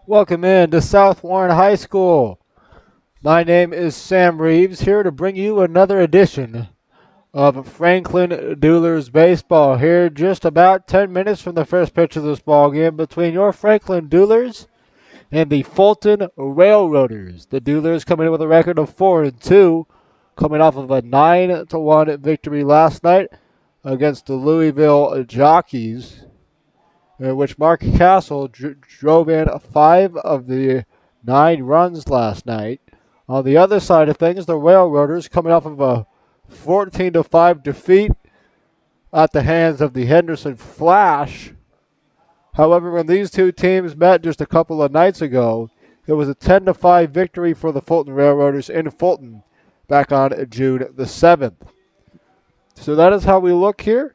Welcome in to South Warren High School. My name is Sam Reeves, here to bring you another edition of Franklin Duelers Baseball. Here, just about 10 minutes from the first pitch of this ball game between your Franklin Duelers and the Fulton Railroaders. The Duelers coming in with a record of 4-2, coming off of a 9-1 victory last night against the Louisville Jockeys, in which Mark Castle drove in 5 of the 9 runs last night. On the other side of things, the Railroaders coming off of a 14-5 defeat at the hands of the Henderson Flash. However, when these two teams met just a couple of nights ago, it was a 10-5 victory for the Fulton Railroaders in Fulton back on June the 7th. So that is how we look here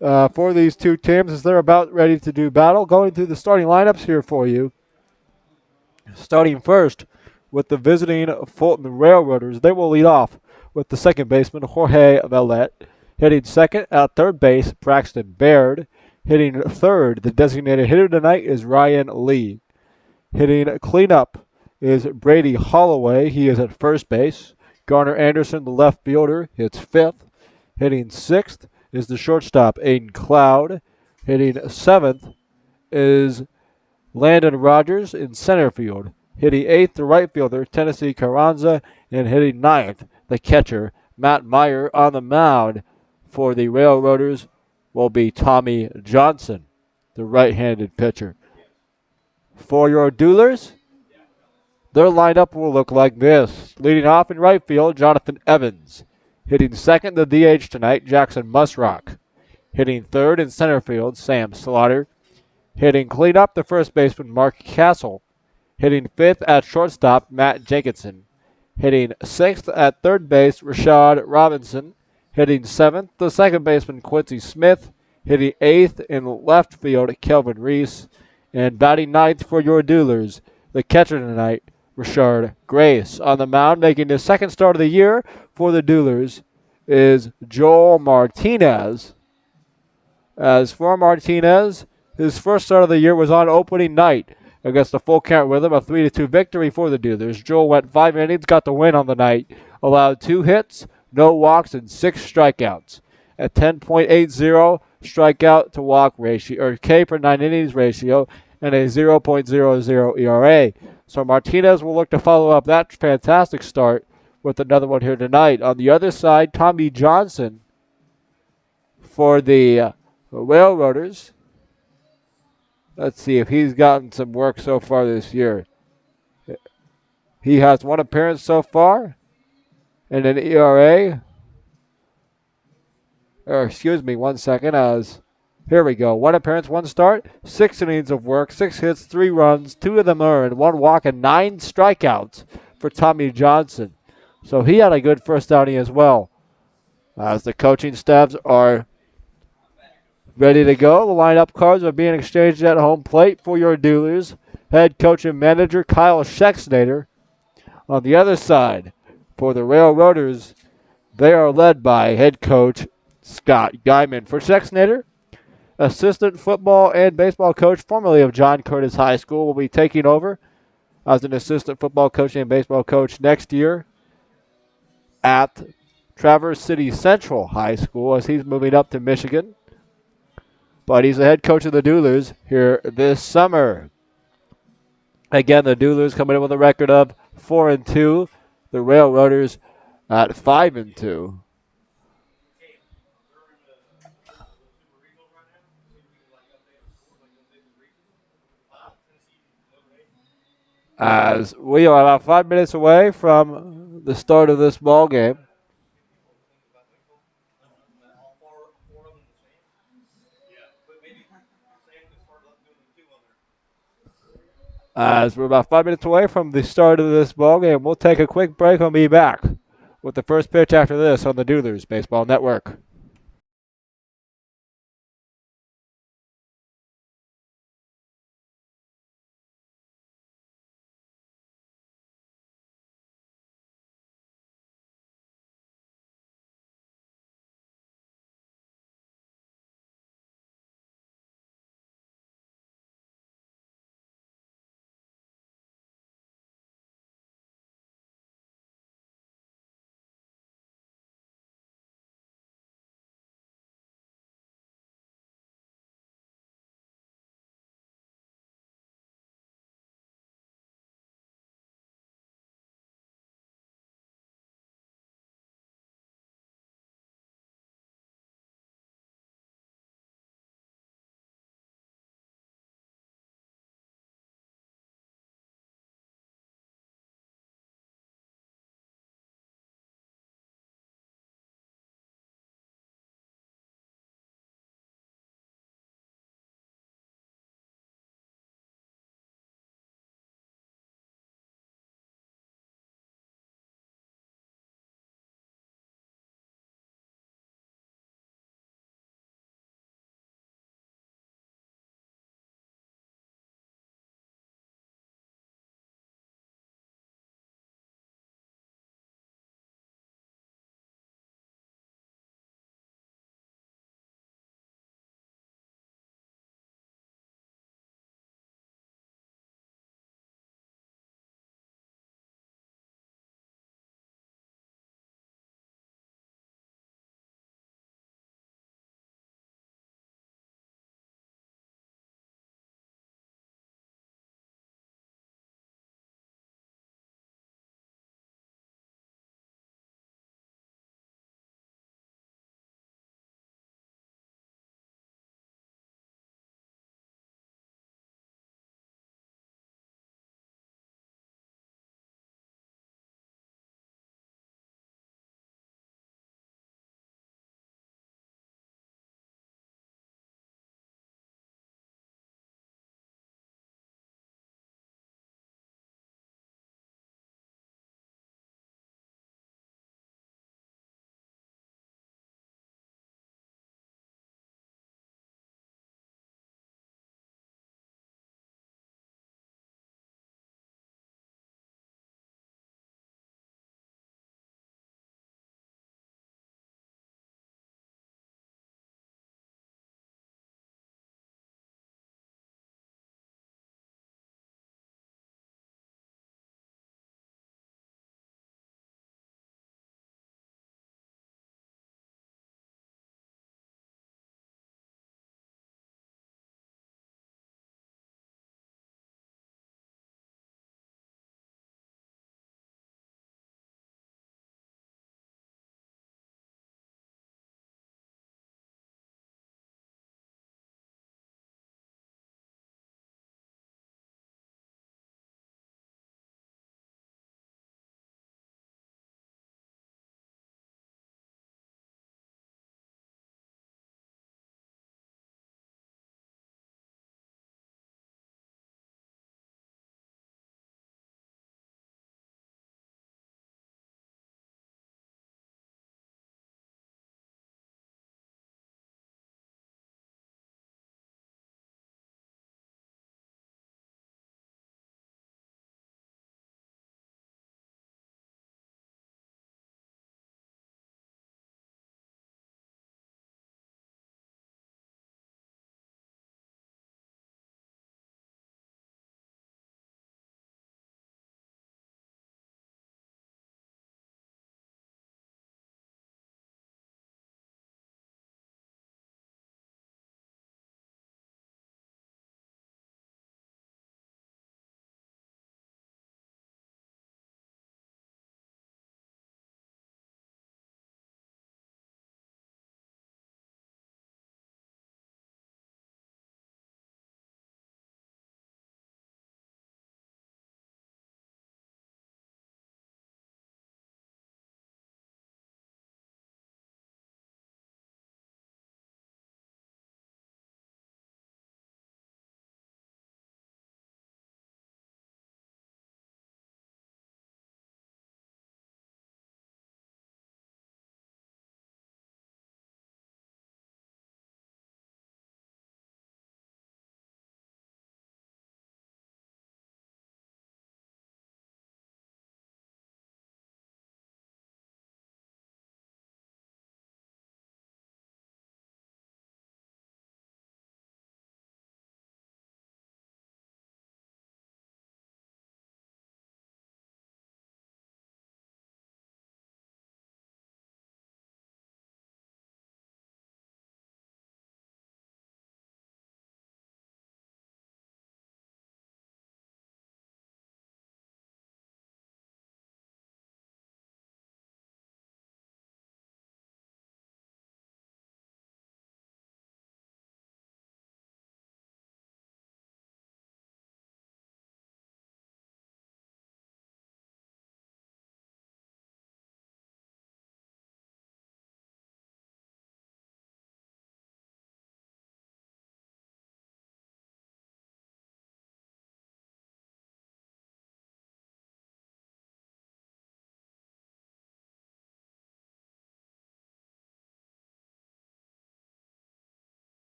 for these two teams as they're about ready to do battle. Going through the starting lineups here for you. Starting first with the visiting Fulton Railroaders. They will lead off with the second baseman, Jorge Vellet. Hitting second at third base, Braxton Baird. Hitting third, the designated hitter tonight is Ryan Lee. Hitting cleanup is Brady Holloway. He is at first base. Garner Anderson, the left fielder, hits fifth. Hitting sixth is the shortstop, Aiden Cloud. Hitting seventh is Landon Rogers in center field. Hitting eighth, the right fielder, Tennessee Carranza. And hitting ninth, the catcher, Matt Meyer. On the mound for the Railroaders will be Tommy Johnson, the right-handed pitcher. For your Duelers, their lineup will look like this. Leading off in right field, Jonathan Evans. Hitting second, the DH tonight, Jackson Musrock. Hitting third in center field, Sam Slaughter. Hitting cleanup, the first baseman, Mark Castle. Hitting fifth at shortstop, Matt Jenkinson. Hitting sixth at third base, Rashad Robinson. Hitting seventh, the second baseman, Quincy Smith. Hitting eighth in left field, Kelvin Reese. And batting ninth for your Duelers, the catcher tonight, Richard Grace. On the mound, making his second start of the year for the Duelers, is Joel Martinez. As for Martinez, his first start of the year was on opening night against the Full Count Rhythm, a 3-2 victory for the Duelers. Joel went 5 innings, got the win on the night, allowed 2 hits, no walks, and 6 strikeouts. A 10.80 strikeout to walk ratio, or K per 9 innings ratio, and a 0.00 ERA. So Martinez will look to follow up that fantastic start with another one here tonight. On the other side, Tommy Johnson for the Railroaders. Let's see if he's gotten some work so far this year. He has 1 appearance so far and an ERA. Or excuse me, 1 second. Here we go. 1 appearance, 1 start, 6 innings of work, 6 hits, 3 runs, 2 of them earned, 1 walk, and 9 strikeouts for Tommy Johnson. So he had a good first outing as well. As the coaching staffs are ready to go, the lineup cards are being exchanged at home plate for your Duelers. Head coach and manager Kyle Schexnader. On the other side, for the Railroaders, they are led by head coach Scott Guyman. For Schexnader, assistant football and baseball coach, formerly of John Curtis High School, will be taking over as an assistant football coach and baseball coach next year at Traverse City Central High School as he's moving up to Michigan. But he's the head coach of the Duelers here this summer. Again, the Duelers coming in with a record of 4-2. The Railroaders at 5-2. As we are about 5 minutes away from the start of this ball game. As we're about 5 minutes away from the start of this ball game, we'll take a quick break and be back with the first pitch after this on the Duelers Baseball Network.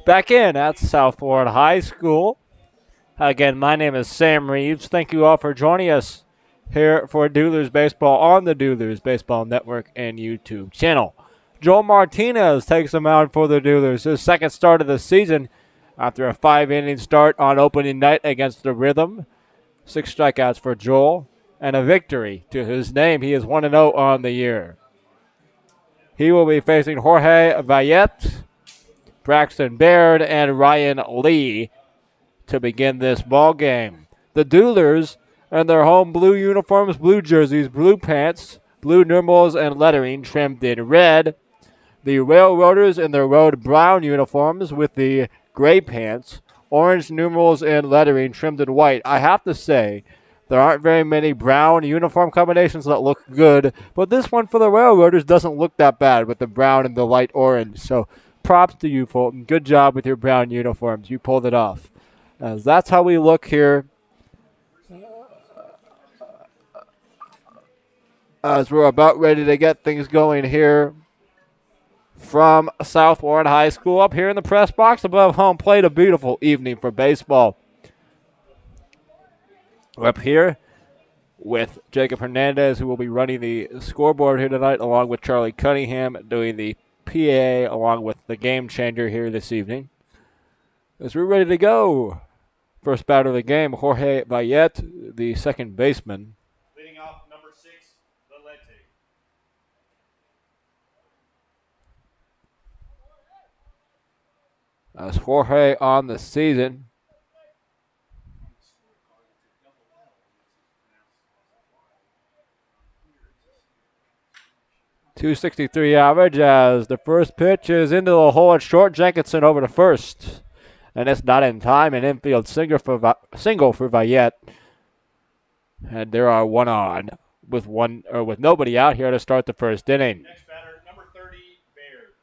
Back in at South Florida High School. Again, my name is Sam Reeves. Thank you all for joining us here for Duerlers Baseball on the Duerlers Baseball Network and YouTube channel. Joel Martinez takes the mound for the Duerlers, his second start of the season after a 5-inning start on opening night against the Rhythm. 6 strikeouts for Joel and a victory to his name. He is 1-0 on the year. He will be facing Jorge Vallette, Braxton Baird, and Ryan Lee to begin this ball game. The Duerlers in their home blue uniforms, blue jerseys, blue pants, blue numerals and lettering trimmed in red. The Railroaders in their road brown uniforms with the gray pants, orange numerals and lettering trimmed in white. I have to say, there aren't very many brown uniform combinations that look good, but this one for the Railroaders doesn't look that bad with the brown and the light orange. So props to you, Fulton. Good job with your brown uniforms. You pulled it off. As that's how we look here as we're about ready to get things going here from South Florida High School up here in the press box above home plate. A beautiful evening for baseball. We're up here with Jacob Hernandez, who will be running the scoreboard here tonight, along with Charlie Cunningham doing the PA, along with the game changer here this evening. As we're ready to go. First batter of the game, Jorge Vallette, the second baseman. Leading off, number 6, Vallette. As Jorge on the season. .263 average as the first pitch is into the hole at short. Jenkinson over to first. And it's not in time. An infield single for Vallette. And there are one on with nobody out here to start the first inning. Next batter, number 30, Baird.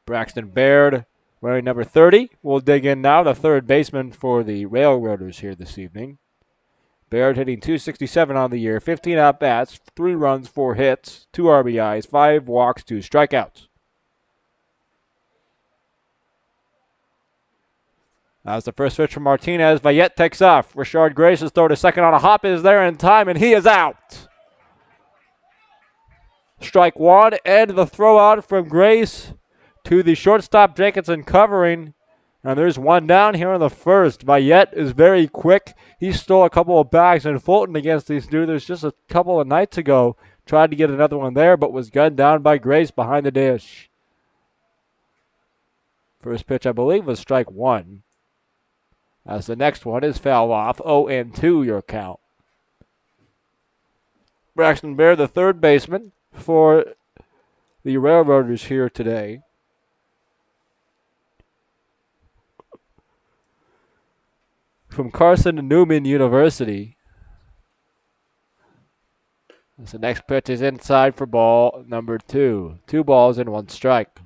Braxton Baird wearing number 30. We'll dig in now. The third baseman for the Railroaders here this evening. Baird hitting .267 on the year. 15 at-bats, 3 runs, 4 hits, 2 RBIs, 5 walks, 2 strikeouts. As the first pitch from Martinez, Vallette takes off. Rashard Grace's throw to second on a hop is there in time, and he is out. Strike one, and the throw out from Grace to the shortstop Jenkinson covering. And there's one down here in the first. Vallette is very quick. He stole a couple of bags in Fulton against these Duerlers just a couple of nights ago. Tried to get another one there, but was gunned down by Grace behind the dish. First pitch, I believe, was strike one. As the next one is foul off. 0-2 your count. Braxton Baird, the third baseman for the Railroaders here today. From Carson Newman University. As the next pitch is inside for ball number 2. 2 balls and 1 strike.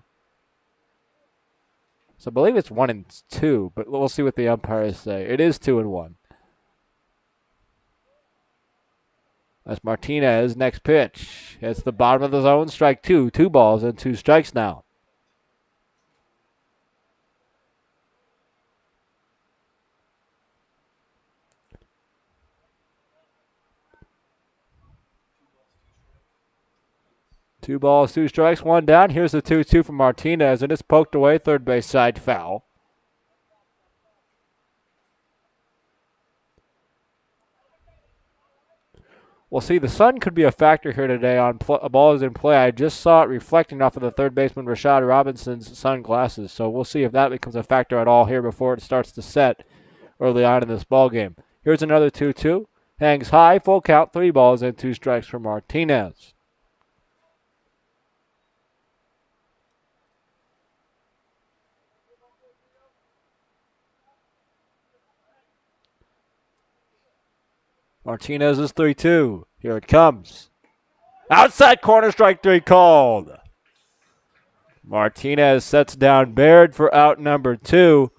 So I believe it's 1-2, but we'll see what the umpires say. It is 2-1. That's Martinez. Next pitch. It's the bottom of the zone. Strike 2. 2 balls and 2 strikes now. Two balls, 2 strikes, 1 down. Here's the 2-2 from Martinez, and it's poked away. Third base side foul. We'll see. The sun could be a factor here today on balls in play. I just saw it reflecting off of the third baseman Rashad Robinson's sunglasses, so we'll see if that becomes a factor at all here before it starts to set early on in this ball game. Here's another 2-2. Hangs high, full count, 3 balls and 2 strikes for Martinez. Martinez is 3-2. Here it comes. Outside corner, strike 3 called. Martinez sets down Baird for out number 2.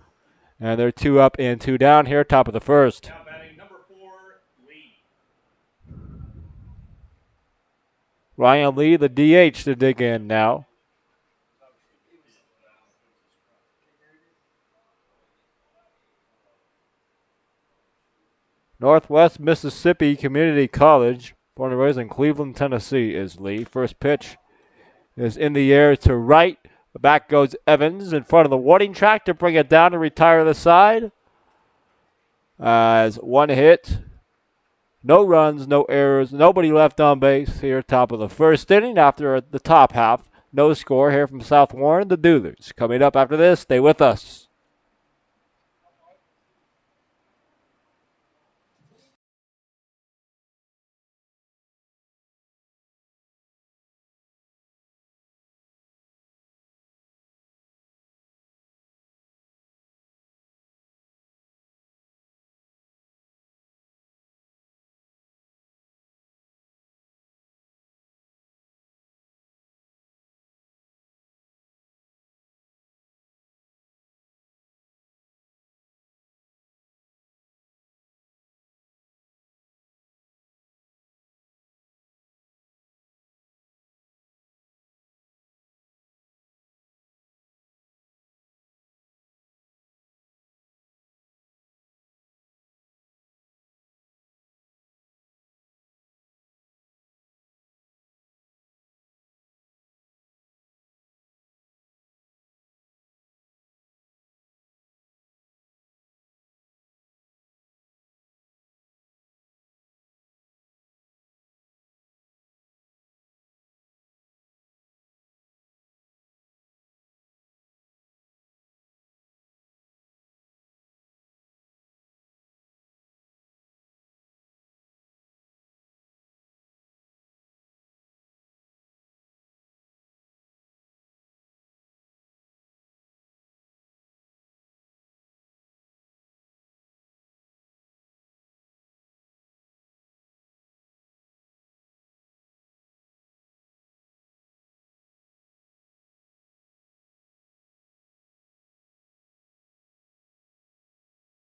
And they're 2 up and 2 down here, top of the first. Now batting number 4, Lee. Ryan Lee, the DH, to dig in now. Northwest Mississippi Community College, born and raised in Cleveland, Tennessee, is Lee. First pitch is in the air to right. Back goes Evans in front of the warning track to bring it down and retire the side. As one hit, no runs, no errors, nobody left on base here, top of the first inning after the top half. No score here from South Warren, the Duerlers. Coming up after this, stay with us.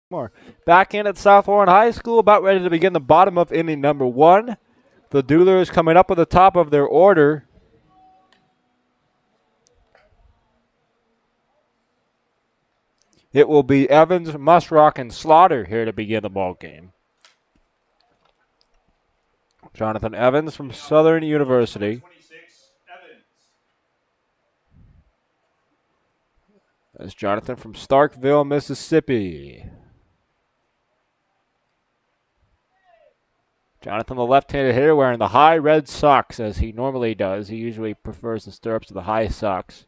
More. Back in at South Warren High School, about ready to begin the bottom of inning number one. The Duerlers coming up at the top of their order. It will be Evans, Musrock, and Slaughter here to begin the ball game. Jonathan Evans from Southern University. 26, Evans. That's Jonathan from Starkville, Mississippi. Jonathan, the left-handed hitter, wearing the high red socks as he normally does. He usually prefers the stirrups to the high socks.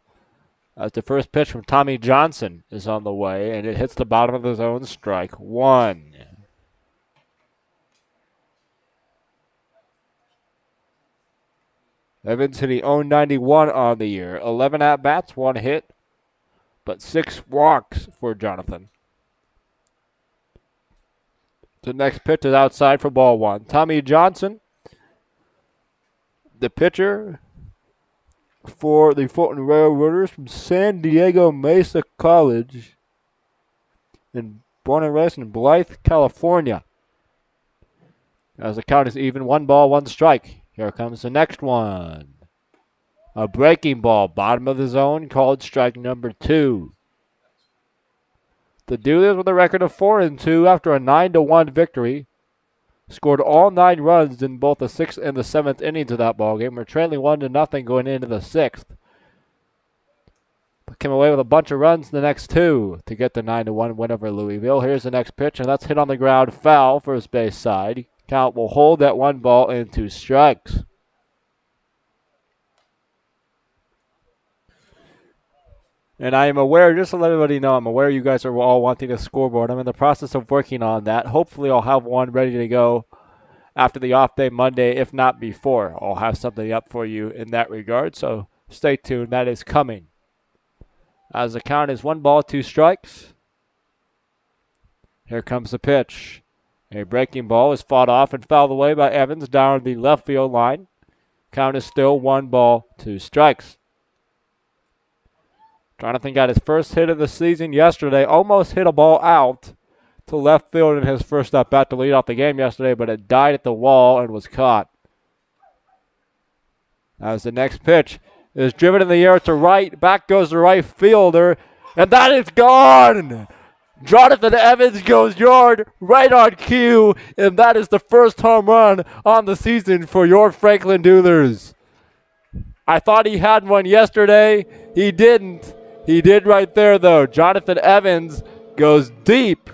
As the first pitch from Tommy Johnson is on the way, and it hits the bottom of the zone, strike one. Evans hitting 091 on the year. 11 at-bats, one hit, but 6 walks for Jonathan. The next pitch is outside for ball one. Tommy Johnson, the pitcher for the Fulton Railroaders from San Diego Mesa College, and born and raised in Blythe, California. As the count is even, 1 ball, 1 strike. Here comes the next one. A breaking ball, bottom of the zone, called strike number 2. The Duerlers with a record of 4-2 after a 9-1 victory. Scored all 9 runs in both the 6th and the 7th innings of that ball game. We're trailing 1-0 going into the 6th. But came away with a bunch of runs in the next 2 to get the 9-1 win over Louisville. Here's the next pitch, and that's hit on the ground, foul, first base side. Count will hold that 1 ball and 2 strikes. And I am aware, just to let everybody know, I'm aware you guys are all wanting a scoreboard. I'm in the process of working on that. Hopefully I'll have one ready to go after the off day Monday, if not before. I'll have something up for you in that regard, so stay tuned. That is coming. As the count is 1 ball, 2 strikes. Here comes the pitch. A breaking ball is fought off and fouled away by Evans down the left field line. Count is still 1 ball, 2 strikes. Jonathan got his first hit of the season yesterday. Almost hit a ball out to left field in his first at bat to lead off the game yesterday, but it died at the wall and was caught. As the next pitch is driven in the air to right. Back goes the right fielder, and that is gone. Jonathan Evans goes yard right on cue, and that is the first home run on the season for your Franklin Duerlers. I thought he had one yesterday. He didn't. He did right there, though. Jonathan Evans goes deep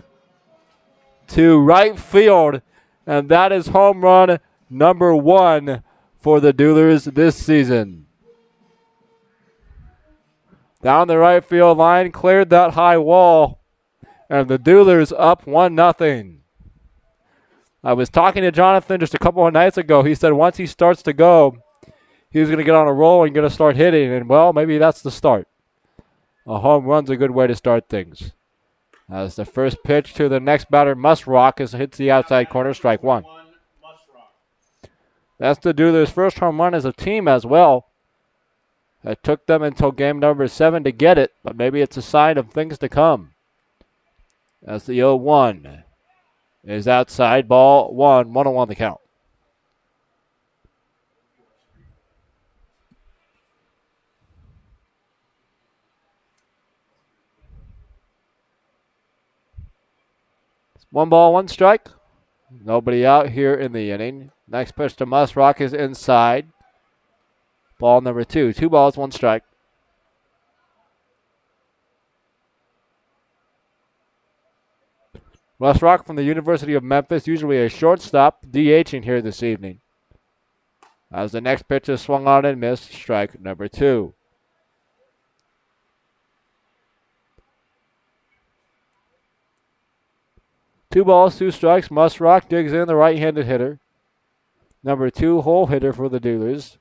to right field, and that is home run number 1 for the Duerlers this season. Down the right field line, cleared that high wall, and the Duerlers up 1-0. I was talking to Jonathan just a couple of nights ago. He said once he starts to go, he's going to get on a roll and going to start hitting, and, well, maybe that's the start. A home run's a good way to start things. As the first pitch to the next batter, Musrock, hits the outside corner, strike 1. That's the Duerlers' first home run as a team as well. It took them until game number 7 to get it, but maybe it's a sign of things to come. As the 0-1 is outside, ball 1, 1-1 the count. It's 1 ball, 1 strike. Nobody out here in the inning. Next pitch to Musrock is inside. Ball number 2. 2 balls, 1 strike. Musrock from the University of Memphis, usually a shortstop, DHing here this evening. As the next pitch is swung on and missed, strike number 2. Two balls, 2 strikes. Musrock digs in, the right-handed hitter. Number 2 hole hitter for the Duerlers.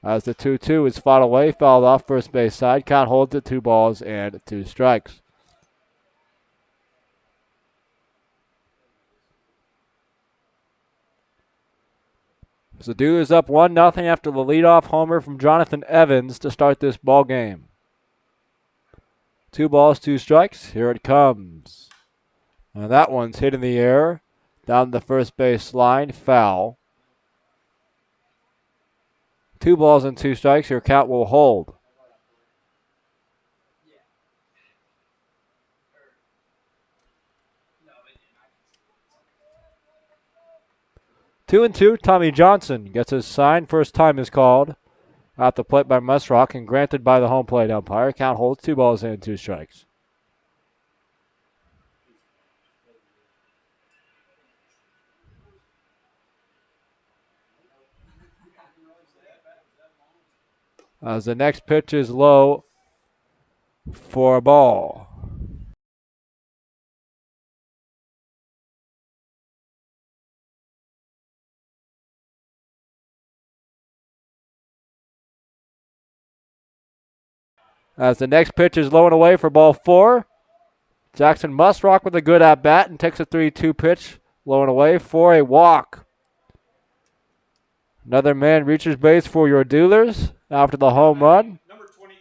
As the 2-2 is fought away, fouled off first base side. Count holds at 2 balls and 2 strikes. So the Duerlers up 1-0 after the leadoff homer from Jonathan Evans to start this ball game. 2 balls, 2 strikes. Here it comes. And that one's hit in the air. Down the first base line, foul. 2 balls and 2 strikes. Your count will hold. Two and 2, Tommy Johnson gets his sign. First time is called. At the plate by Musrock and granted by the home plate umpire. Count holds 2 balls and 2 strikes. As the next pitch is low for a ball. As the next pitch is low and away for ball 4. Jackson Musrock with a good at-bat and takes a 3-2 pitch, low and away for a walk. Another man reaches base for your Duerlers after the home run. Number 23,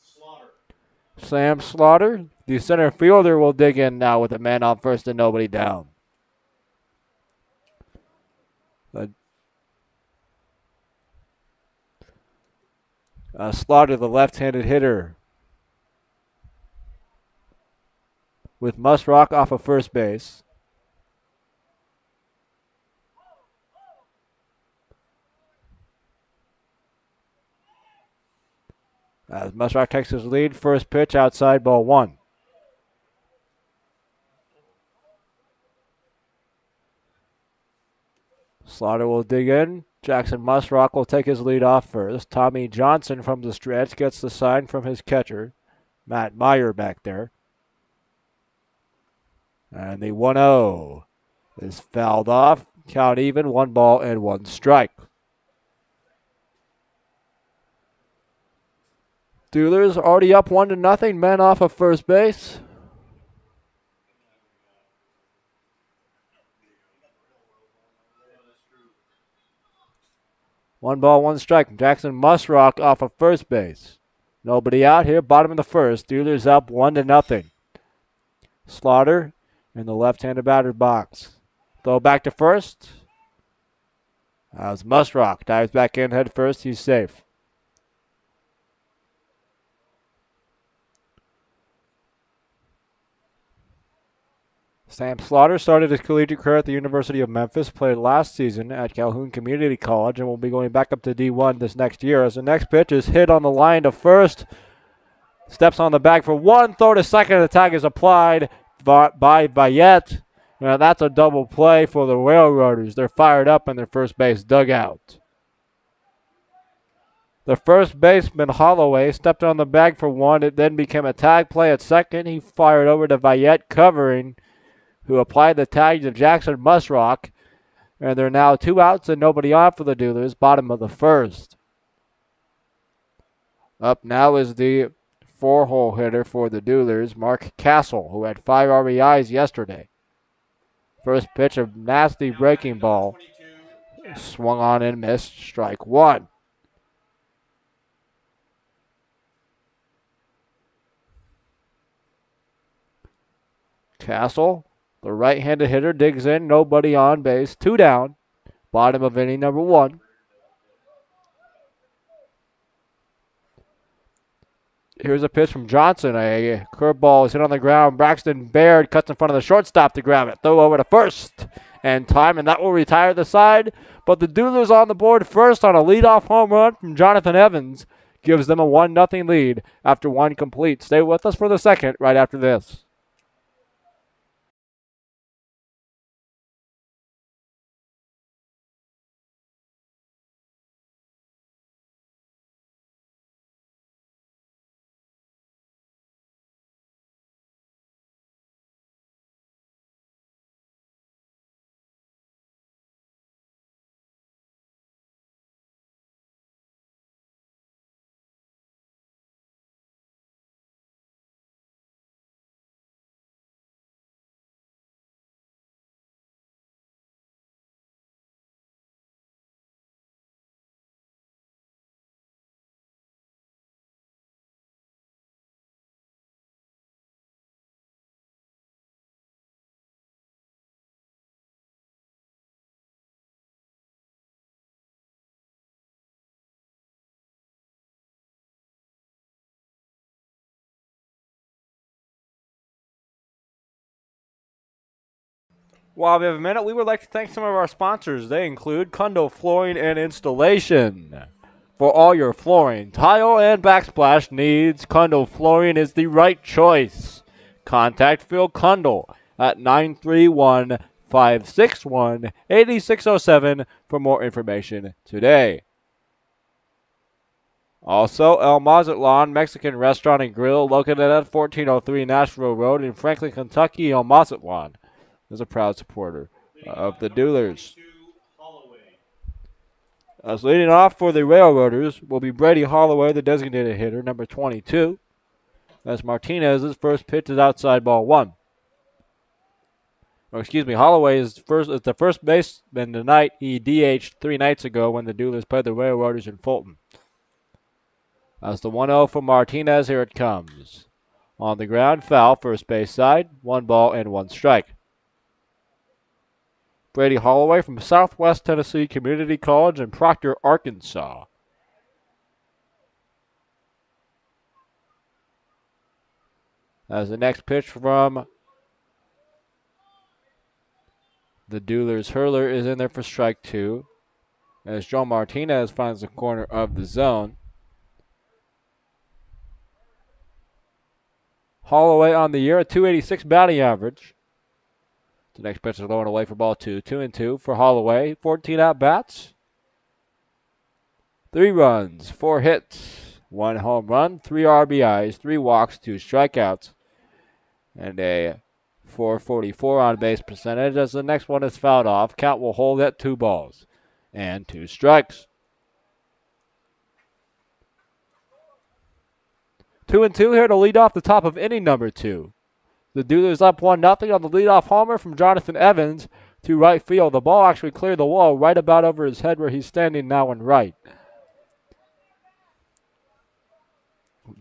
Slaughter. Sam Slaughter, the center fielder, will dig in now with a man on first and nobody down. Slaughter, the left-handed hitter, with Musrock off of first base. As Musrock takes his lead, first pitch outside, ball 1. Slaughter will dig in. Jackson Musrock will take his lead off first. Tommy Johnson from the stretch gets the sign from his catcher, Matt Meyer, back there. And the 1-0 is fouled off. Count even, 1 ball and 1 strike. Duerlers already up 1-0. Men off of first base. One ball, 1 strike. Jackson Musrock off of first base. Nobody out here. Bottom of the first. Duerlers up 1-0. Slaughter in the left-handed batter box. Throw back to first. As Musrock dives back in head first, he's safe. Sam Slaughter started his collegiate career at the University of Memphis, played last season at Calhoun Community College, and will be going back up to D1 this next year. As the next pitch is hit on the line to first, steps on the bag for one, throw to second, the tag is applied by Bayette. Now that's a double play for the Railroaders. They're fired up in their first base dugout. The first baseman, Holloway, stepped on the bag for one. It then became a tag play at second. He fired over to Bayette covering, who applied the tag to Jackson Musrock. And there are now 2 outs and nobody on for the Duelers, bottom of the first. Up now is the 4-hole hitter for the Duelers, Mark Castle, who had 5 RBIs yesterday. First pitch, a nasty breaking ball. Swung on and missed, strike 1. Castle, the right-handed hitter, digs in, nobody on base, 2 down, bottom of inning number 1. Here's a pitch from Johnson. A curveball is hit on the ground. Braxton Baird cuts in front of the shortstop to grab it. Throw over to first and time, and that will retire the side. But the Duelers on the board first on a leadoff home run from Jonathan Evans. Gives them a 1-0 lead after 1 complete. Stay with us for the second right after this. While we have a minute, we would like to thank some of our sponsors. They include Kundo Flooring and Installation. For all your flooring, tile, and backsplash needs, Kundo Flooring is the right choice. Contact Phil Kundle at 931-561-8607 for more information today. Also, El Mazatlan Mexican Restaurant and Grill, located at 1403 Nashville Road in Franklin, Kentucky. El Mazatlan is a proud supporter of the Duelers. As leading off for the Railroaders will be Brady Holloway, the designated hitter, number 22. As Martinez's first pitch is outside ball 1. Holloway is the first baseman tonight. He DH'd 3 nights ago when the Duelers played the Railroaders in Fulton. As the 1-0 for Martinez, here it comes. On the ground, foul, first base side, 1 ball and 1 strike. Brady Holloway from Southwest Tennessee Community College in Proctor, Arkansas. As the next pitch from the Duelers hurler is in there for strike 2. As Joe Martinez finds the corner of the zone. Holloway on the year, a .286 batting average. The next pitch is low and away for ball 2. 2-2 for Holloway. 14 at-bats. 3 runs, 4 hits, 1 home run, 3 RBIs, 3 walks, 2 strikeouts, and a .444 on-base percentage. As the next one is fouled off, count will hold at 2 balls and 2 strikes. 2-2 here to lead off the top of inning number 2. The Duelers up 1-0 on the leadoff homer from Jonathan Evans to right field. The ball actually cleared the wall right about over his head where he's standing now in right.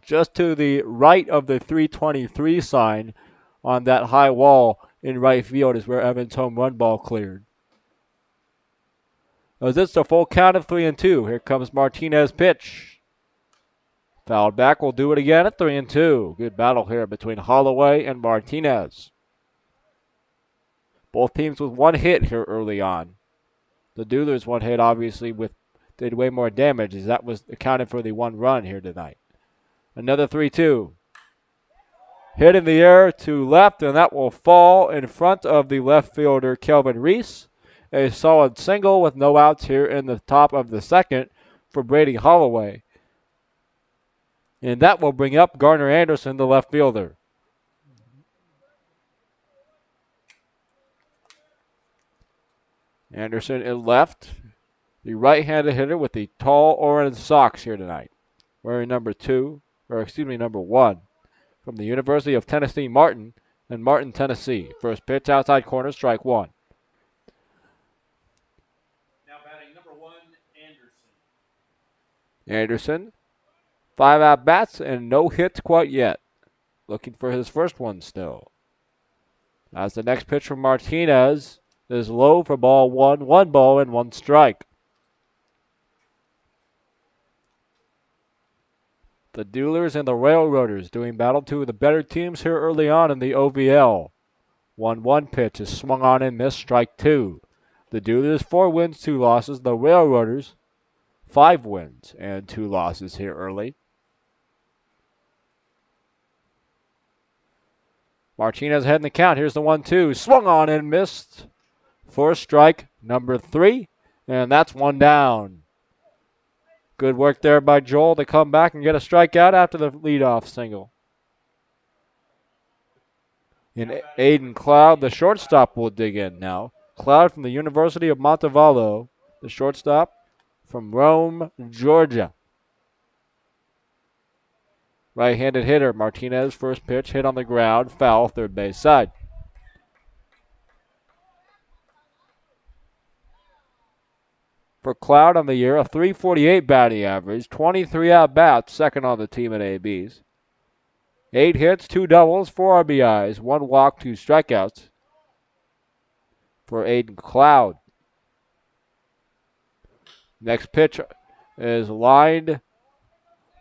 Just to the right of the 323 sign on that high wall in right field is where Evans' home run ball cleared. As it's a full count of 3-2. Here comes Martinez's pitch. Fouled back, will do it again at 3-2. Good battle here between Holloway and Martinez. Both teams with one hit here early on. The Duelers one hit obviously did way more damage as that was accounted for the one run here tonight. Another 3-2. Hit in the air to left, and that will fall in front of the left fielder, Kelvin Reese. A solid single with no outs here in the top of the second for Brady Holloway. And that will bring up Garner Anderson, the left fielder. Anderson in left, the right-handed hitter with the tall orange socks here tonight. Wearing number 1. From the University of Tennessee, Martin, Tennessee. First pitch outside corner, strike one. Now batting number 1, Anderson. Anderson, 5 at-bats and no hits quite yet. Looking for his first one still. As the next pitch from Martinez is low for ball one. 1 ball and 1 strike. The Duelers and the Railroaders doing battle, two of the better teams here early on in the OVL. 1-1 pitch is swung on and missed, strike 2. The Duelers 4 wins, 2 losses. The Railroaders 5 wins and 2 losses here early. Martinez ahead in the count. Here's the 1-2. Swung on and missed for strike number 3. And that's 1 down. Good work there by Joel to come back and get a strikeout after the leadoff single. And Aiden Cloud, the shortstop, will dig in now. Cloud from the University of Montevallo, the shortstop from Rome, Georgia. Right-handed hitter, Martinez, first pitch, hit on the ground, foul, third base side. For Cloud on the year, a .348 batting average, 23 at-bats, second on the team at ABs. 8 hits, 2 doubles, 4 RBIs, 1 walk, 2 strikeouts for Aiden Cloud. Next pitch is lined.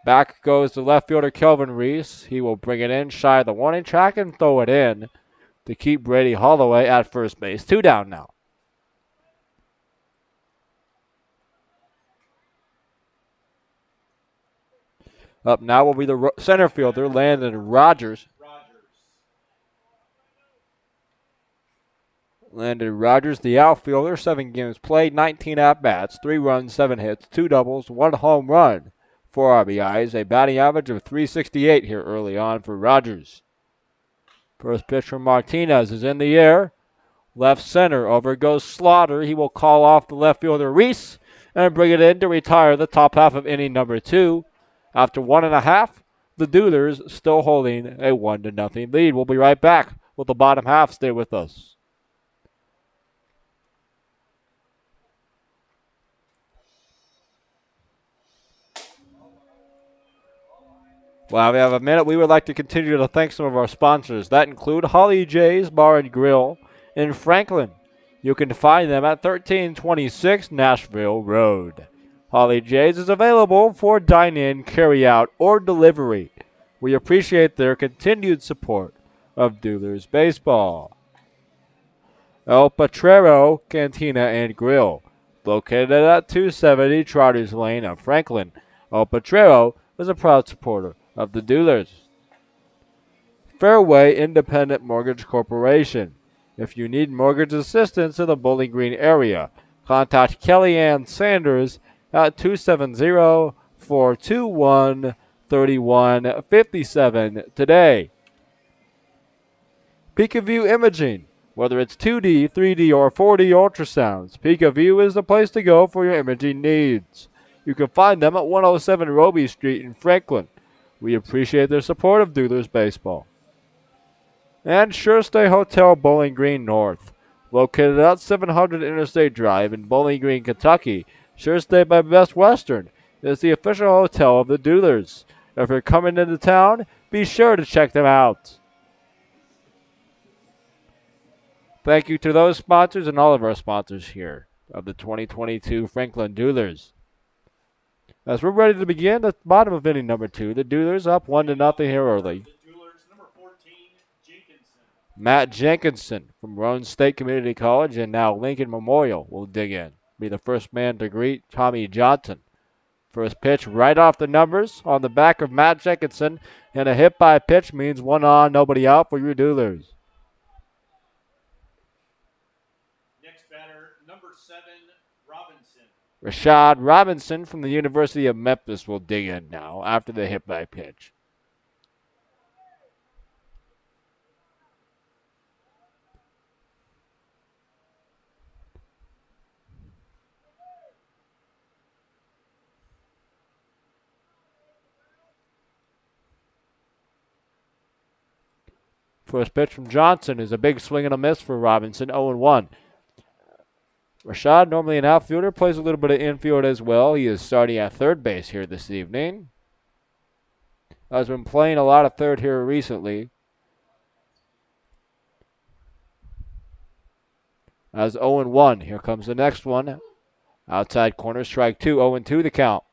Back goes the left fielder, Kelvin Reese. He will bring it in shy of the warning track and throw it in to keep Brady Holloway at first base. 2 down now. Up now will be the center fielder, Landon Rogers. Landon Rogers, the outfielder, 7 games played, 19 at-bats, 3 runs, 7 hits, 2 doubles, 1 home run, 4 RBIs, a batting average of .368 here early on for Rogers. First pitch from Martinez is in the air. Left center, over goes Slaughter. He will call off the left fielder Reese and bring it in to retire the top half of inning number 2. After 1.5, the Duelers still holding a 1-0 lead. We'll be right back with the bottom half. Stay with us. While we have a minute, we would like to continue to thank some of our sponsors. That include Holly J's Bar and Grill in Franklin. You can find them at 1326 Nashville Road. Holly J's is available for dine-in, carry-out, or delivery. We appreciate their continued support of Duelers Baseball. El Potrero Cantina and Grill, located at 270 Trotters Lane of Franklin. El Potrero is a proud supporter of the Duelers. Fairway Independent Mortgage Corporation. If you need mortgage assistance in the Bowling Green area, contact Kellyanne Sanders at 270-421-3157 today. PikaView Imaging. Whether it's 2D, 3D, or 4D ultrasounds, PikaView is the place to go for your imaging needs. You can find them at 107 Roby Street in Franklin. We appreciate their support of Duelers Baseball. And Sure Stay Hotel Bowling Green North. Located at 700 Interstate Drive in Bowling Green, Kentucky, Sure Stay by Best Western is the official hotel of the Duelers. If you're coming into town, be sure to check them out. Thank you to those sponsors and all of our sponsors here of the 2022 Franklin Duelers. As we're ready to begin at the bottom of inning number 2, the Duelers up 1-0 here early. The Duelers, number 14, Jenkinson. Matt Jenkinson from Roane State Community College and now Lincoln Memorial will dig in. Be the first man to greet Tommy Johnson. First pitch right off the numbers on the back of Matt Jenkinson, and a hit by pitch means 1 on, nobody out for your Duerlers. Next batter, number 7, Robinson. Rashad Robinson from the University of Memphis will dig in now after the hit by pitch. First pitch from Johnson is a big swing and a miss for Robinson, 0-1. Rashad, normally an outfielder, plays a little bit of infield as well. He is starting at third base here this evening. Has been playing a lot of third here recently. As 0-1. Here comes the next one. Outside corner, strike 2, 0-2 the count.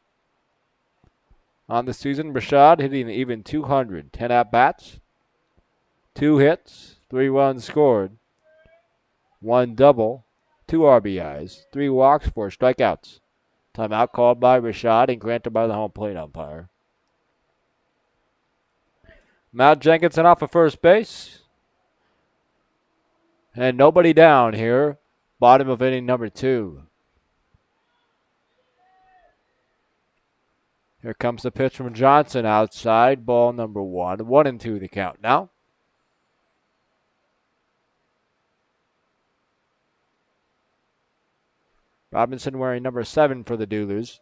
On the season, Rashad hitting even 200. 10 at-bats, 2 hits, 3 runs scored, 1 double, 2 RBIs, 3 walks, 4 strikeouts. Timeout called by Rashad and granted by the home plate umpire. Matt Jenkinson off of first base. And nobody down here. Bottom of inning number 2. Here comes the pitch from Johnson outside. Ball number 1. 1-2 the count now. Robinson wearing number 7 for the Duerlers.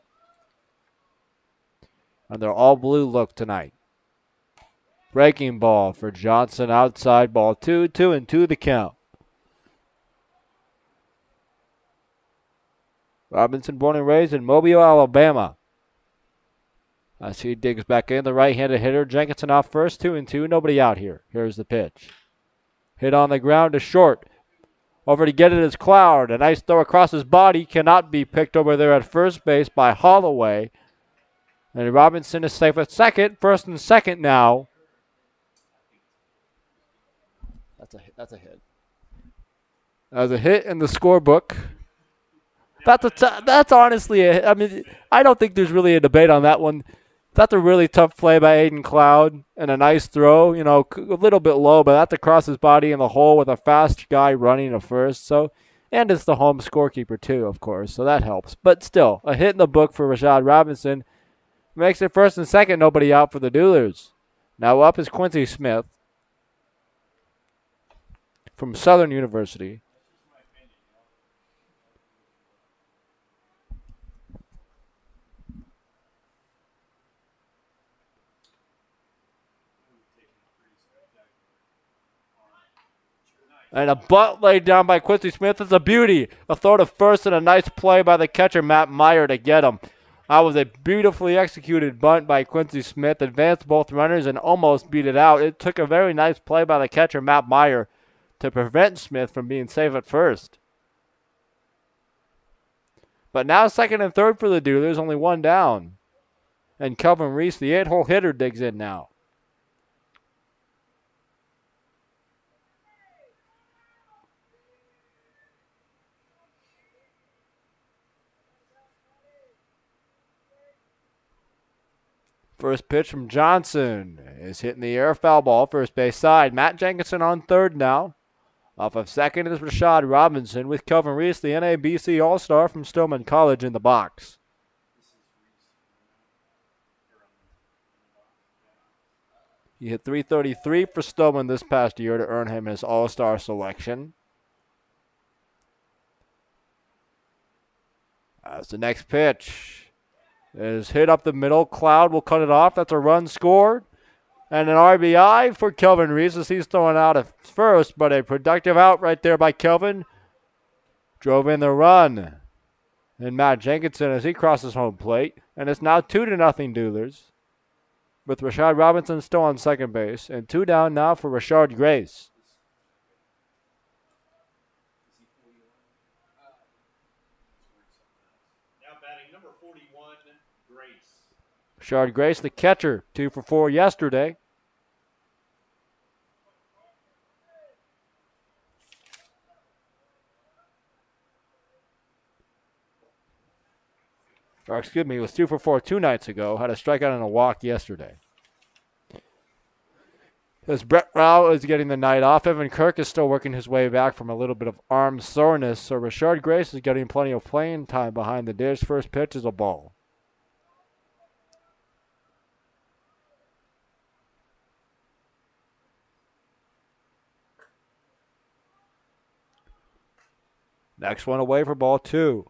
And they're all blue look tonight. Breaking ball for Johnson outside. Ball 2. 2-2 the count. Robinson born and raised in Mobile, Alabama. As he digs back in, the right-handed hitter. Jenkinson off first. 2-2. Nobody out here. Here's the pitch. Hit on the ground to short. Over to get it is Cloud. A nice throw across his body. Cannot be picked over there at first base by Holloway. And Robinson is safe at second. First and second now. That's a hit. That's a hit in the scorebook. That's honestly I mean, I don't think there's really a debate on that one. That's a really tough play by Aiden Cloud and a nice throw. You know, a little bit low, but that's across his body in the hole with a fast guy running to first. So, and it's the home scorekeeper too, of course. So that helps. But still, a hit in the book for Rashad Robinson makes it first and second. Nobody out for the Duerlers. Now up is Quincy Smith from Southern University. And a bunt laid down by Quincy Smith is a beauty. A throw to first and a nice play by the catcher, Matt Meyer, to get him. That was a beautifully executed bunt by Quincy Smith. Advanced both runners and almost beat it out. It took a very nice play by the catcher, Matt Meyer, to prevent Smith from being safe at first. But now second and third for the Duerlers, only 1 down. And Kelvin Reese, the 8-hole hitter, digs in now. First pitch from Johnson is hitting the air, foul ball, first base side. Matt Jenkinson on third now. Off of second is Rashad Robinson with Kelvin Reese, the NABC All-Star from Stillman College, in the box. He hit .333 for Stillman this past year to earn him his All-Star selection. As the next pitch is hit up the middle. Cloud will cut it off. That's a run scored. And an RBI for Kelvin Reese as he's throwing out at first, but a productive out right there by Kelvin. Drove in the run. And Matt Jenkinson as he crosses home plate. And it's now 2-0 Duerlers, with Rashad Robinson still on second base. And 2 down now for Rashard Grace. Rashard Grace, the catcher, 2 for 4 yesterday. or excuse me, he was 2 for 4 2 nights ago. Had a strikeout and a walk yesterday. As Brett Rao is getting the night off, Evan Kirk is still working his way back from a little bit of arm soreness, so Rashard Grace is getting plenty of playing time behind the dish. First pitch is a ball. Next one away for ball 2.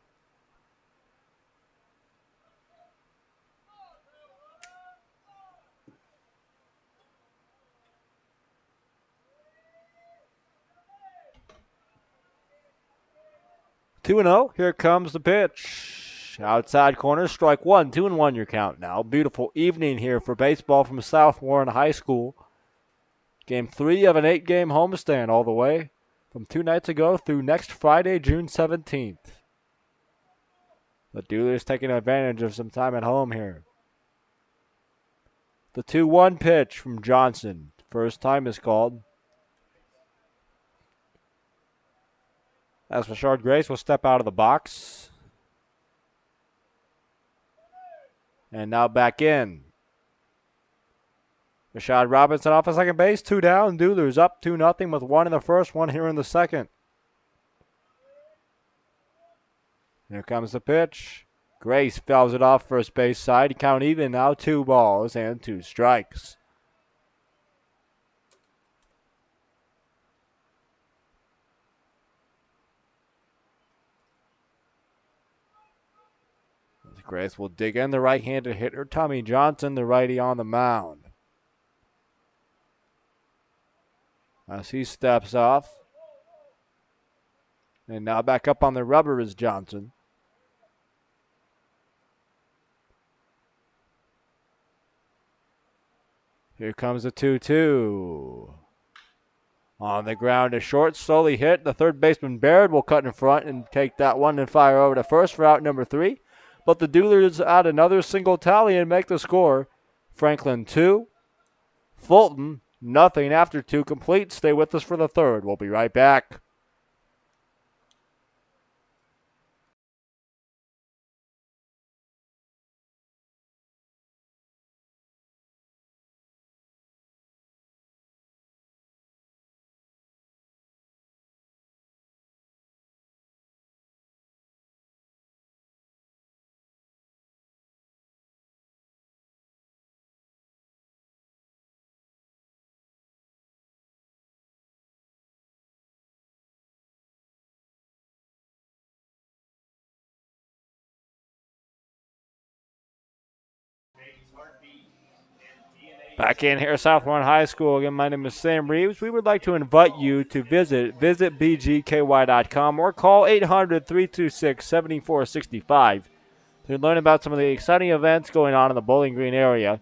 Two and 0. Here comes the pitch. Outside corner, strike one. 2-1 your count now. Beautiful evening here for baseball from South Warren High School. Game 3 of an 8-game homestand all the way from 2 nights ago through next Friday, June 17th. The Duerlers taking advantage of some time at home here. The 2-1 pitch from Johnson. First time is called. As Rashard Grace will step out of the box. And now back in. Rashad Robinson off of second base. 2 down. Duerlers up 2-0 with 1 in the first, 1 here in the second. Here comes the pitch. Grace fouls it off first base side. Count even now. 2 balls and 2 strikes. Grace will dig in. The right-handed hitter, Tommy Johnson, the righty on the mound. As he steps off. And now back up on the rubber is Johnson. Here comes the 2-2. On the ground is short, slowly hit. The third baseman Baird will cut in front and take that one and fire over to first for out number 3. But the Duerlers add another single tally and make the score. Franklin 2, Fulton nothing after 2 complete. Stay with us for the third. We'll be right back. Back in here, South Warren High School. Again, my name is Sam Reeves. We would like to invite you to visit bgky.com or call 800-326-7465 to learn about some of the exciting events going on in the Bowling Green area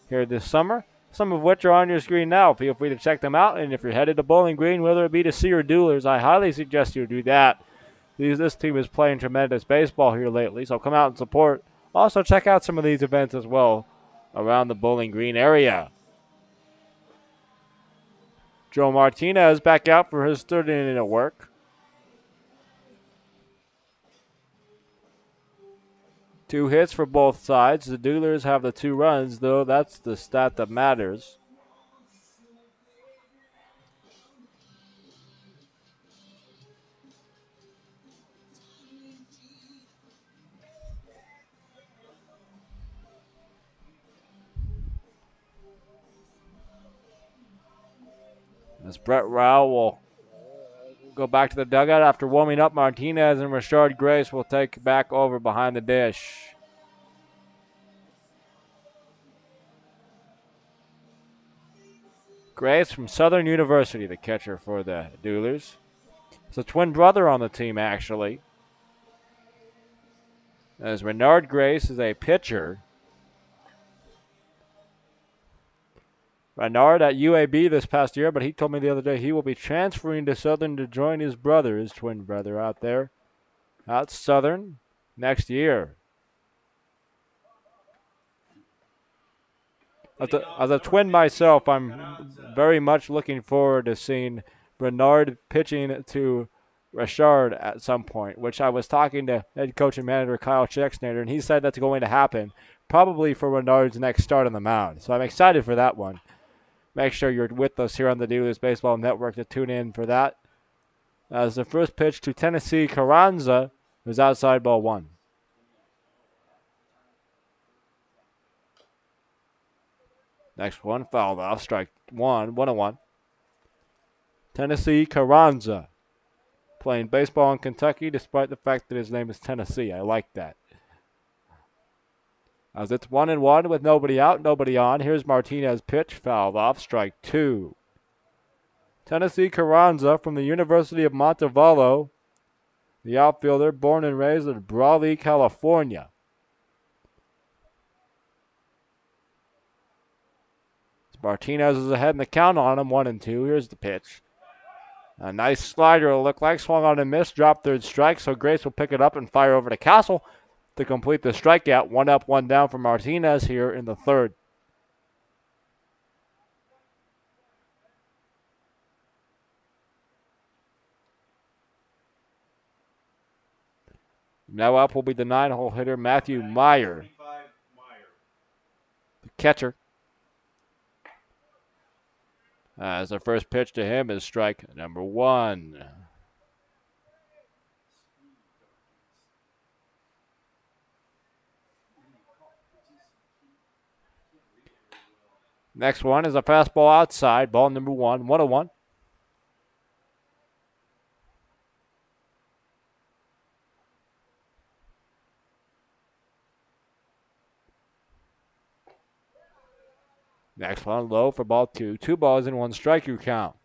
here this summer, some of which are on your screen now. Feel free to check them out, and if you're headed to Bowling Green, whether it be to see your Duerlers, I highly suggest you do that. This team is playing tremendous baseball here lately, so come out and support. Also, check out some of these events as well around the Bowling Green area. Joe Martinez back out for his third inning of work. 2 hits for both sides. The Duerlers have the 2 runs, though that's the stat that matters. As Brett Rao will go back to the dugout after warming up, Martinez and Rashard Grace will take back over behind the dish. Grace from Southern University, the catcher for the Duerlers. It's a twin brother on the team, actually. As Renard Grace is a pitcher. Renard at UAB this past year, but he told me the other day he will be transferring to Southern to join his brother, his twin brother out there. Out Southern next year. As a twin myself, I'm very much looking forward to seeing Renard pitching to Richard at some point, which I was talking to head coach and manager Kyle Schexnader, and he said that's going to happen probably for Renard's next start on the mound. So I'm excited for that one. Make sure you're with us here on the Duerlers Baseball Network to tune in for that. As the first pitch to Tennessee Carranza is outside ball one. Next one fouled off, strike one, 1-1. Tennessee Carranza playing baseball in Kentucky despite the fact that his name is Tennessee. I like that. As it's 1-1 with nobody out, nobody on. Here's Martinez pitch, fouled off, strike two. Tennessee Carranza from the University of Montevallo, the outfielder born and raised in Brawley, California. Martinez is ahead in the count on him, 1-2. Here's the pitch. A nice slider, it'll look like. Swung on and missed, dropped third strike, so Grace will pick it up and fire over to Castle to complete the strikeout. 1 up, 1 down for Martinez here in the third. Now up will be the 9-hole hitter, Matthew Meyer, the catcher. As the first pitch to him is strike number one. Next one is a fastball outside, ball number one, 1-1. Next one low for ball two. 2 balls and 1 strike you count.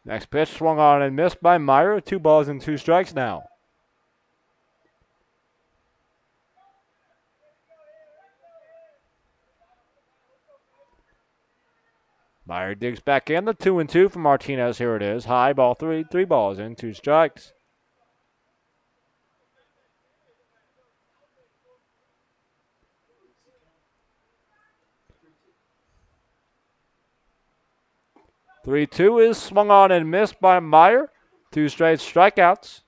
Next pitch swung on and missed by Meyer. 2 balls and 2 strikes now. Meyer digs back in. The 2-2 from Martinez. Here it is. High, ball 3. 3 balls and 2 strikes. Three-two is swung on and missed by Meyer. 2 straight strikeouts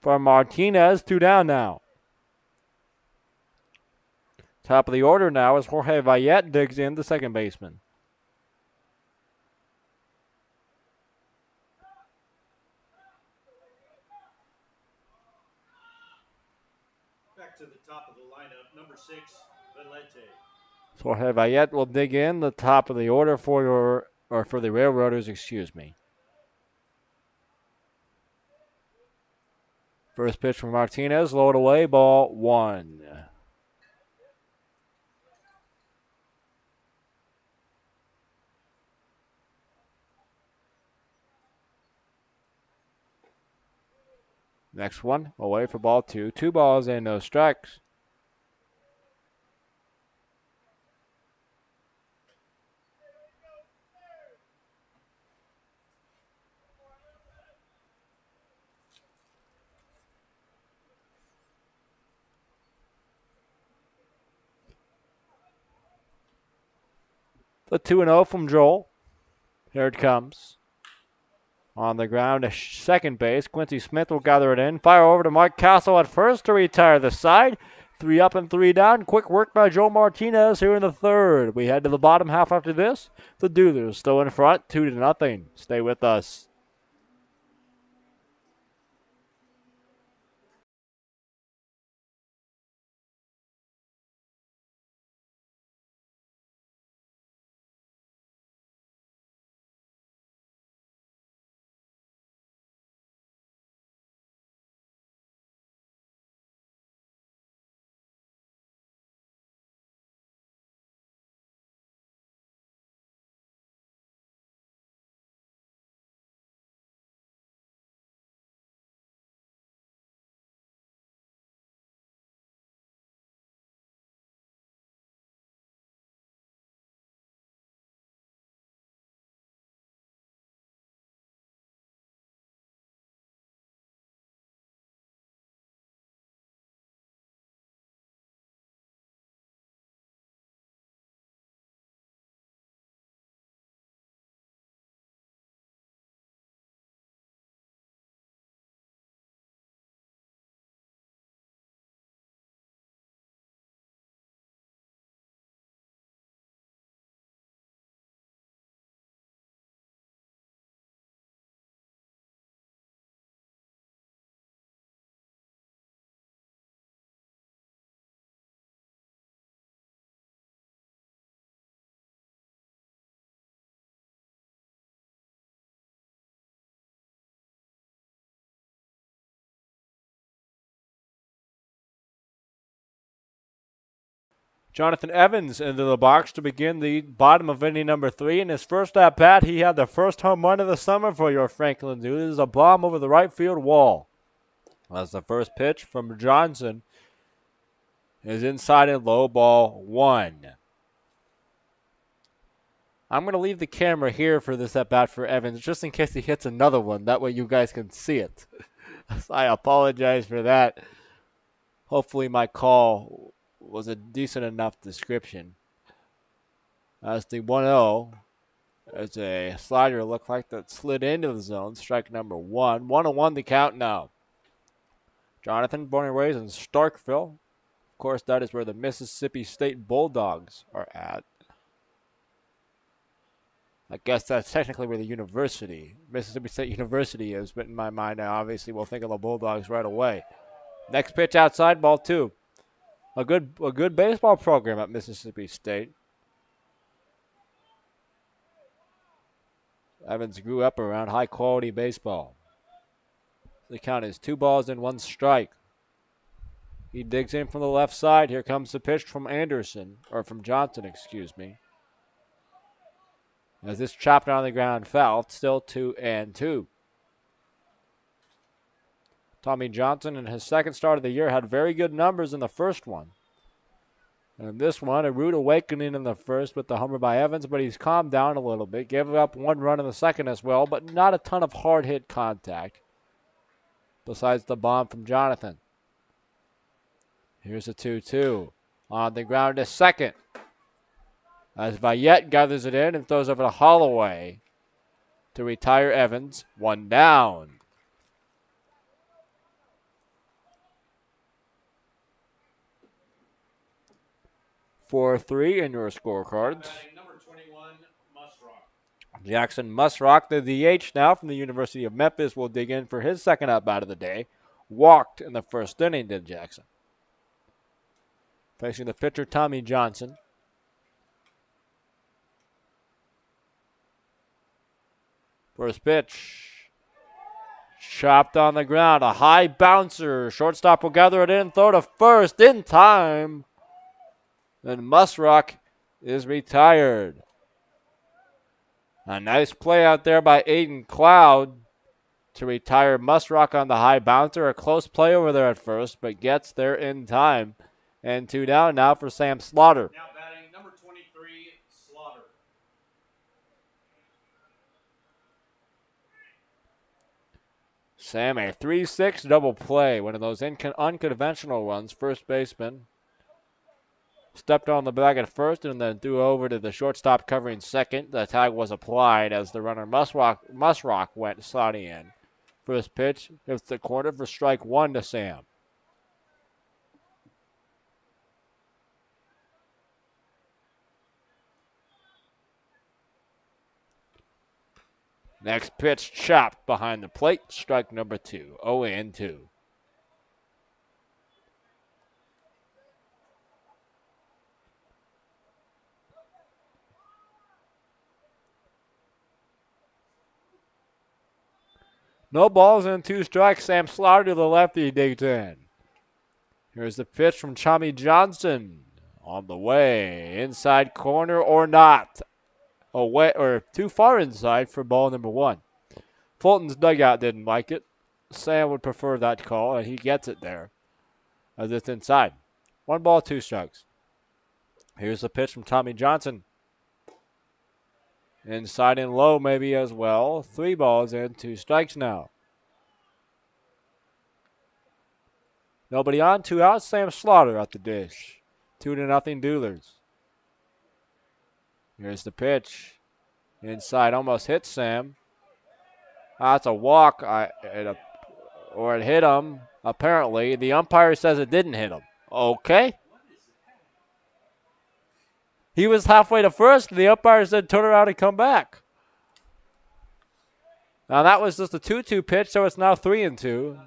for Martinez. 2 down now. Top of the order now as Jorge Vallette digs in, the second baseman. Back to the top of the lineup, number 6, Valente. Jorge Vallette will dig in, the top of the order for the Railroaders, excuse me. First pitch from Martinez, low and away, ball 1. Next one, away for ball 2. 2 balls and no strikes. The 2-0 from Joel. Here it comes. On the ground to second base. Quincy Smith will gather it in. Fire over to Mike Castle at first to retire the side. 3 up and 3 down. Quick work by Joe Martinez here in the third. We head to the bottom half after this. The Duerlers still in front, 2-0. Stay with us. Jonathan Evans into the box to begin the bottom of inning number 3. In his first at bat, he had the first home run of the summer for your Franklin Dudes. A bomb over the right field wall. As the first pitch from Johnson is inside and low, ball 1. I'm going to leave the camera here for this at bat for Evans, just in case he hits another one. That way you guys can see it. So I apologize for that. Hopefully my call was a decent enough description. As the 1-0, as a slider looked like that slid into the zone. Strike number 1. 1-1 the count now. Jonathan, born and raised in Starkville. Of course, that is where the Mississippi State Bulldogs are at. I guess that's technically where the university, Mississippi State University is, but in my mind now, obviously we'll think of the Bulldogs right away. Next pitch outside, ball 2. A good baseball program at Mississippi State. Evans grew up around high-quality baseball. The count is 2 balls and 1 strike. He digs in from the left side. Here comes the pitch from Johnson, excuse me. As this chopped on the ground foul, still 2-2. Tommy Johnson, in his second start of the year, had very good numbers in the first one. And this one, a rude awakening in the first with the homer by Evans, but he's calmed down a little bit. Gave up 1 run in the second as well, but not a ton of hard hit contact. Besides the bomb from Jonathan. Here's a 2-2. On the ground to second. As Vayette gathers it in and throws over to Holloway to retire Evans. 1 down. For 3 in your scorecards. Number 21, Musrock. Jackson Musrock, the DH now from the University of Memphis, will dig in for his second at bat of the day. Walked in the first inning, did Jackson. Facing the pitcher, Tommy Johnson. First pitch. Chopped on the ground. A high bouncer. Shortstop will gather it in. Throw to first in time. And Musrock is retired. A nice play out there by Aiden Cloud to retire Musrock on the high bouncer. A close play over there at first, but gets there in time. And 2 down now for Sam Slaughter. Now batting number 23, Slaughter. Sam, a 3-6 double play. One of those unconventional ones. First baseman stepped on the bag at first and then threw over to the shortstop covering second. The tag was applied as the runner Musrock went sliding in. First pitch hits the corner for strike 1 to Sam. Next pitch chopped behind the plate. Strike number 2. 0-2. No balls and 2 strikes. Sam Slaughter to the lefty digs in. Here's the pitch from Tommy Johnson. On the way. Inside corner or not. Away or too far inside for ball number 1. Fulton's dugout didn't like it. Sam would prefer that call, and he gets it there as it's inside. 1 ball, 2 strikes. Here's the pitch from Tommy Johnson. Inside and low maybe as well. 3 balls and 2 strikes now. Nobody on, 2 outs. Sam Slaughter at the dish. 2-0 Duerlers. Here's the pitch. Inside almost hit Sam. That's a walk. Or it hit him, apparently. The umpire says it didn't hit him. Okay. He was halfway to first, and the umpire said turn around and come back. Now that was just a 2-2 pitch, so it's now 3-2.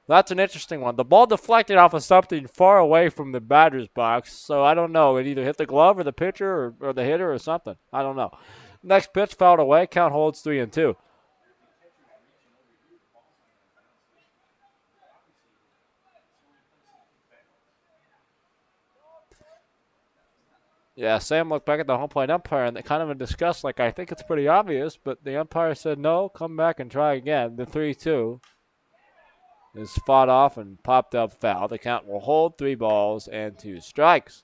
That's an interesting one. The ball deflected off of something far away from the batter's box, so I don't know. It either hit the glove or the pitcher or the hitter or something. I don't know. Next pitch fouled away. Count holds 3-2. Yeah, Sam looked back at the home plate umpire and kind of in disgust, like, I think it's pretty obvious, but the umpire said, no, come back and try again. The 3-2 is fought off and popped up foul. The count will hold 3 balls and 2 strikes.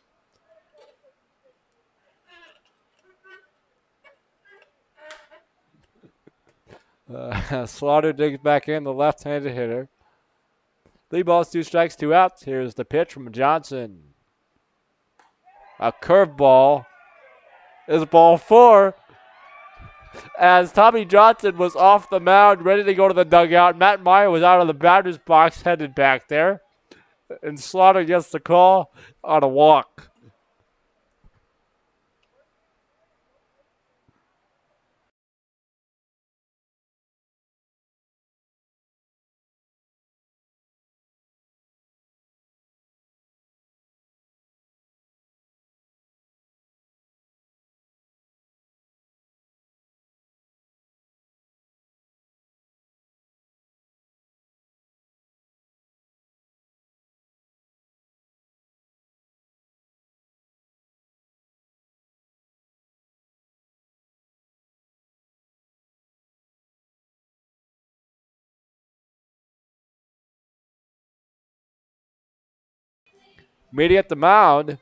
Slaughter digs back in, the left-handed hitter. 3 balls, 2 strikes, 2 outs. Here's the pitch from Johnson. A curveball is ball 4. As Tommy Johnson was off the mound, ready to go to the dugout, Matt Meyer was out of the batter's box, headed back there. And Slaughter gets the call on a walk. Meeting at the mound,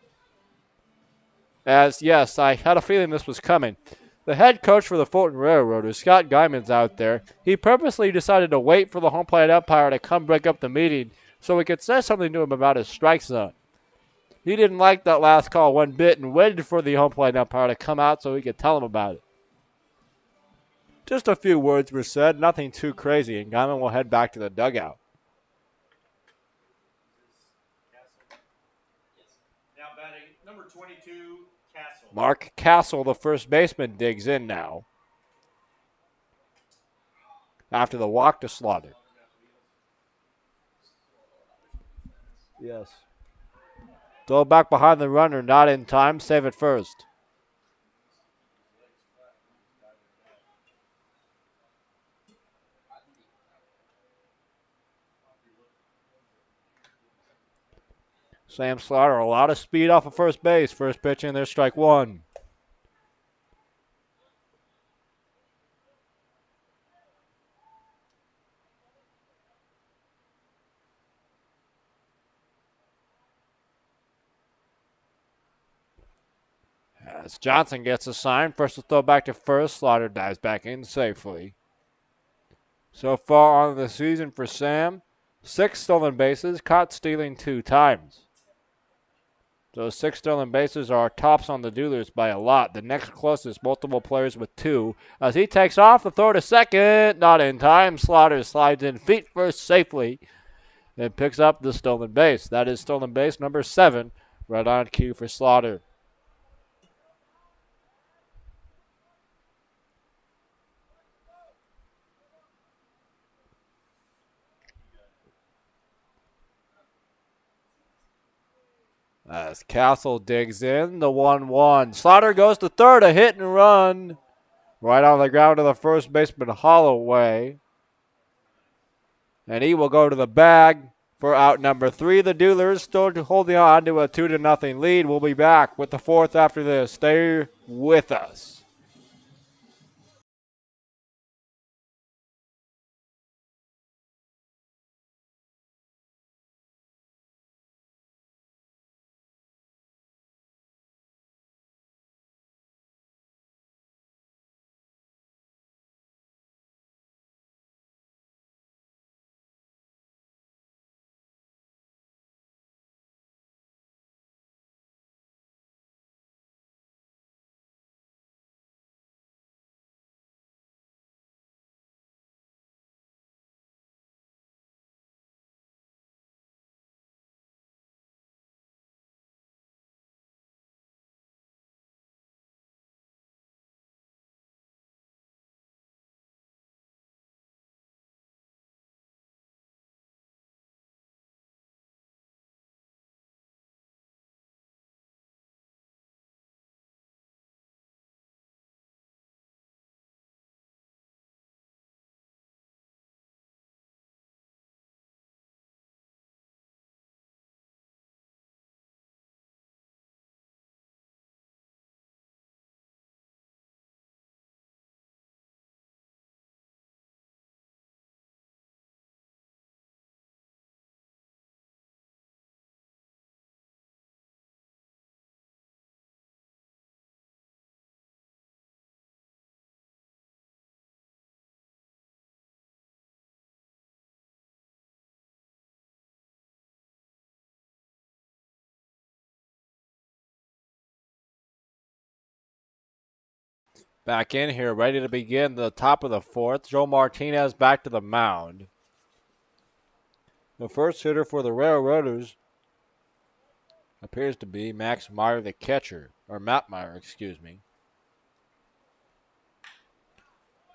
as yes, I had a feeling this was coming. The head coach for the Fulton Railroaders, Scott Guyman's out there. He purposely decided to wait for the home plate umpire to come break up the meeting so he could say something to him about his strike zone. He didn't like that last call one bit and waited for the home plate umpire to come out so he could tell him about it. Just a few words were said, nothing too crazy, and Guyman will head back to the dugout. Now batting number 22, Castle. Mark Castle, the first baseman, digs in now after the walk to Slaughter. Yes. Throw back behind the runner, not in time. Save it first. Sam Slaughter, a lot of speed off of first base. First pitch in there, strike 1. As Johnson gets a sign, first to throw back to first, Slaughter dives back in safely. So far on the season for Sam, 6 stolen bases, caught stealing 2 times. Those 6 stolen bases are tops on the Duerlers by a lot. The next closest, multiple players with 2. As he takes off, the throw to second, not in time. Slaughter slides in feet first safely and picks up the stolen base. That is stolen base number 7, right on cue for Slaughter. As Castle digs in, the 1-1. Slaughter goes to third, a hit and run. Right on the ground to the first baseman, Holloway. And he will go to the bag for out number 3. The Duerlers still holding on to a 2-0 lead. We'll be back with the 4th after this. Stay with us. back in here, ready to begin the top of the fourth. Joe Martinez back to the mound. The first hitter for the Railroaders appears to be Max Meyer, the catcher, or Matt Meyer, excuse me.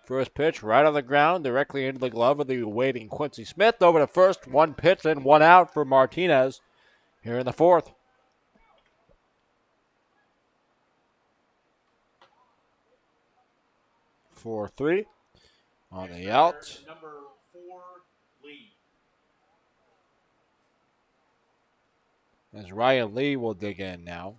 First pitch right on the ground, directly into the glove of the waiting Quincy Smith. Over to first, one pitch and one out for Martinez here in the fourth. 4-3 on the out. Number 4, Lee. As Ryan Lee will dig in now.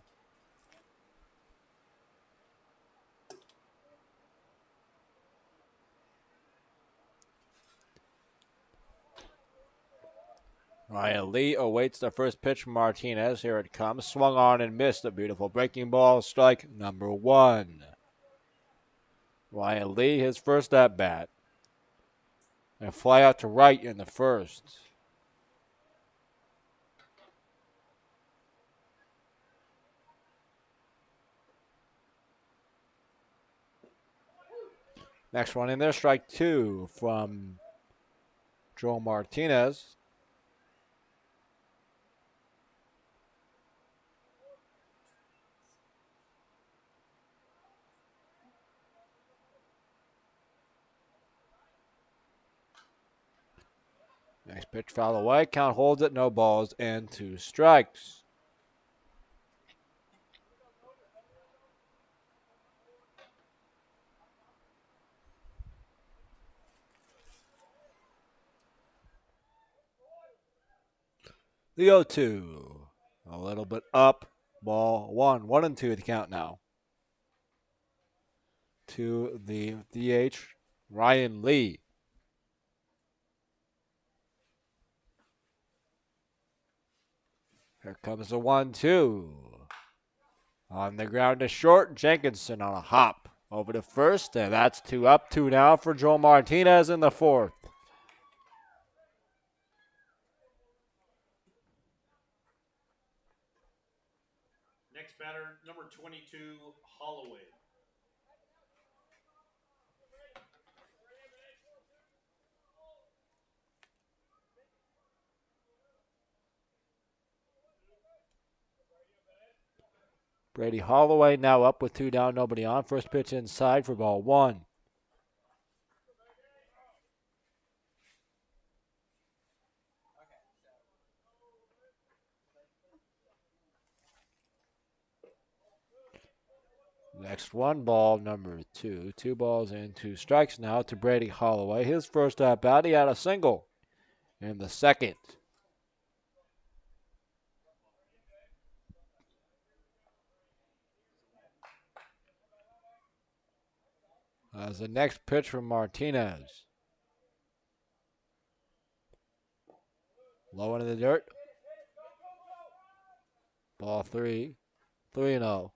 Ryan Lee awaits the first pitch from Martinez. Here it comes. Swung on and missed. A beautiful breaking ball. Strike number 1. Ryan Lee, his first at bat. And fly out to right in the first. Next one in there, strike 2 from Joe Martinez. Next pitch foul away. Count holds it. No balls and 2 strikes. The 0-2. A little bit up. Ball 1. 1-2 the count now. To the DH, Ryan Lee. Here comes the 1-2. On the ground to short, Jenkinson on a hop over to first, and that's 2 up, 2 now for Joe Martinez in the fourth. Next batter, number 22, Holloway. Brady Holloway now up with 2 down, nobody on. First pitch inside for ball 1. Next one, ball number 2. 2 balls and 2 strikes now to Brady Holloway. His first at bat, he had a single in the second. As the next pitch from Martinez. Low into the dirt. Ball 3. 3-0.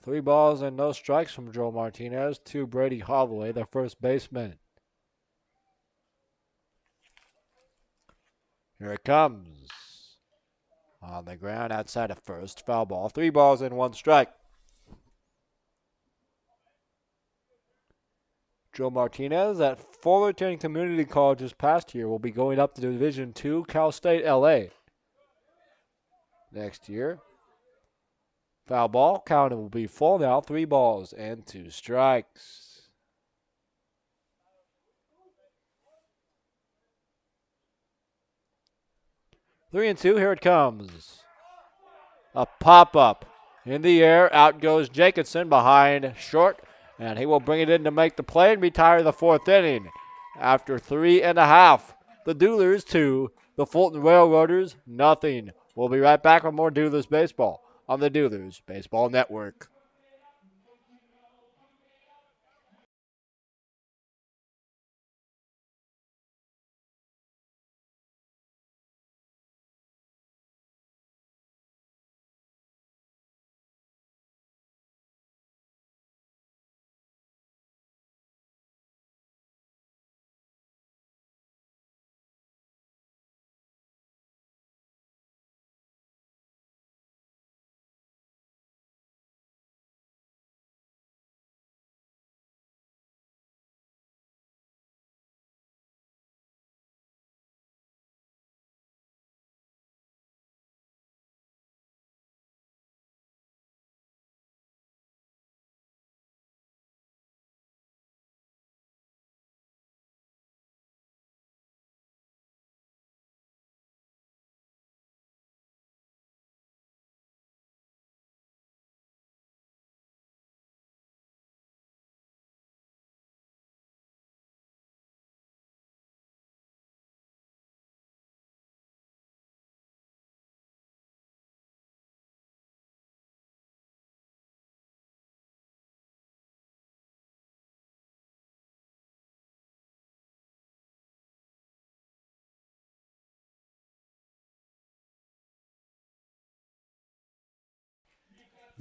3 balls and no strikes from Joe Martinez to Brady Holloway, the first baseman. Here it comes. On the ground outside of first. Foul ball. 3 balls and 1 strike. Joe Martinez at Fullerton Community College this past year will be going up to Division II, Cal State LA. Next year. Foul ball. Count will be full now. 3 balls and 2 strikes. 3-2. Here it comes. A pop-up in the air. Out goes Jenkinson behind short. And he will bring it in to make the play and retire the 4th inning. After 3.5, the Duerlers 2, the Fulton Railroaders nothing. We'll be right back with more Duerlers baseball on the Duerlers Baseball Network.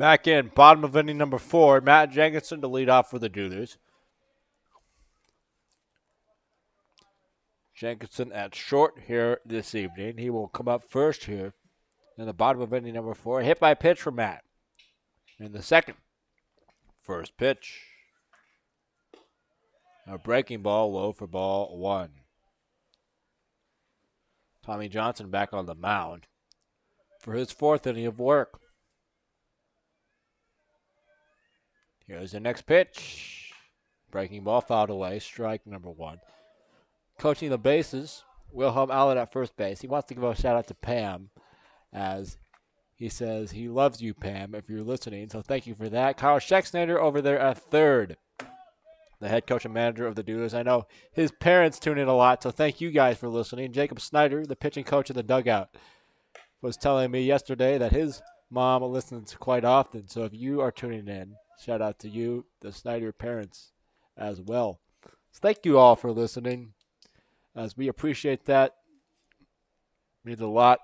Back in, bottom of inning number 4, Matt Jenkinson to lead off for the Duerlers. Jenkinson at short here this evening. He will come up first here in the bottom of inning number 4. Hit by pitch from Matt in the second. First pitch. A breaking ball, low for ball 1. Tommy Johnson back on the mound for his 4th inning of work. Here's the next pitch. Breaking ball fouled away, strike number 1. Coaching the bases, Wilhelm Allen at first base. He wants to give a shout out to Pam, as he says he loves you, Pam, if you're listening. So thank you for that. Kyle Schexnader over there at third, the head coach and manager of the Duerlers. I know his parents tune in a lot, so thank you guys for listening. Jacob Snyder, the pitching coach of the dugout, was telling me yesterday that his mom listens quite often. So if you are tuning in, shout out to you, the Snyder parents, as well. So thank you all for listening, as we appreciate that. It means a lot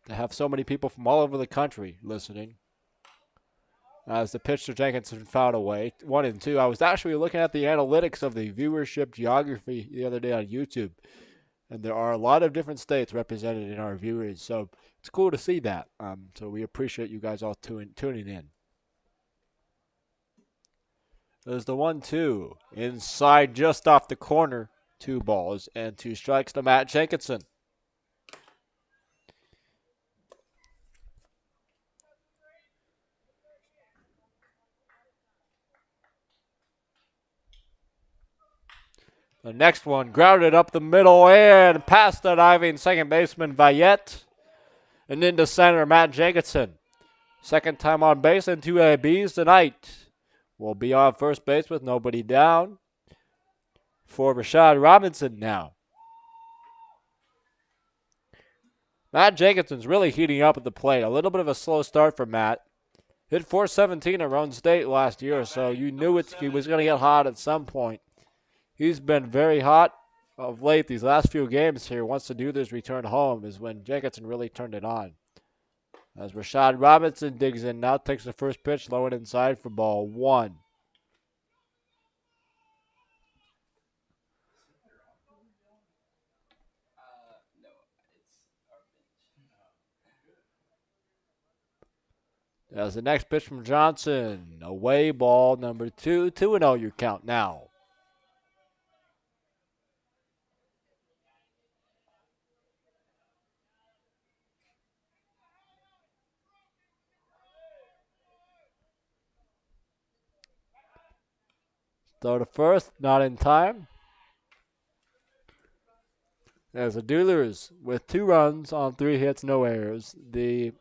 to have so many people from all over the country listening. As the pitch to Jenkinson fouled away, 1 and 2. I was actually looking at the analytics of the viewership geography the other day on YouTube, and there are a lot of different states represented in our viewers, so it's cool to see that. So we appreciate you guys all tuning in. There's the 1-2 inside, just off the corner. 2 balls and 2 strikes to Matt Jenkinson. The next one grounded up the middle and past the diving second baseman Vayette and into center Matt Jenkinson. Second time on base and 2 ABs tonight. Will be on first base with nobody down for Rashad Robinson now. Matt Jenkinson's really heating up at the plate. A little bit of a slow start for Matt. Hit .417 at Roan State last year, so you knew he was going to get hot at some point. He's been very hot of late. These last few games here, once the Duerlers returned home, is when Jenkinson really turned it on. As Rashad Robinson digs in now, takes the first pitch, low and inside for ball 1. As the next pitch from Johnson, away ball number 2, 2-0 your count now. Throw to first, not in time. As the Duerlers with 2 runs on 3 hits, no errors. The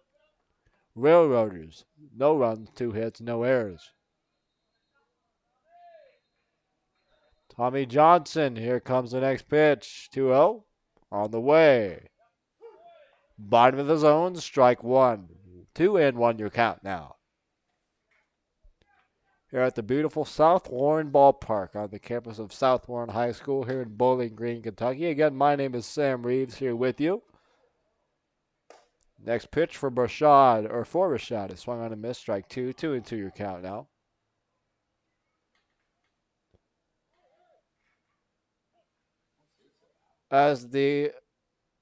Railroaders, no runs, 2 hits, no errors. Tommy Johnson, here comes the next pitch. 2-0 on the way. Bottom of the zone, strike 1. 2-1 your count now. Here at the beautiful South Warren Ballpark on the campus of South Warren High School here in Bowling Green, Kentucky. Again, my name is Sam Reeves here with you. Next pitch for Rashad is swung on a miss, strike 2. 2-2 your count now. As the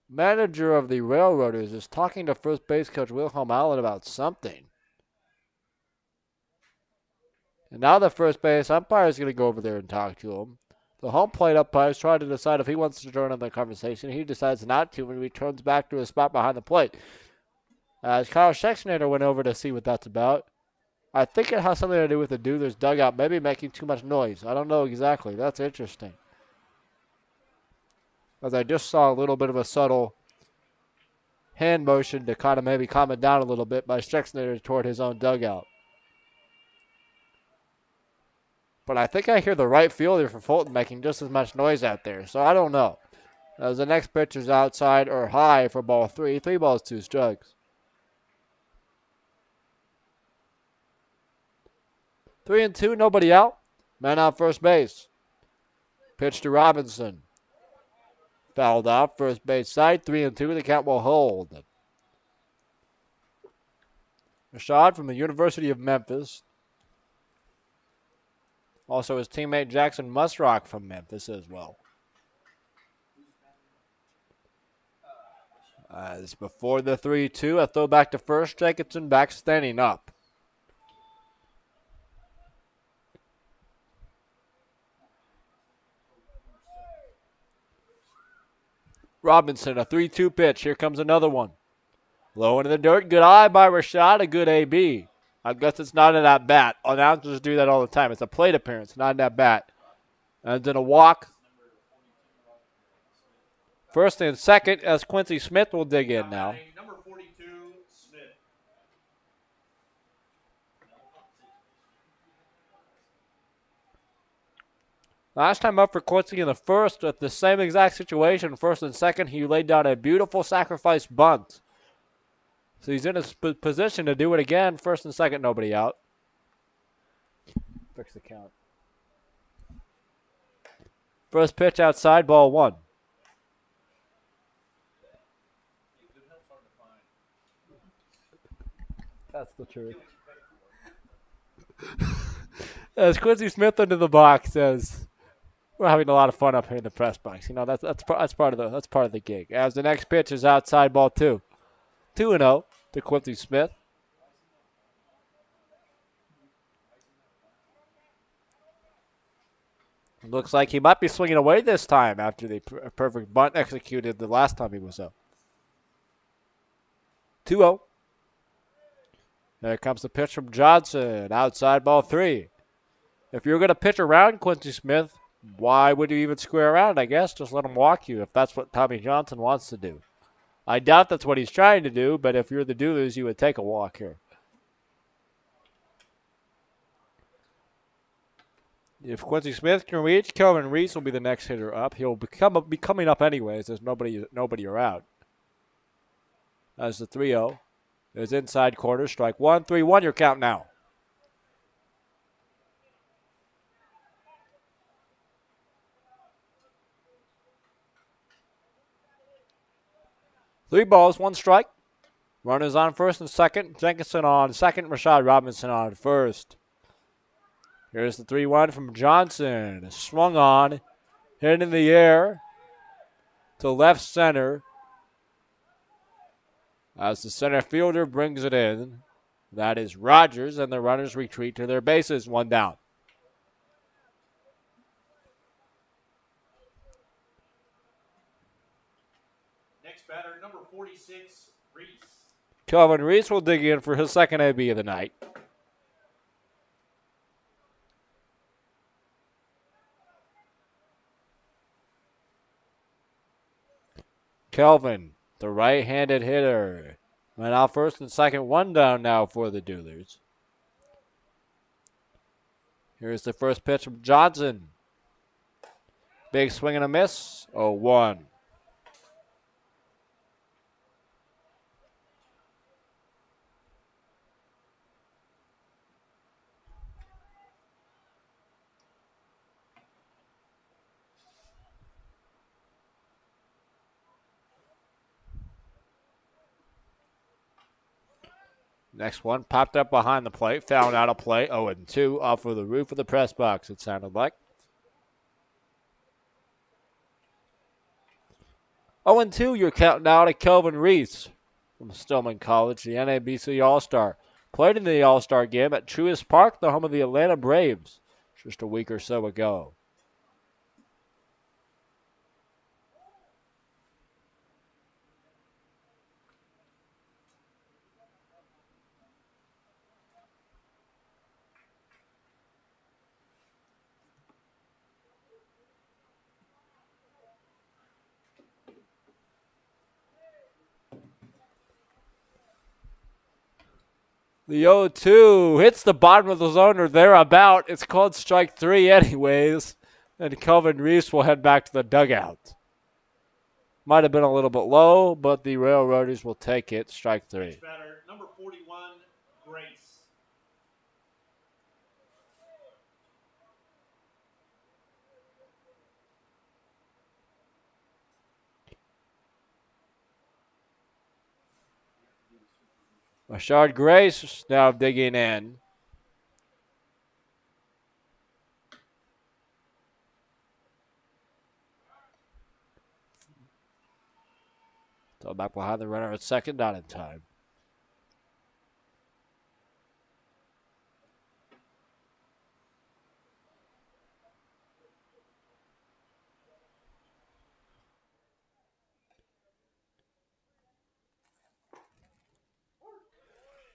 manager of the Railroaders is talking to first base coach Wilhelm Allen about something. And now the first base umpire is going to go over there and talk to him. The home plate umpire is trying to decide if he wants to join in the conversation. He decides not to and returns back to his spot behind the plate. As Kyle Schexnader went over to see what that's about. I think it has something to do with the Duerlers dugout, maybe making too much noise. I don't know exactly. That's interesting. As I just saw a little bit of a subtle hand motion to kind of maybe calm it down a little bit by Schexnader toward his own dugout. But I think I hear the right fielder for Fulton making just as much noise out there, so I don't know. As the next pitch is outside or high for ball 3. 3 balls, 2 strikes. 3-2, nobody out. Man on first base. Pitch to Robinson. Fouled off, first base side. 3-2, the count will hold. Rashad from the University of Memphis. Also his teammate Jackson Musrock from Memphis as well. As before the 3-2, a throwback to first. Jacobson back standing up. Robinson, a 3-2 pitch. Here comes another one. Low into the dirt. Good eye by Rashad. A good AB. I guess it's not an at bat. Announcers do that all the time. It's a plate appearance, not an at bat. And then a walk. First and second as Quincy Smith will dig in now. Number 42, Smith. Last time up for Quincy in the first, at the same exact situation, first and second, he laid down a beautiful sacrifice bunt. So he's in a position to do it again. First and second, nobody out. Fix the count. First pitch outside, ball one. That's the truth. As Quincy Smith into the box says, "We're having a lot of fun up here in the press box. You know that's part of the gig." As the next pitch is outside, ball two. 2-0 to Quincy Smith. Looks like he might be swinging away this time after the perfect bunt executed the last time he was up. 2-0. There comes the pitch from Johnson. Outside, ball three. If you're going to pitch around Quincy Smith, why would you even square around, I guess? Just let him walk you if that's what Tommy Johnson wants to do. I doubt that's what he's trying to do, but if you're the Duerlers, you would take a walk here. If Quincy Smith can reach, Kelvin Reese will be the next hitter up. He'll be coming up anyways. There's nobody around. As the 3-0 is inside corner, strike one, 3-1. Your count now. Three balls, one strike. Runners on first and second. Jenkinson on second. Rashad Robinson on first. Here's the 3-1 from Johnson. Swung on. Hit in the air to left center. As the center fielder brings it in. That is Rogers, and the runners retreat to their bases. One down. Next batter, number 46, Reese. Kelvin Reese will dig in for his second AB of the night. Kelvin, the right-handed hitter. Went out first and second, one down now for the Duerlers. Here's the first pitch from Johnson. Big swing and a miss. 0-1. Next one popped up behind the plate, found out a play. 0-2 off of the roof of the press box, it sounded like. 0-2, you're counting out to Kelvin Reese from Stillman College, the NABC All-Star. Played in the All-Star game at Truist Park, the home of the Atlanta Braves, just a week or so ago. The 0-2 hits the bottom of the zone or thereabout. It's called strike three anyways. And Kelvin Reese will head back to the dugout. Might have been a little bit low, but the Railroaders will take it. Strike three. Next batter, number 41, Grace. Rashard Grace now digging in. So back behind the runner at second, not in time.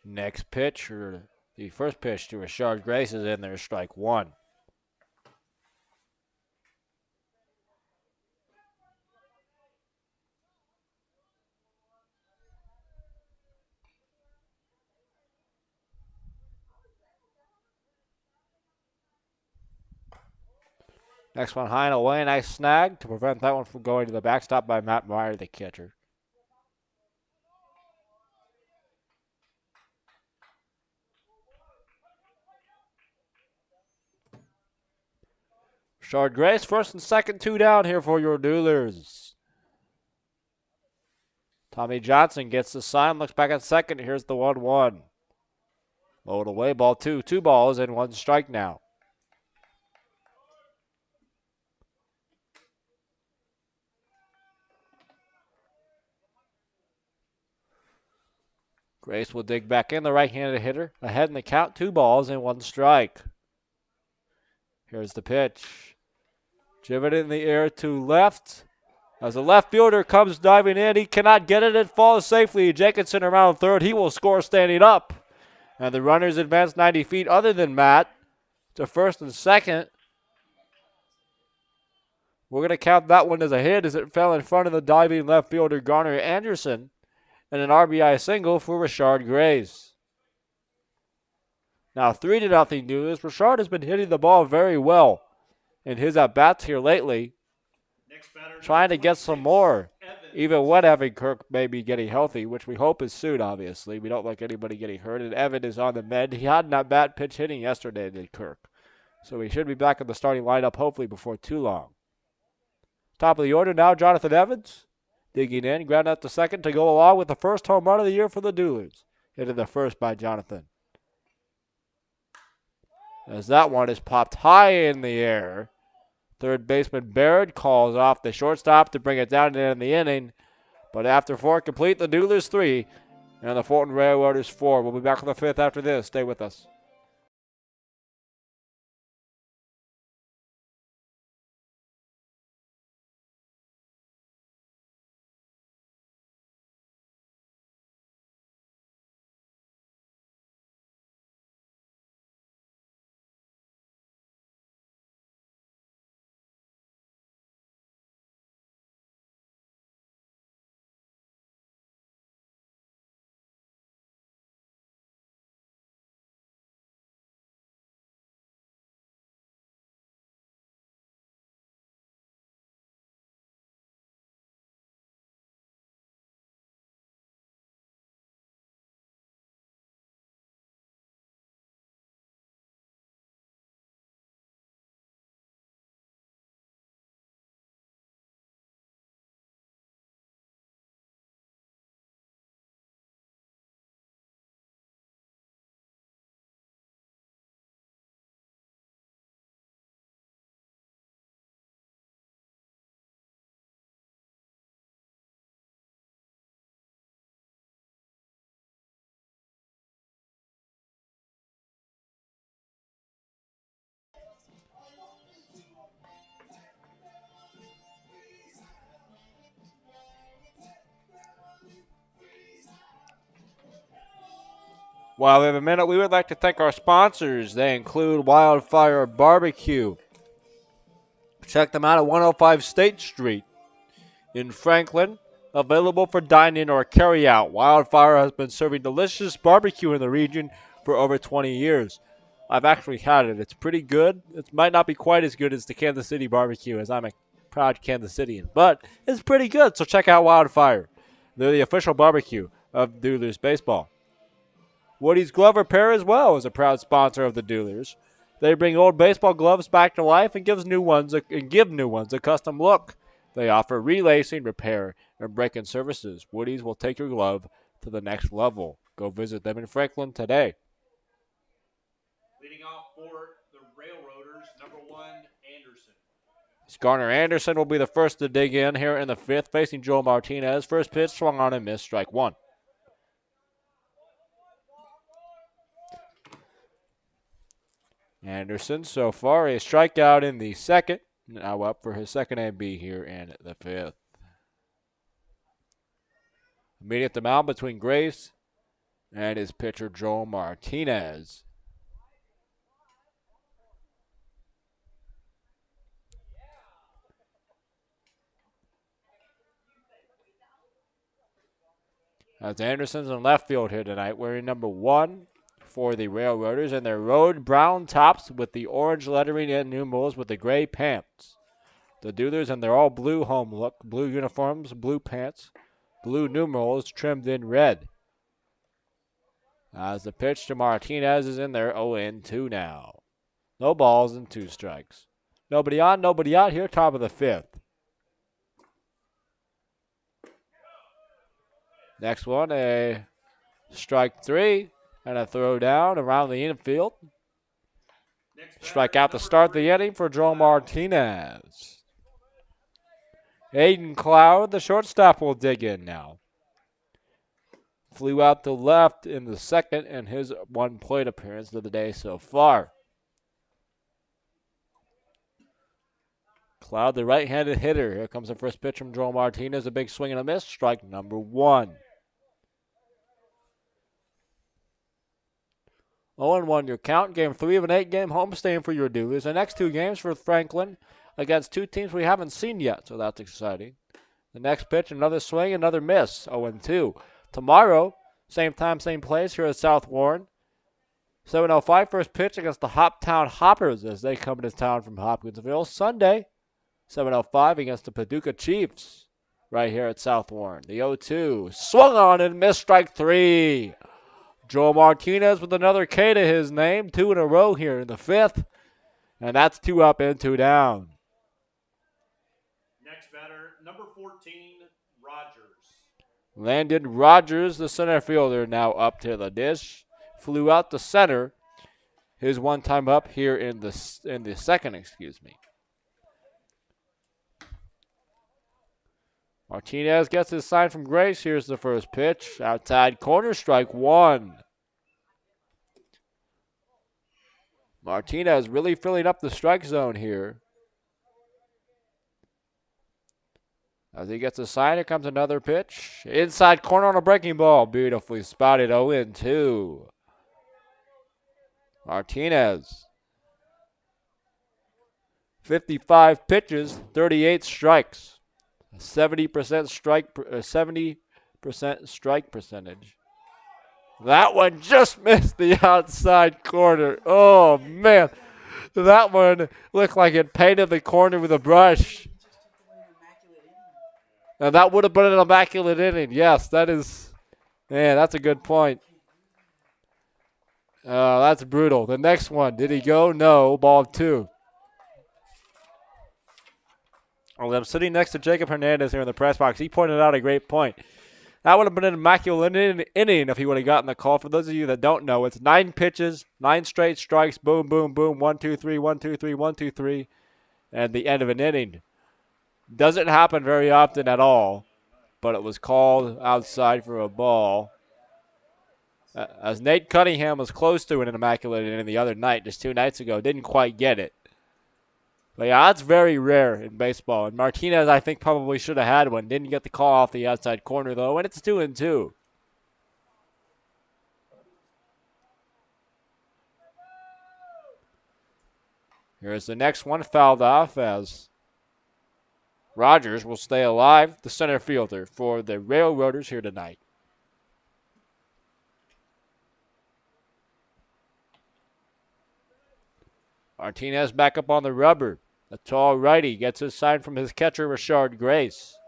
Next pitch, or the first pitch to Rashard Grace is in there, strike one. Next one high and away, nice snag to prevent that one from going to the backstop by Matt Meyer, the catcher. Rashard Grace, first and second, 2 down here for your Duerlers. Tommy Johnson gets the sign, looks back at second. Here's the 1-1. Low and away, ball 2. 2 balls and 1 strike now. Grace will dig back in, the right-handed hitter. Ahead in the count, 2 balls and 1 strike. Here's the pitch. Driven in the air to left. As the left fielder comes diving in, he cannot get it. It falls safely. Jacobson around third. He will score standing up. And the runners advance 90 feet other than Matt to first and second. We're going to count that one as a hit as it fell in front of the diving left fielder Garner Anderson. And an RBI single for Rashard Grace. Now 3-0 Duerlers. Rashard has been hitting the ball very well in his at-bats here lately. Trying to get some more, even when Evan Kirk may be getting healthy, which we hope is soon, obviously. We don't like anybody getting hurt, and Evan is on the mend. He had an at-bat pitch hitting yesterday, did Kirk. So he should be back in the starting lineup hopefully before too long. Top of the order now, Jonathan Evans. Digging in, ground out to second to go along with the first home run of the year for the Duerlers. Into the first by Jonathan. As that one is popped high in the air. Third baseman Baird calls off the shortstop to bring it down to the end of the inning. But after 4 complete, the Duerlers 3 and the Fulton Railroaders 4. We'll be back with the 5th after this. Stay with us. While we have a minute, we would like to thank our sponsors. They include Wildfire Barbecue. Check them out at 105 State Street in Franklin. Available for dine-in or carry-out. Wildfire has been serving delicious barbecue in the region for over 20 years. I've actually had it. It's pretty good. It might not be quite as good as the Kansas City barbecue, as I'm a proud Kansas Citian, but it's pretty good, so check out Wildfire. They're the official barbecue of Duerlers baseball. Woody's Glove Repair as well is a proud sponsor of the Duerlers. They bring old baseball gloves back to life and give new ones a custom look. They offer relacing, repair, and break-in services. Woody's will take your glove to the next level. Go visit them in Franklin today. Leading off for the Railroaders, number 1, Anderson. Garner Anderson will be the first to dig in here in the 5th, facing Joel Martinez. First pitch swung on and missed, strike 1. Anderson so far a strikeout in the 2nd. Now up for his second AB here in the 5th. Meeting at the mound between Grace and his pitcher Joel Martinez. As Anderson's in left field here tonight, wearing number 1 for the Railroaders and their road brown tops with the orange lettering and numerals with the gray pants. The Duerlers and their all blue home look, blue uniforms, blue pants, blue numerals trimmed in red. As the pitch to Martinez is in there, 0-2 now. No balls and 2 strikes. Nobody on, nobody out here, top of the 5th. Next one, a strike 3 and a throw down around the infield. Strike out to start the inning for Joel Martinez. Aiden Cloud, the shortstop, will dig in now. Flew out to left in the 2nd in his 1 plate appearance of the day so far. Cloud, the right-handed hitter. Here comes the first pitch from Joel Martinez. A big swing and a miss. Strike number 1. 0-1 your count. Game 3 of an 8-game homestand for your Duerlers. The next 2 games for Franklin against 2 teams we haven't seen yet, so that's exciting. The next pitch, another swing, another miss. 0-2. Tomorrow, same time, same place here at South Warren. 7:05 first pitch against the Hoptown Hoppers as they come into town from Hopkinsville. Sunday, 7:05 against the Paducah Chiefs right here at South Warren. The 0-2 swung on and missed, strike 3. Joel Martinez with another K to his name. 2 in a row here in the 5th. And that's 2 up and 2 down. Next batter, number 14, Rogers. Landon Rogers, the center fielder, now up to the dish. Flew out to center. His 1 time up here in the 2nd, Martinez gets his sign from Grace. Here's the first pitch. Outside corner, strike 1. Martinez really filling up the strike zone here. As he gets a sign, here comes another pitch. Inside corner on a breaking ball. Beautifully spotted, 0-2. Martinez. 55 pitches, 38 strikes. 70% strike percentage. That one just missed the outside corner. Oh, man. That one looked like it painted the corner with a brush. And that would have been an immaculate inning. Yes, that is. Man, that's a good point. That's brutal. The next one, did he go? No. Ball 2. Well, I'm sitting next to Jacob Hernandez here in the press box. He pointed out a great point. That would have been an immaculate inning if he would have gotten the call. For those of you that don't know, it's 9 pitches, 9 straight strikes, boom, boom, boom, 1, 2, 3, 1, 2, 3, 1, 2, 3, and the end of an inning. Doesn't happen very often at all, but it was called outside for a ball. As Nate Cunningham was close to an immaculate inning the other night, just 2 nights ago, didn't quite get it. But yeah, that's very rare in baseball. And Martinez, I think, probably should have had one. Didn't get the call off the outside corner, though, and it's 2-2. Here's the next one, fouled off as Rogers will stay alive, the center fielder for the Railroaders here tonight. Martinez back up on the rubber. The tall righty gets his sign from his catcher, Rashard Grace.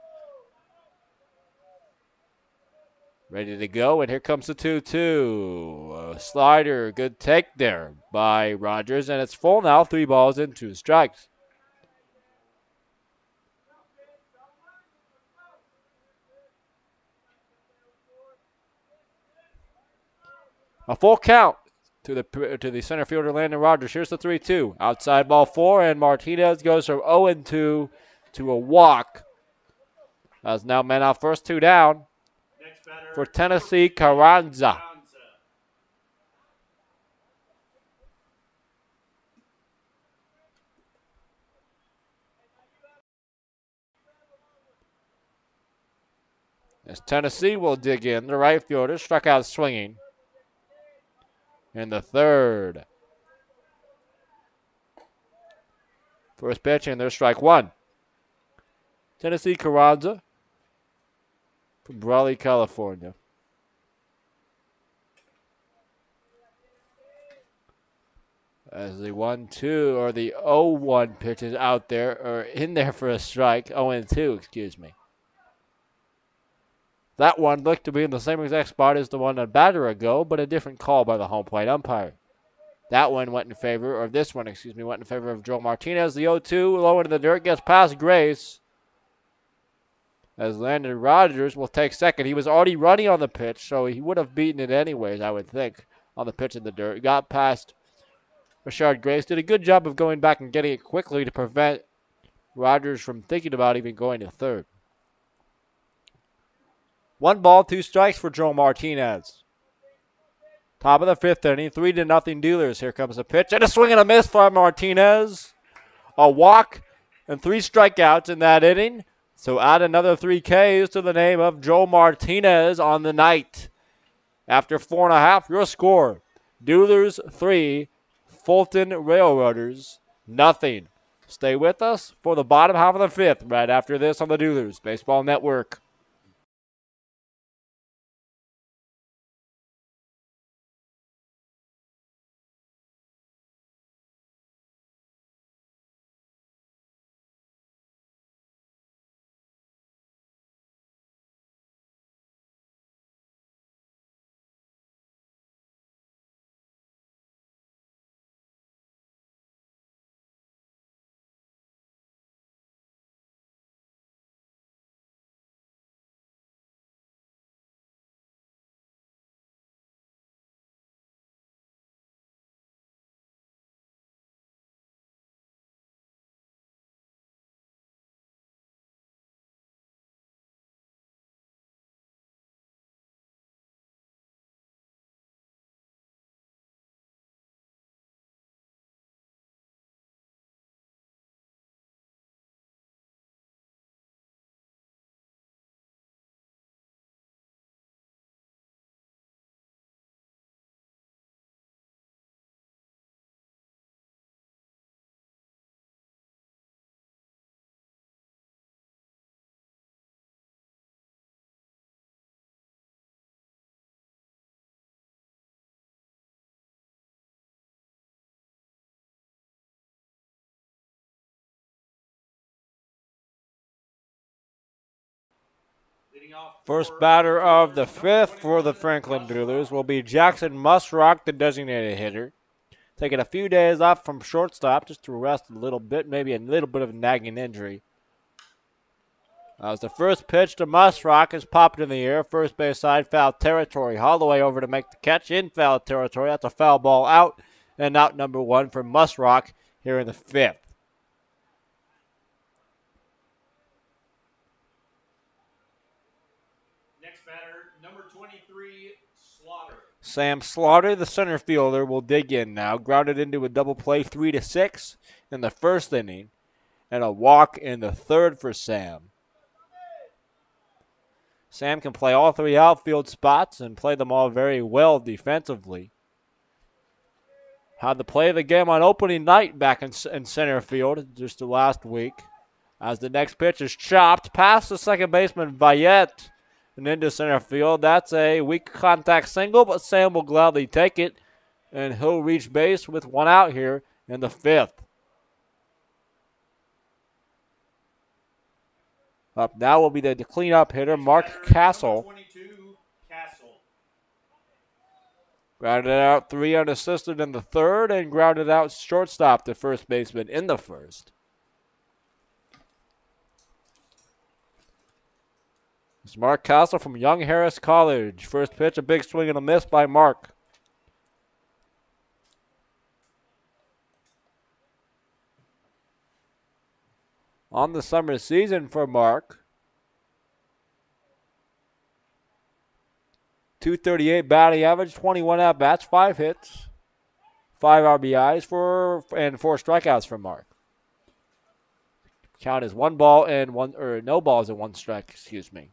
Ready to go, and here comes the 2-2. A slider, good take there by Rogers, and it's full now, 3 balls and 2 strikes. A full count to the center fielder Landon Rogers. Here's the 3-2. Outside ball 4, and Martinez goes from 0-2 to a walk. As now men out first, 2 down for Tennessee Carranza. As Tennessee will dig in, the right fielder struck out swinging in the third. First pitch, and there's strike 1. Tennessee Carranza from Raleigh, California. As the 1-2 or the 0-1 pitch is out there, or in there for a strike. 0-2, excuse me. That one looked to be in the same exact spot as the one a batter ago, but a different call by the home plate umpire. That one went in favor, or this one, excuse me, went in favor of Joel Martinez. The 0-2 low into the dirt, gets past Grace. As Landon Rogers will take second. He was already running on the pitch, so he would have beaten it anyways, I would think, on the pitch in the dirt. Got past Rashard Grace. Did a good job of going back and getting it quickly to prevent Rogers from thinking about even going to third. 1 ball, 2 strikes for Joel Martinez. Top of the 5th inning, 3-0 Duerlers. Here comes the pitch, and a swing and a miss for Martinez. A walk and 3 strikeouts in that inning. So add another 3 Ks to the name of Joel Martinez on the night. After 4.5, your score. Duerlers 3, Fulton Railroaders nothing. Stay with us for the bottom half of the 5th right after this on the Duerlers Baseball Network. First batter of the 5th for the Franklin Duerlers will be Jackson Musrock, the designated hitter. Taking a few days off from shortstop just to rest a little bit, maybe a little bit of a nagging injury. As the first pitch to Musrock is popped in the air, first base side, foul territory. Holloway over to make the catch in foul territory. That's a foul ball out, and out number 1 for Musrock here in the 5th. Next batter, number 23, Slaughter. Sam Slaughter, the center fielder, will dig in now. Grounded into a double play, 3-6 in the first inning, and a walk in the third for Sam. Sam can play all 3 outfield spots and play them all very well defensively. Had to play the game on opening night back in center field just the last week. As the next pitch is chopped past the second baseman Vallette and into center field. That's a weak contact single, but Sam will gladly take it, and he'll reach base with 1 out here in the 5th. Up now will be the cleanup hitter, Mark Castle. 22, Castle. Grounded out 3 unassisted in the third, and grounded out shortstop to first baseman in the first. It's Mark Castle from Young Harris College. First pitch, a big swing and a miss by Mark. on the summer season for Mark. 238 batting average, 21 at-bats, 5 hits, 5 RBIs and 4 strikeouts for Mark. Count is 1 ball and no balls and 1 strike, excuse me.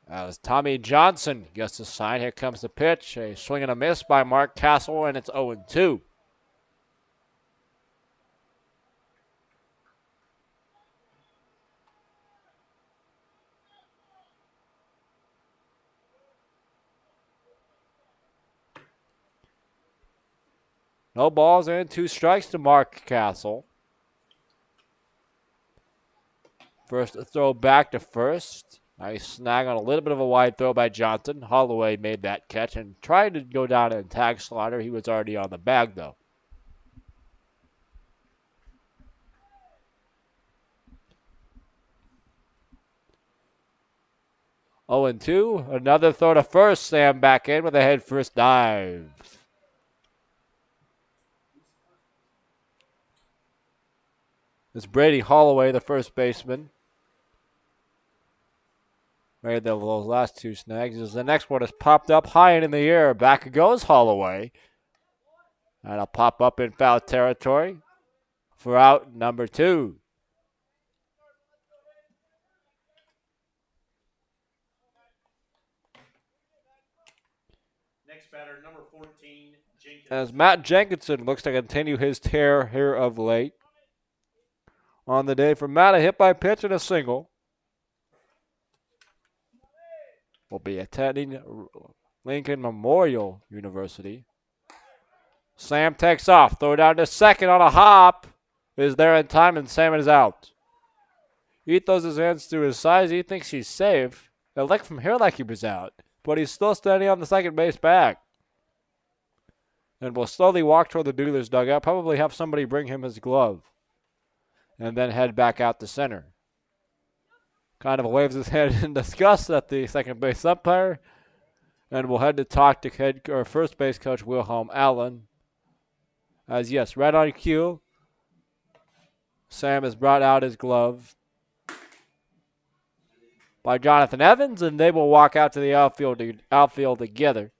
As Tommy Johnson gets the sign, here comes the pitch. A swing and a miss by Mark Castle, and it's 0-2. No balls and 2 strikes to Mark Castle. First throw back to first. Nice snag on a little bit of a wide throw by Johnson. Holloway made that catch and tried to go down and tag Slaughter. He was already on the bag, though. Oh, and 2. Another throw to first. Sam back in with a head first dive. It's Brady Holloway, the first baseman. Made those last 2 snags. As the next one is popped up high and in the air. Back goes Holloway. And it'll pop up in foul territory for out number 2. Next batter, number 14, Jenkins. As Matt Jenkinson looks to continue his tear here of late. On the day for Matt, a hit by pitch and a single. Will be attending Lincoln Memorial University. Sam takes off. Throw down to second on a hop. Is there in time, and Sam is out. He throws his hands to his sides. He thinks he's safe. It looked from here like he was out, but he's still standing on the second base bag. And will slowly walk toward the Duerlers dugout, probably have somebody bring him his glove, and then head back out to center. Kind of waves his head in disgust at the second base umpire, and will head to talk to first base coach Wilhelm Allen. As yes, right on cue, Sam has brought out his glove by Jonathan Evans, and they will walk out to the outfield together.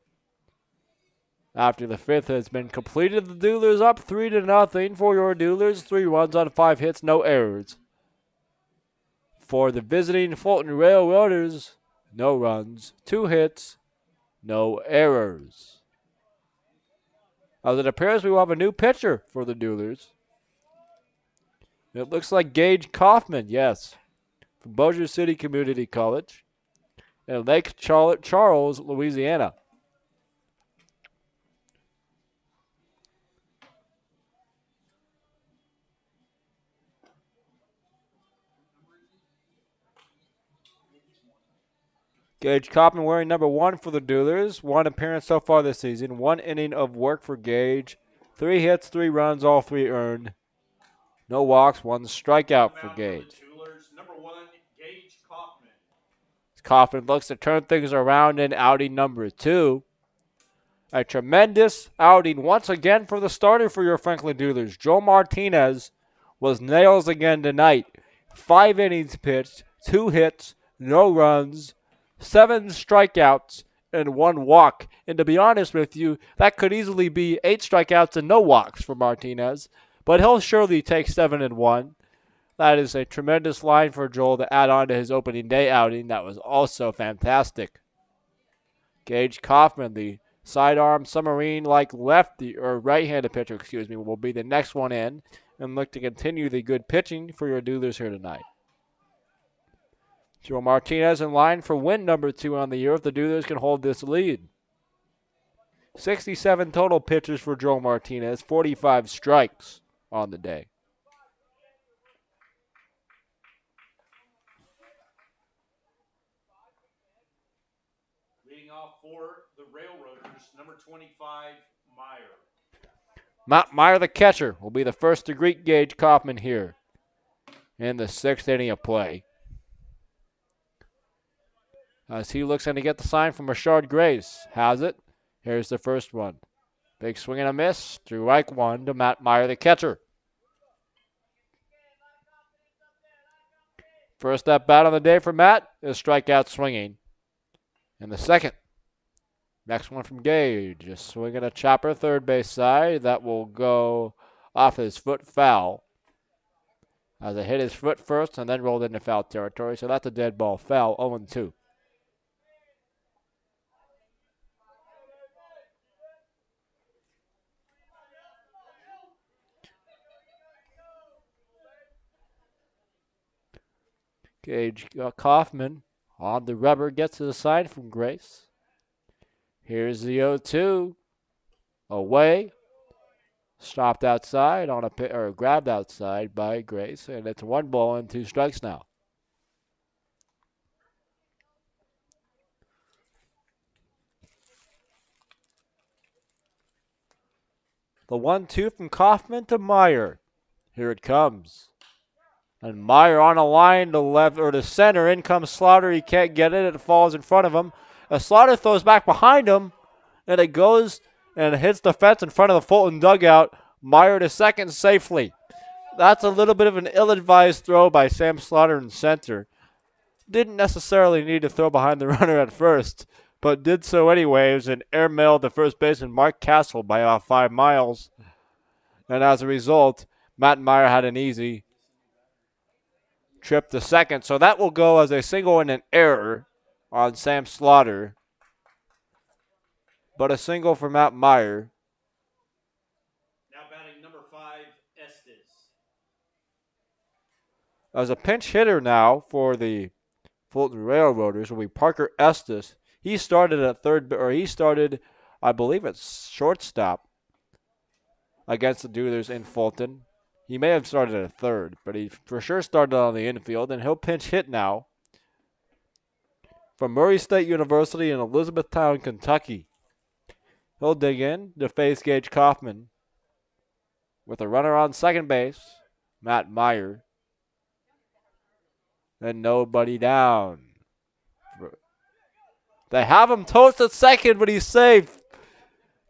After the 5th has been completed, the Duerlers up 3-0 for your Duerlers. 3 runs on 5 hits, no errors. For the visiting Fulton Railroaders, no runs, 2 hits, no errors. As it appears, we will have a new pitcher for the Duerlers. It looks like Gage Kaufman, yes, from Bossier City Community College in Lake Charles, Louisiana. Gage Kaufman wearing number 1 for the Duerlers. 1 appearance so far this season. 1 inning of work for Gage. 3 hits, 3 runs, all 3 earned. No walks, 1 strikeout for Gage. Number 1, Gage Kaufman. Kaufman looks to turn things around in outing number 2. A tremendous outing once again for the starter for your Franklin Duerlers. Joe Martinez was nails again tonight. 5 innings pitched, 2 hits, no runs, 7 strikeouts, and 1 walk. And to be honest with you, that could easily be 8 strikeouts and no walks for Martinez. But he'll surely take 7 and 1. That is a tremendous line for Joel to add on to his opening day outing. That was also fantastic. Gage Kaufman, the sidearm submarine-like lefty or right-handed pitcher, will be the next one in and look to continue the good pitching for your Duerlers here tonight. Joe Martinez in line for win number 2 on the year if the Duerlers can hold this lead. 67 total pitches for Joe Martinez, 45 strikes on the day. Leading off for the Railroaders, number 25, Meyer. Matt Meyer, the catcher, will be the first to greet Gage Kaufman here in the 6th inning of play. As he looks in to get the sign from Rashard Grace. Has it. Here's the first one. Big swing and a miss. Strike one to Matt Meyer, the catcher. First at bat on the day for Matt is strikeout swinging. And the second. Next one from Gage. Just swinging a chopper third base side. That will go off his foot foul. As it hit his foot first and then rolled into foul territory. So that's a dead ball foul. 0-2. Gage Kaufman on the rubber gets to the side from Grace. Here's the 0-2. Away. Stopped outside on a pit, or grabbed outside by Grace, and it's 1 ball and 2 strikes now. The 1-2 from Kaufman to Meyer. Here it comes. And Meyer on a line to left or to center. In comes Slaughter. He can't get it. It falls in front of him. Slaughter throws back behind him, and it goes and hits the fence in front of the Fulton dugout. Meyer to second safely. That's a little bit of an ill-advised throw by Sam Slaughter in center. Didn't necessarily need to throw behind the runner at first, but did so anyways and airmailed the first baseman Mark Castle by about 5 miles. And as a result, Matt Meyer had an easy trip to second. So that will go as a single and an error on Sam Slaughter. But a single for Matt Meyer. Now batting number 5, Estes. As a pinch hitter now for the Fulton Railroaders will be Parker Estes. He started at I believe, at shortstop against the Duerlers in Fulton. He may have started at third, but he for sure started on the infield, and he'll pinch hit now from Murray State University in Elizabethtown, Kentucky. He'll dig in to face Gage Kaufman with a runner on second base, Matt Meyer, and nobody down. They have him toast at second, but he's safe.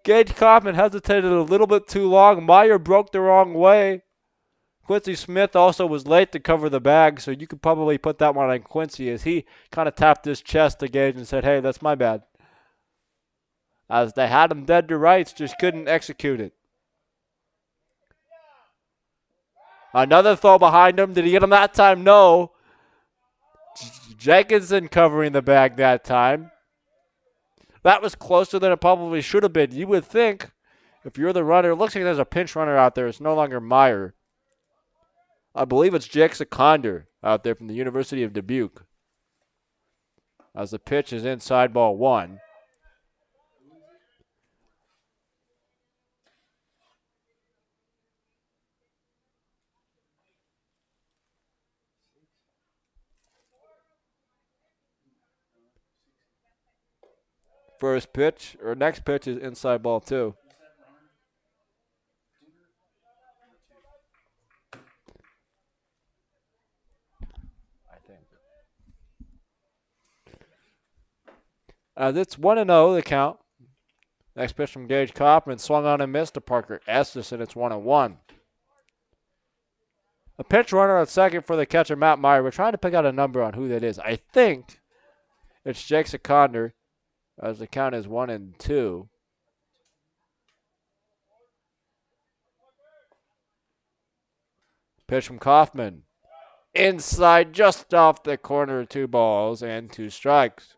Gage Kaufman hesitated a little bit too long. Meyer broke the wrong way. Quincy Smith also was late to cover the bag, so you could probably put that one on Quincy as he kind of tapped his chest to Gage and said, hey, that's my bad. As they had him dead to rights, just couldn't execute it. Another throw behind him. Did he get him that time? No. Jenkinson covering the bag that time. That was closer than it probably should have been. You would think if you're the runner, it looks like there's a pinch runner out there. It's no longer Meyer. I believe it's Jake Seconder out there from the University of Dubuque. As the pitch is inside ball 1. First pitch, or next pitch is inside ball 2. I think. It's 1-0 the count. Next pitch from Gage Kaufman, swung on and missed to Parker Estes, and it's 1-1. A pinch runner at second for the catcher, Matt Meyer. We're trying to pick out a number on who that is. I think it's Jake Seconder, as the count is 1-2. Pitch from Kaufman. Inside, just off the corner, 2 balls and 2 strikes.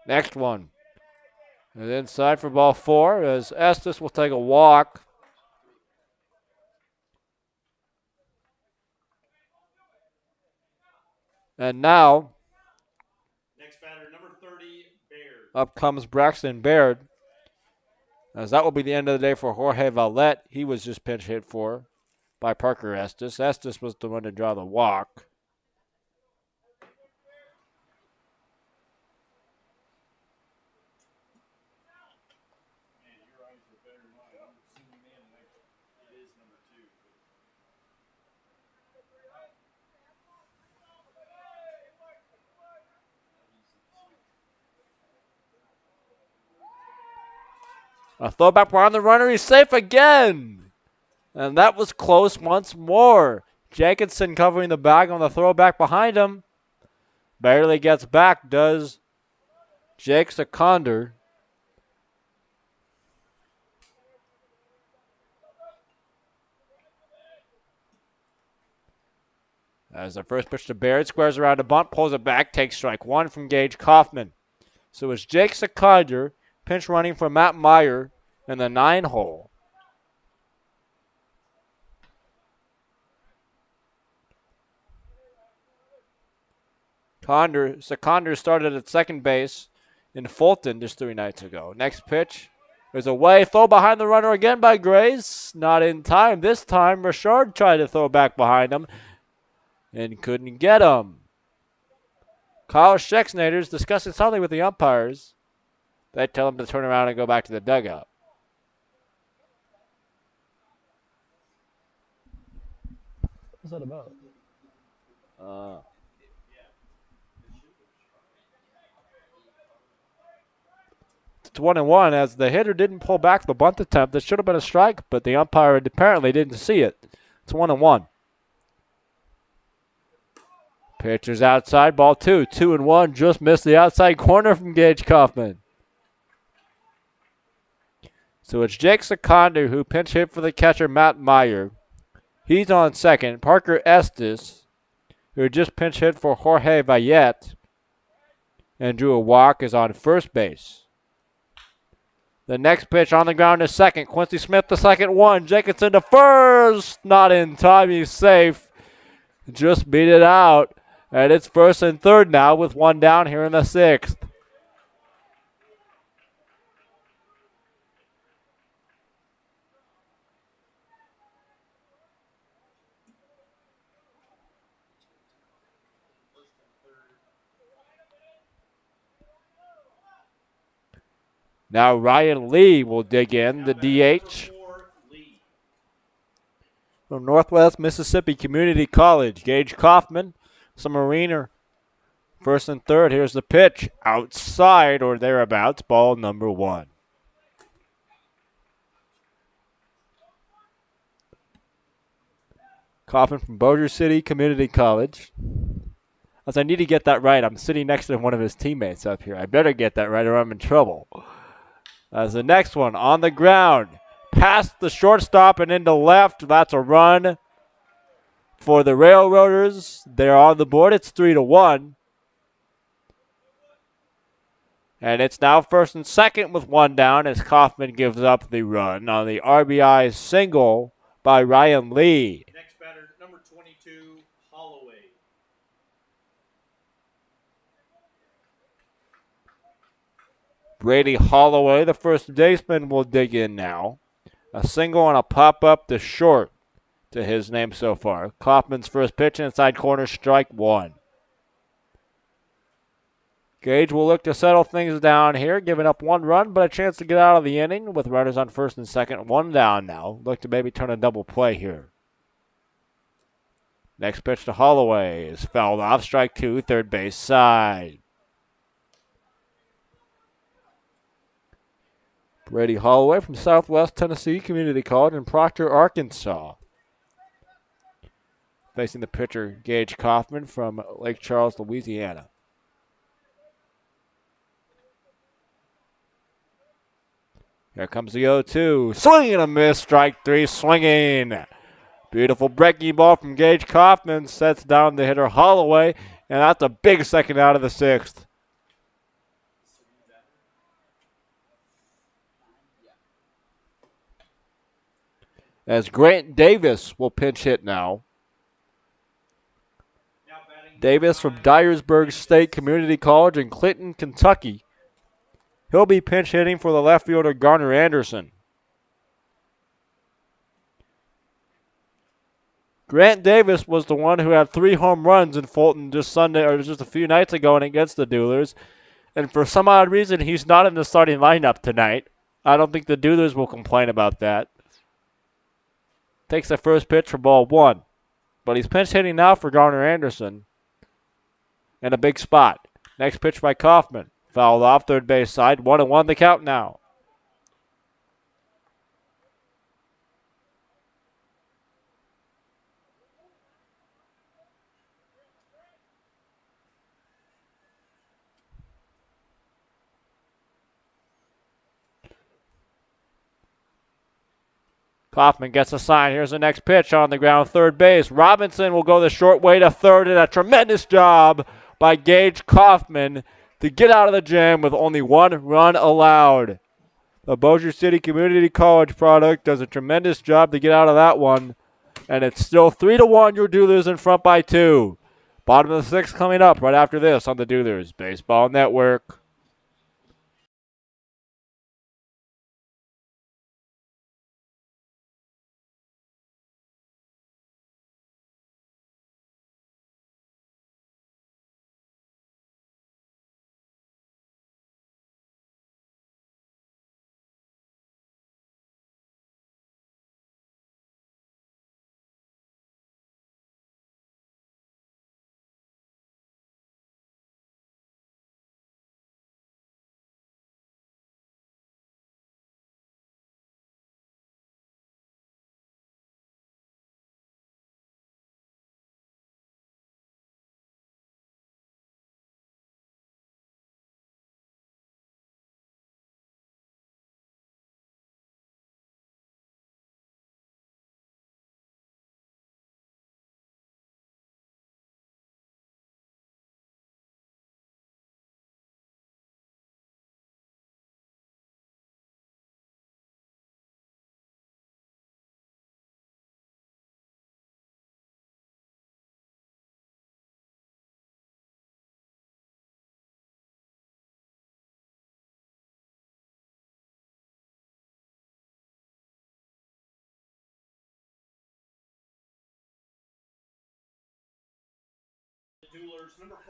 Next one. And inside for ball 4 as Estes will take a walk. And now, Next batter, number 30, Baird. up comes Braxton Baird. As that will be the end of the day for Jorge Valette. He was just pinch hit for by Parker Estes. Estes was the one to draw the walk. A throwback behind the runner. He's safe again. And that was close once more. Jenkinson covering the bag on the throwback behind him. Barely gets back, does Jake Seconder. As the first pitch to Barrett, squares around a bunt, pulls it back, takes strike one from Gage Kaufman. So it's Jake Seconder, pinch running for Matt Meyer in the 9-hole. Seconder started at second base in Fulton just 3 nights ago. Next pitch is away. Throw behind the runner again by Grace. Not in time. This time, Richard tried to throw back behind him and couldn't get him. Kyle Schexnader's discussing something with the umpires. They tell him to turn around and go back to the dugout. What's that about? It's 1-1 as the hitter didn't pull back the bunt attempt. That should have been a strike, but the umpire apparently didn't see it. It's 1-1. Pitcher's outside, ball 2. 2-1, just missed the outside corner from Gage Kaufman. So it's Jake Seconder who pinch hit for the catcher, Matt Meyer. He's on second. Parker Estes, who just pinch hit for Jorge Vallette and drew a walk, is on first base. The next pitch on the ground is second. Quincy Smith, the second one. Jenkinson to first. Not in time. He's safe. Just beat it out. And it's first and third now with one down here in the 6th. Now Ryan Lee will dig in, the DH. From Northwest Mississippi Community College, Gage Kaufman, some Mariner. First and third, here's the pitch. Outside or thereabouts, ball number 1. Kaufman from Bossier City Community College. As I need to get that right, I'm sitting next to one of his teammates up here. I better get that right or I'm in trouble. As the next one on the ground, past the shortstop and into left. That's a run for the Railroaders. They're on the board. It's 3-1. And it's now first and second with one down as Kaufman gives up the run on the RBI single by Ryan Lee. Next batter, number 22, Holloway. Brady Holloway, the first baseman, will dig in now. A single and a pop-up to short to his name so far. Kaufman's first pitch, inside corner, strike 1. Gage will look to settle things down here, giving up 1 run, but a chance to get out of the inning with runners on first and second. 1 down now. Look to maybe turn a double play here. Next pitch to Holloway is fouled off. Strike 2, third base side. Brady Holloway from Southwest Tennessee Community College in Proctor, Arkansas. Facing the pitcher, Gage Kaufman from Lake Charles, Louisiana. Here comes the 0-2. Swing and a miss. Strike 3, swinging. Beautiful breaking ball from Gage Kaufman. Sets down the hitter Holloway. And that's a big second out of the 6th. As Grant Davis will pinch hit now. Davis from Dyersburg State Community College in Clinton, Kentucky. He'll be pinch hitting for the left fielder Garner Anderson. Grant Davis was the one who had 3 home runs in Fulton just Sunday or just a few nights ago and against the Duerlers. And for some odd reason, he's not in the starting lineup tonight. I don't think the Duerlers will complain about that. Takes the first pitch for ball 1. But he's pinch hitting now for Garner Anderson. In a big spot. Next pitch by Kaufman. Fouled off third base side. 1-1 the count now. Kaufman gets a sign. Here's the next pitch on the ground, third base. Robinson will go the short way to third, and a tremendous job by Gage Kaufman to get out of the jam with only 1 run allowed. The Bossier City Community College product does a tremendous job to get out of that one, and it's still 3-1. Your Duerlers in front by 2. Bottom of the 6th coming up right after this on the Duerlers Baseball Network.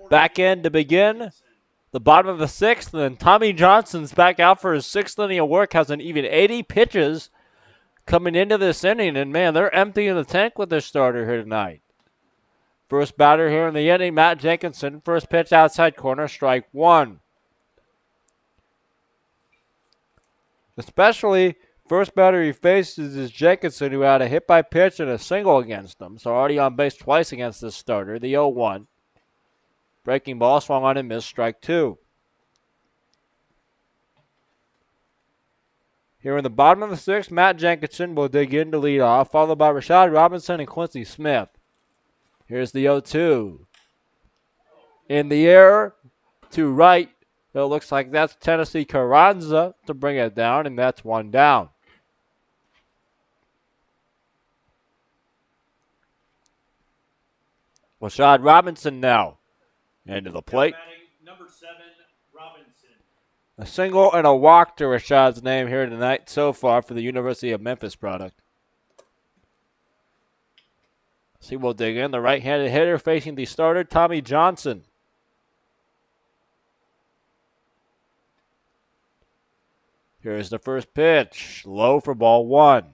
Back in to begin the bottom of the 6th, and then Tommy Johnson's back out for his 6th inning of work, has an even 80 pitches coming into this inning, and man, they're emptying the tank with their starter here tonight. First batter here in the inning, Matt Jenkinson. First pitch outside corner, strike 1. Especially first batter he faces is Jenkinson, who had a hit by pitch and a single against him, so already on base twice against this starter, the 0-1. Breaking ball, swung on and missed, strike 2. Here in the bottom of the 6th, Matt Jenkinson will dig in to lead off, followed by Rashad Robinson and Quincy Smith. Here's the 0-2. In the air to right, it looks like that's Tennessee Carranza to bring it down, and that's 1 down. Rashad Robinson now into the plate. Number 7, Robinson. A single and a walk to Rashad's name here tonight so far for the University of Memphis product. So we'll dig in. The right-handed hitter facing the starter, Tommy Johnson. Here's the first pitch. Low for ball 1.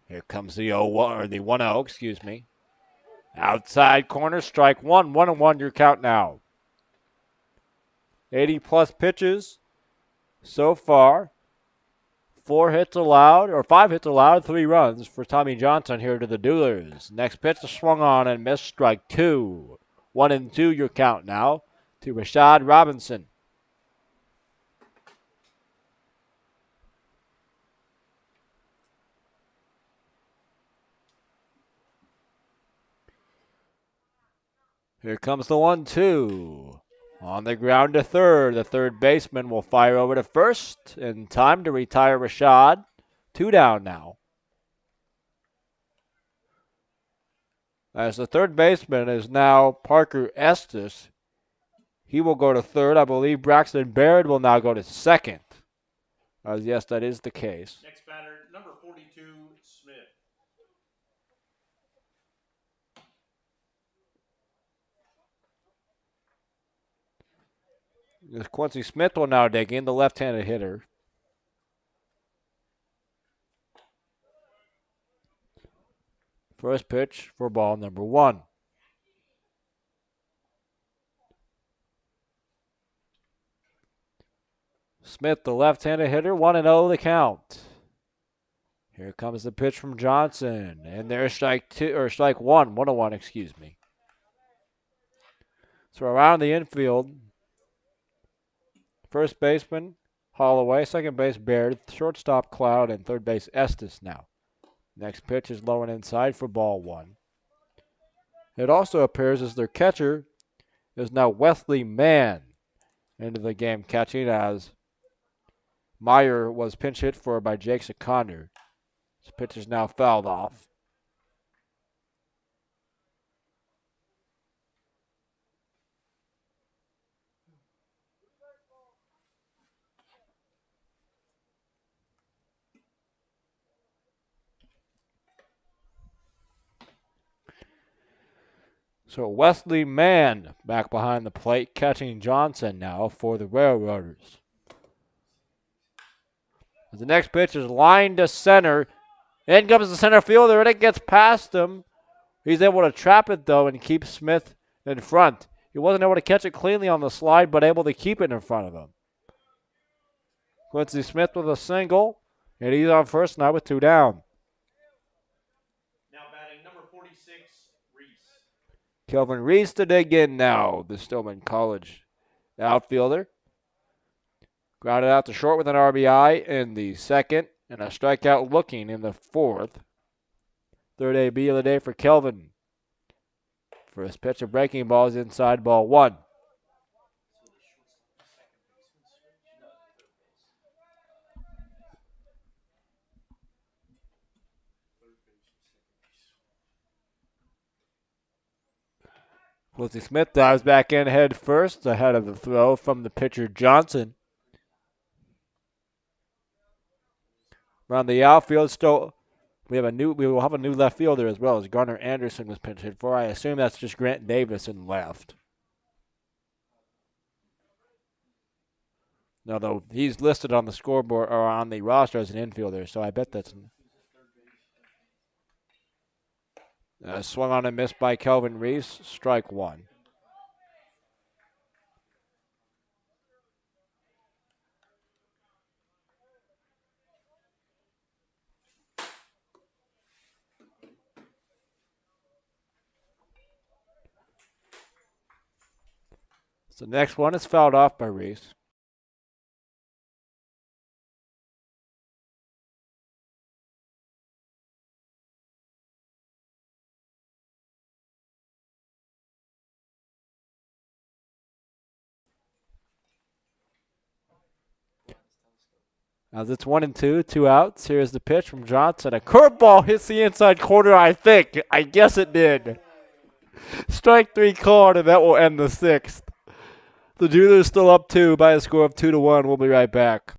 Here comes the 0-1, or the 1-0, excuse me. Outside corner, strike 1. 1-1 your count now. 80-plus pitches so far. 5 hits allowed, 3 runs for Tommy Johnson here to the Duerlers. Next pitch is swung on and missed, strike 2. 1-2 your count now to Rashad Robinson. Here comes the 1-2. On the ground to third. The third baseman will fire over to first in time to retire Rashad. 2 down now. As the third baseman is now Parker Estes. He will go to third. I believe Braxton Baird will now go to second. Yes, that is the case. Next batter, number 42, Smith. Quincy Smith will now dig in, the left-handed hitter. First pitch for ball number 1. Smith, the left-handed hitter, 1-0 the count. Here comes the pitch from Johnson, and there's strike 1, 1-1, excuse me. So around the infield, first baseman Holloway, second base Baird, shortstop Cloud, and third base Estes now. Next pitch is low and inside for ball one. It also appears as their catcher is now Wesley Mann into the game, catching as Meyer was pinch hit for by Jake Seconder. This pitch is now fouled off. So Wesley Mann back behind the plate, catching Johnson now for the Railroaders. The next pitch is lined to center. In comes the center fielder, and it gets past him. He's able to trap it, though, and keep Smith in front. He wasn't able to catch it cleanly on the slide, but able to keep it in front of him. Quincy Smith with a single, and he's on first now with two down. Now batting number 46, Reese. Kelvin Reese to dig in now, the Stillman College outfielder. Grounded out to short with an RBI in the second, and a strikeout looking in the fourth. Third AB of the day for Kelvin. First pitch of breaking ball is inside ball one. Quincy Smith dives back in head first ahead of the throw from the pitcher Johnson. Around the outfield, still we will have a new left fielder as well, as Garner Anderson was pinch hit for. I assume that's just Grant Davis in left. Now, though, he's listed on the scoreboard or on the roster as an infielder, so I bet that's swung on and missed by Kelvin Reese. Strike one. So the next one is fouled off by Reese. As it's 1-2, two outs. Here's the pitch from Johnson. A curveball hits the inside corner, I think. I guess it did. Strike three called, and that will end the sixth. The Duerlers still up two by a score of 2-1. We'll be right back.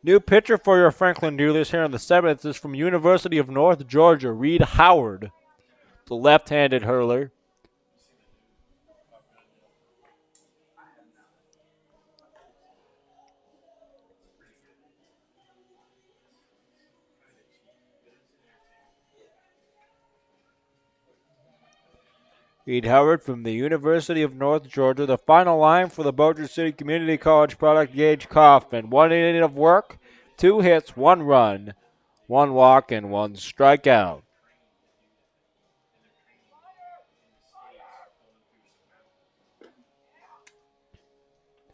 New pitcher for your Franklin Duerlers here in the seventh is from University of North Georgia, Reed Howard, the left-handed hurler. Reed Howard from the University of North Georgia. The final line for the Bossier City Community College product, Gage Kaufman. 1 inning of work, 2 hits, 1 run, 1 walk, and 1 strikeout.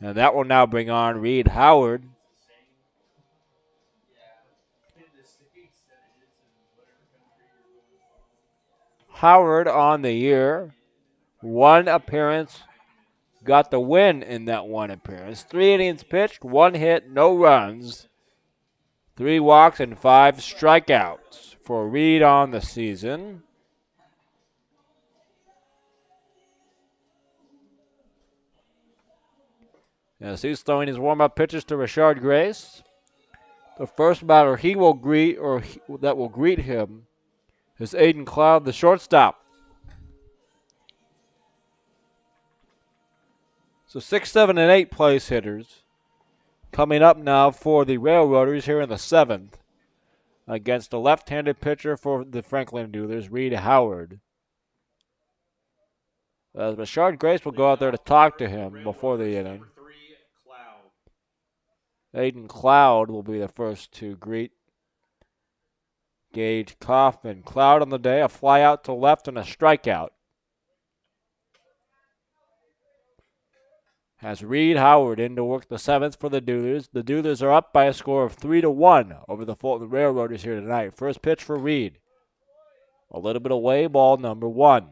And that will now bring on Reed Howard. Howard on the year. 1 appearance. Got the win in that 1 appearance. 3 innings pitched, 1 hit, no runs. 3 walks and 5 strikeouts for Reed on the season. As he's throwing his warm-up pitches to Rashard Grace. The first batter that will greet him is Aiden Cloud, the shortstop. So 6, 7, and 8 place hitters coming up now for the Railroaders here in the 7th against the left-handed pitcher for the Franklin Duelers, Reed Howard. As Rashard Grace will go out there to talk to him before the inning. Aiden Cloud will be the first to greet Gage Kaufman. Cloud on the day, a fly out to left and a strikeout. Has Reed Howard in to work the 7th for the Duelers. The Duelers are up by a score of 3-1 over the Fulton Railroaders here tonight. First pitch for Reed. A little bit away, ball number 1.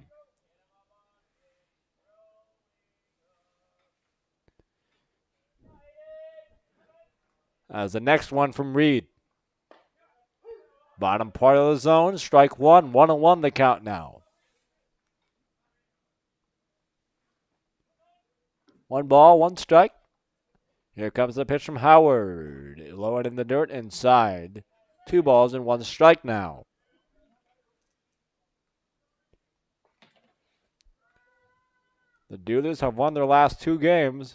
As the next one from Reed. Bottom part of the zone, strike 1, 1-1 the count now. 1 ball, 1 strike. Here comes the pitch from Howard. Lowered in the dirt inside. 2 balls and 1 strike now. The Duelers have won their last 2 games.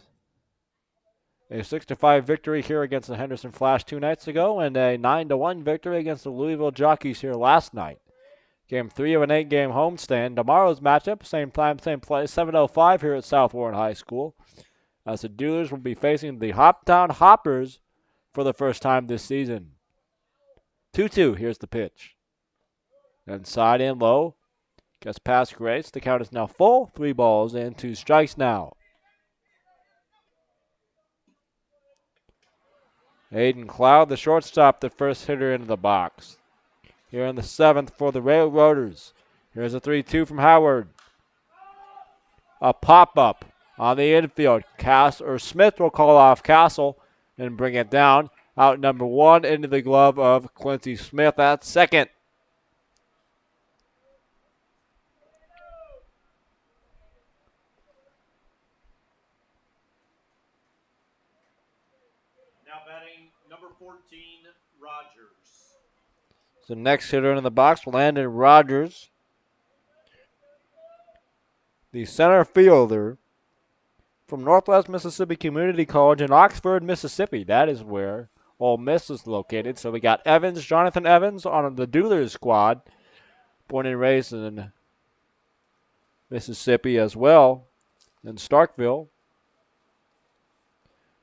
A 6-5 victory here against the Henderson Flash 2 nights ago, and a 9-1 victory against the Louisville Jockeys here last night. Game 3 of an 8-game homestand. Tomorrow's matchup, same time, same place, 7:05 here at South Warren High School. As the Duelers will be facing the Hoptown Hoppers for the first time this season. 2-2, here's the pitch. Inside and low. Gets past Grace. The count is now full. 3 balls and 2 strikes now. Aiden Cloud, the shortstop, the first hitter into the box. Here in the 7th for the Railroaders. Here's a 3-2 from Howard. A pop-up on the infield. Smith will call off Castle and bring it down. Out number 1 into the glove of Quincy Smith at second. Now batting number 14, Rogers. The next hitter in the box, Landon Rogers. The center fielder from Northwest Mississippi Community College in Oxford, Mississippi. That is where Ole Miss is located. So we got Evans, Jonathan Evans on the Duelers squad. Born and raised in Mississippi as well, in Starkville,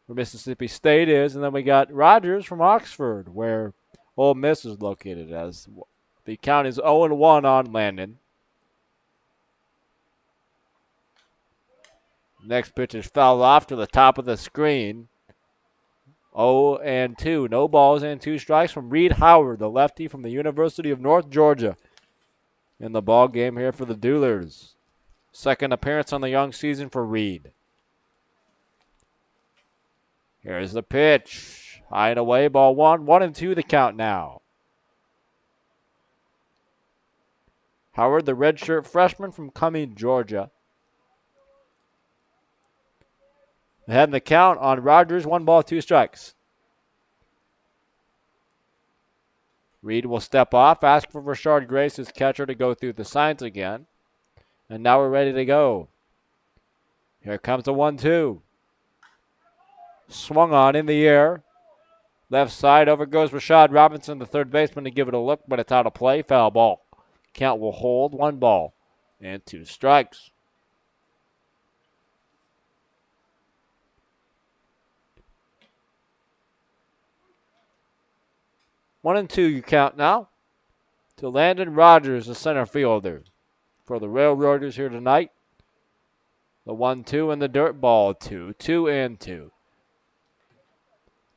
where Mississippi State is. And then we got Rogers from Oxford, where Ole Miss is located. As the count is 0-1 on Landon. Next pitch is fouled off to the top of the screen. 0-2. No balls and 2 strikes from Reed Howard, the lefty from the University of North Georgia. In the ball game here for the Duelers. Second appearance on the young season for Reed. Here's the pitch. High and away, ball 1. 1-2 the count now. Howard, the redshirt freshman from Cumming, Georgia. Ahead in the count on Rogers, 1 ball, 2 strikes. Reed will step off, ask for Rashard Grace, his catcher, to go through the signs again. And now we're ready to go. Here comes the 1-2. Swung on in the air. Left side, over goes Rashad Robinson, the third baseman, to give it a look, but it's out of play. Foul ball. Count will hold, 1 ball and 2 strikes. One and 2 you count now to Landon Rogers, the center fielder for the Railroaders here tonight. The 1-2 and the dirt ball 2. 2-2.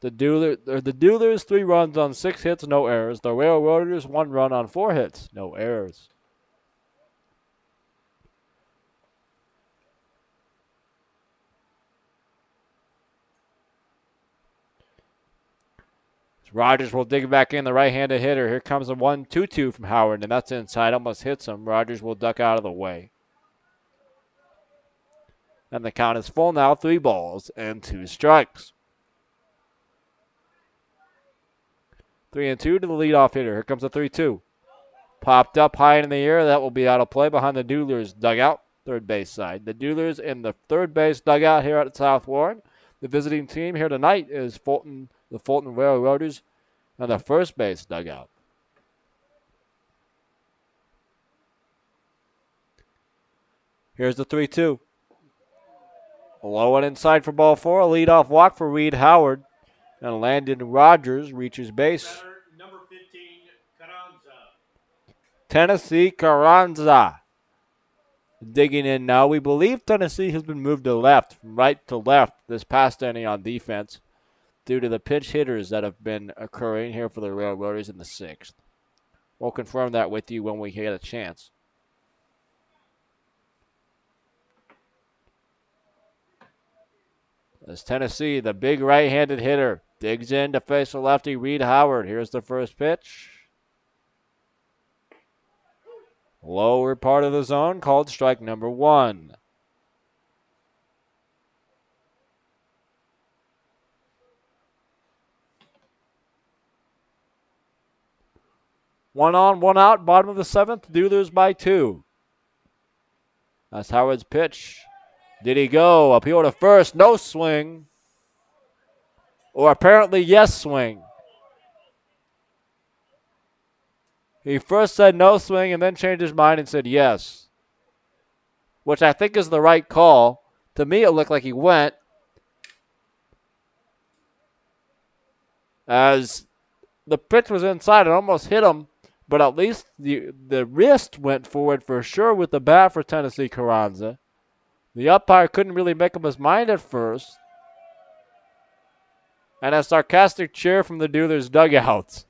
The Duelers 3 runs on 6 hits, no errors. The Railroaders 1 run on 4 hits, no errors. Rogers will dig back in, the right-handed hitter. Here comes a 1-2-2 from Howard, and that's inside. Almost hits him. Rogers will duck out of the way. And the count is full now, 3 balls and 2 strikes. 3-2 to the leadoff hitter. Here comes a 3-2. Popped up high in the air. That will be out of play behind the Duerlers dugout, third base side. The Duerlers in the third base dugout here at South Warren. The visiting team here tonight is the Fulton Railroaders, and the first base dugout. Here's the 3-2. Low and inside for ball 4. A leadoff walk for Reed Howard. And Landon Rogers reaches base. Batter, number 15, Carranza. Tennessee Carranza digging in now. We believe Tennessee has been moved to left, from right to left this past inning on defense due to the pinch hitters that have been occurring here for the Railroaders in the 6th. We'll confirm that with you when we get a chance. As Tennessee, the big right-handed hitter, digs in to face the lefty Reed Howard. Here's the first pitch. Lower part of the zone, called strike number 1. One on, one out, bottom of the 7th. Duerlers by 2. That's Howard's pitch. Did he go? Appeal to first, no swing. Or apparently yes swing. He first said no swing and then changed his mind and said yes, which I think is the right call. To me, it looked like he went, as the pitch was inside and almost hit him, but at least the wrist went forward for sure with the bat for Tennessee Carranza. The umpire couldn't really make up his mind at first. And a sarcastic cheer from the Duerlers dugouts.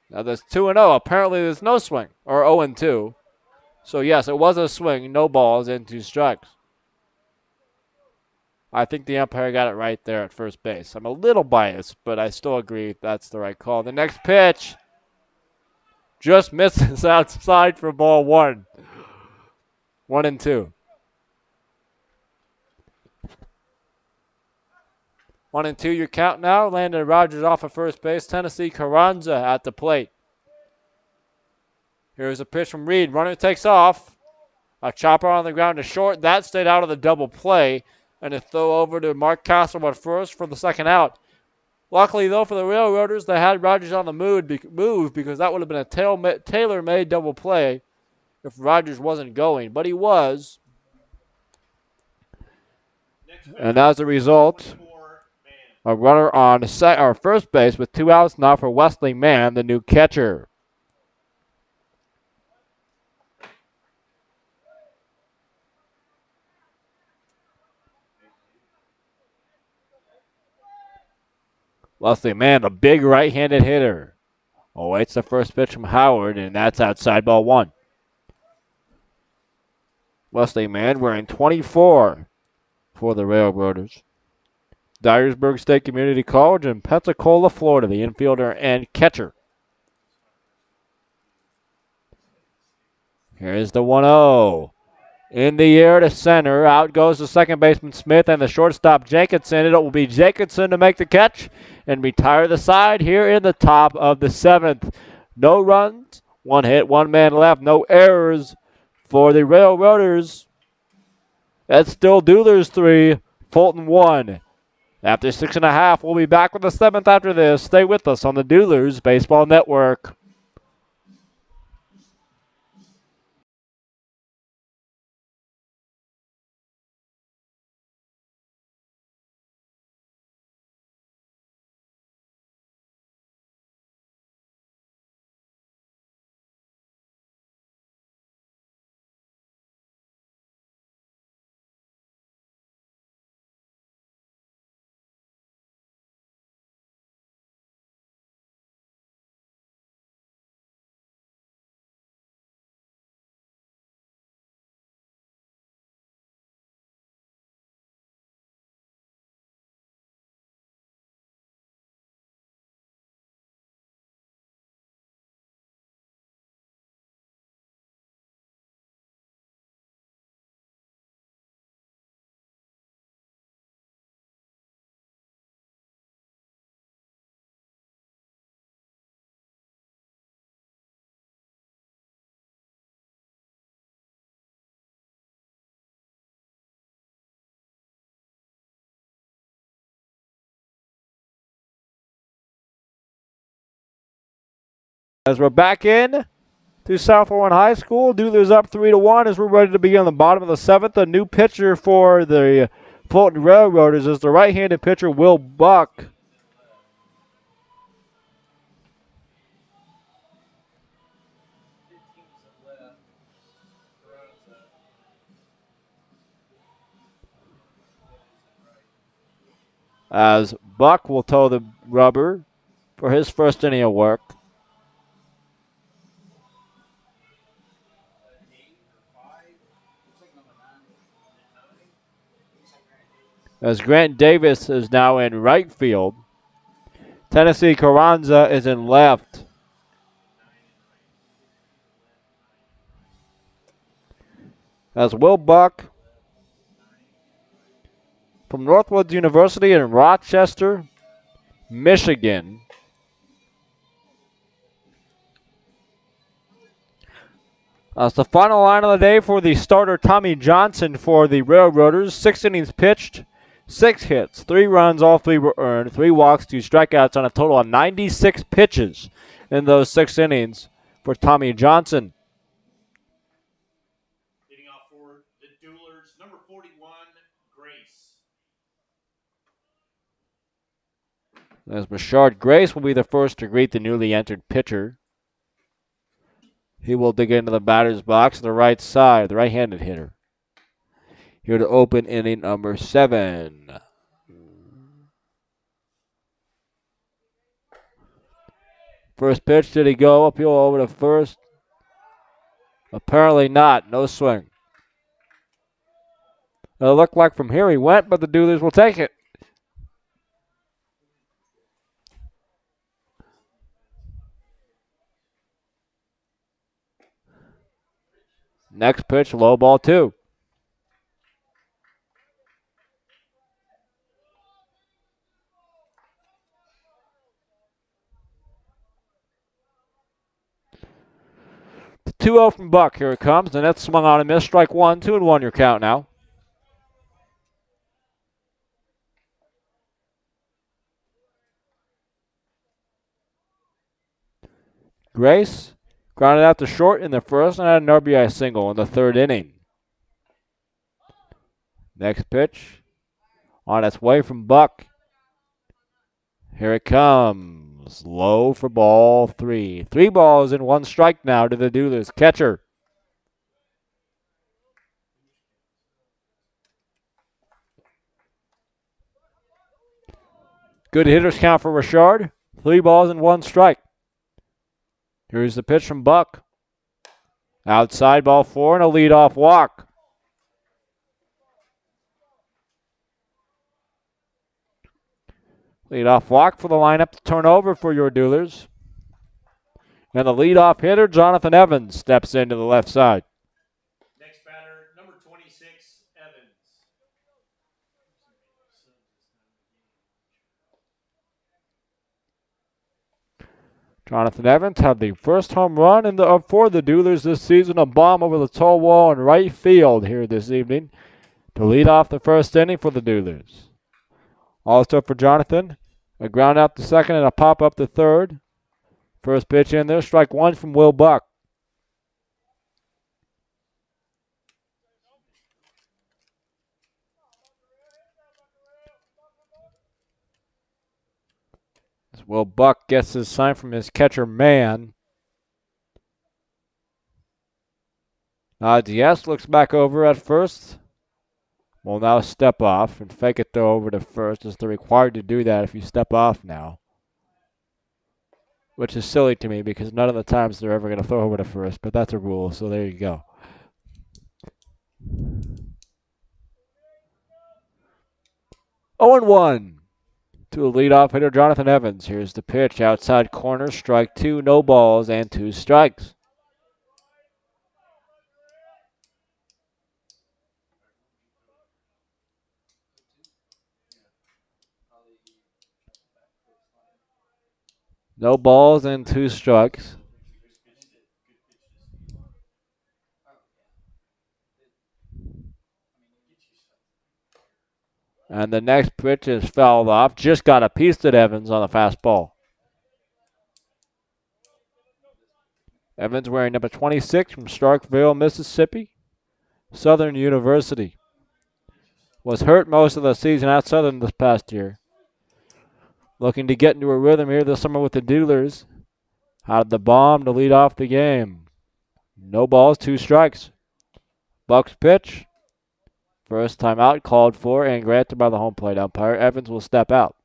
Now there's 2-0. Apparently there's no swing, or 0-2. So yes, it was a swing, no balls, and 2 strikes. I think the umpire got it right there at first base. I'm a little biased, but I still agree that's the right call. The next pitch just misses outside for ball 1. 1-2. 1-2 your count now. Landon Rogers off of first base. Tennessee Carranza at the plate. Here's a pitch from Reed. Runner takes off. A chopper on the ground to short. That stayed out of the double play. And a throw over to Mark Castle at first for the second out. Luckily, though, for the Railroaders, they had Rogers on the move because that would have been a tailor-made double play if Rogers wasn't going. But he was. And as a result, a runner on first base with 2 outs now for Wesley Mann, the new catcher. Wesley Mann, a big right-handed hitter. Awaits the first pitch from Howard, and that's outside ball 1. Wesley Mann wearing 24 for the Railroaders. Dyersburg State Community College in Pensacola, Florida, the infielder and catcher. Here's the 1-0. In the air to center. Out goes the second baseman Smith and the shortstop Jenkinson. It will be Jenkinson to make the catch and retire the side here in the top of the 7th. No runs, 1 hit, 1 man left. No errors for the Railroaders. That's still Duerlers 3, Fulton 1. After 6.5, we'll be back with the 7th after this. Stay with us on the Duerlers Baseball Network. As we're back in to South Warren High School, Duerlers up 3-1 as we're ready to begin the bottom of the seventh. A new pitcher for the Fulton Railroaders is the right-handed pitcher Will Buck. As Buck will toe the rubber for his first inning of work. As Grant Davis is now in right field. Tennessee Carranza is in left. As Will Buck from Northwoods University in Rochester, Michigan. That's the final line of the day for the starter Tommy Johnson for the Railroaders. 6 innings pitched, 6 hits, 3 runs, all 3 were earned, 3 walks, 2 strikeouts on a total of 96 pitches in those 6 innings for Tommy Johnson. Leading off for the Duerlers, number 41, Grace. As Bashard Grace will be the first to greet the newly entered pitcher. He will dig into the batter's box to the right side, the right-handed hitter. Here to open inning number 7. First pitch, did he go uphill over to first? Apparently not, no swing. It looked like from here he went, but the Duerlers will take it. Next pitch, low ball 2. The 2-0 from Buck. Here it comes. The net swung on and missed. Strike 1, 2-1 your count now. Grace grounded out to short in the first and had an RBI single in the 3rd inning. Next pitch on its way from Buck. Here it comes. Low for ball 3. 3 balls and 1 strike now to the Duerlers catcher. Good hitters count for Richard. 3 balls and 1 strike. Here's the pitch from Buck. Outside ball 4 and a leadoff walk. Leadoff walk for the lineup to turn over for your Duerlers. And the leadoff hitter, Jonathan Evans, steps into the left side. Next batter, number 26, Evans. Jonathan Evans had the first home run for the Duerlers this season, a bomb over the toe wall in right field here this evening to lead off the first inning for the Duerlers. Also for Jonathan, a ground out to second and a pop up to third. First pitch in there, strike 1 from Will Buck. As Will Buck gets his sign from his catcher man. Diaz looks back over at first. Will now step off and fake it throw over to first, as they're required to do that if you step off now. Which is silly to me because none of the times they're ever going to throw over to first, but that's a rule, so there you go. Oh and 1 to a leadoff hitter, Jonathan Evans. Here's the pitch, outside corner, strike 2, no balls, and 2 strikes. No balls and 2 strikes. And the next pitch is fouled off. Just got a piece at Evans on the fastball. Evans wearing number 26 from Starkville, Mississippi. Southern University. Was hurt most of the season at Southern this past year. Looking to get into a rhythm here this summer with the Duerlers. Had the bomb to lead off the game. No balls, 2 strikes. Buck's pitch. First time out called for and granted by the home plate umpire. Evans will step out.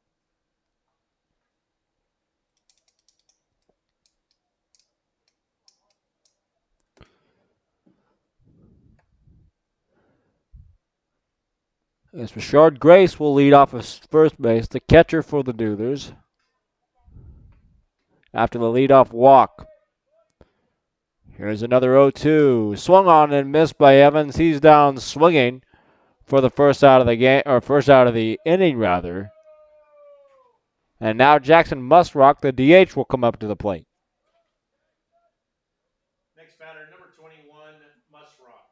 As Rashard Grace will lead off as first base, the catcher for the Duerlers. After the leadoff walk. Here's another 0-2. Swung on and missed by Evans. He's down swinging for the first out of the game, or first out of the inning rather. And now Jackson Musrock, the DH, will come up to the plate. Next batter, number 21, Musrock.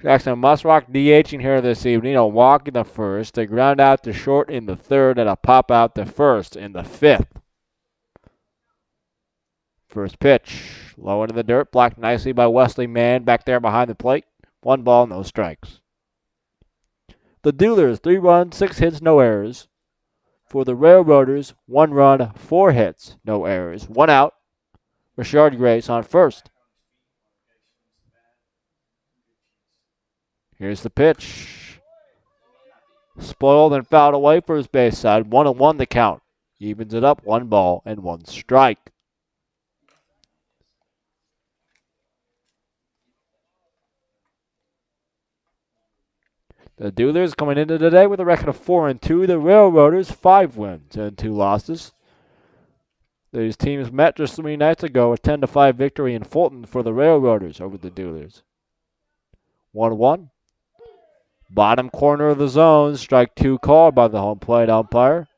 Jackson Musrock DHing here this evening. A walk in the first, a ground out to short in the third, and a pop out to first in the fifth. First pitch, low into the dirt, blocked nicely by Wesley Mann back there behind the plate. 1 ball, no strikes. The Duerlers, 3 runs, 6 hits, no errors. For the Railroaders, 1 run, 4 hits, no errors. 1 out. Rashard Grace on first. Here's the pitch. Spoiled and fouled away first base side. 1-1 the count. Evens it up, 1 ball and 1 strike. The Duerlers coming into today with a record of 4-2. The Railroaders 5 wins and 2 losses. These teams met just 3 nights ago, a 10-5 victory in Fulton for the Railroaders over the Duerlers. 1-1. Bottom corner of the zone, strike 2 called by the home plate umpire.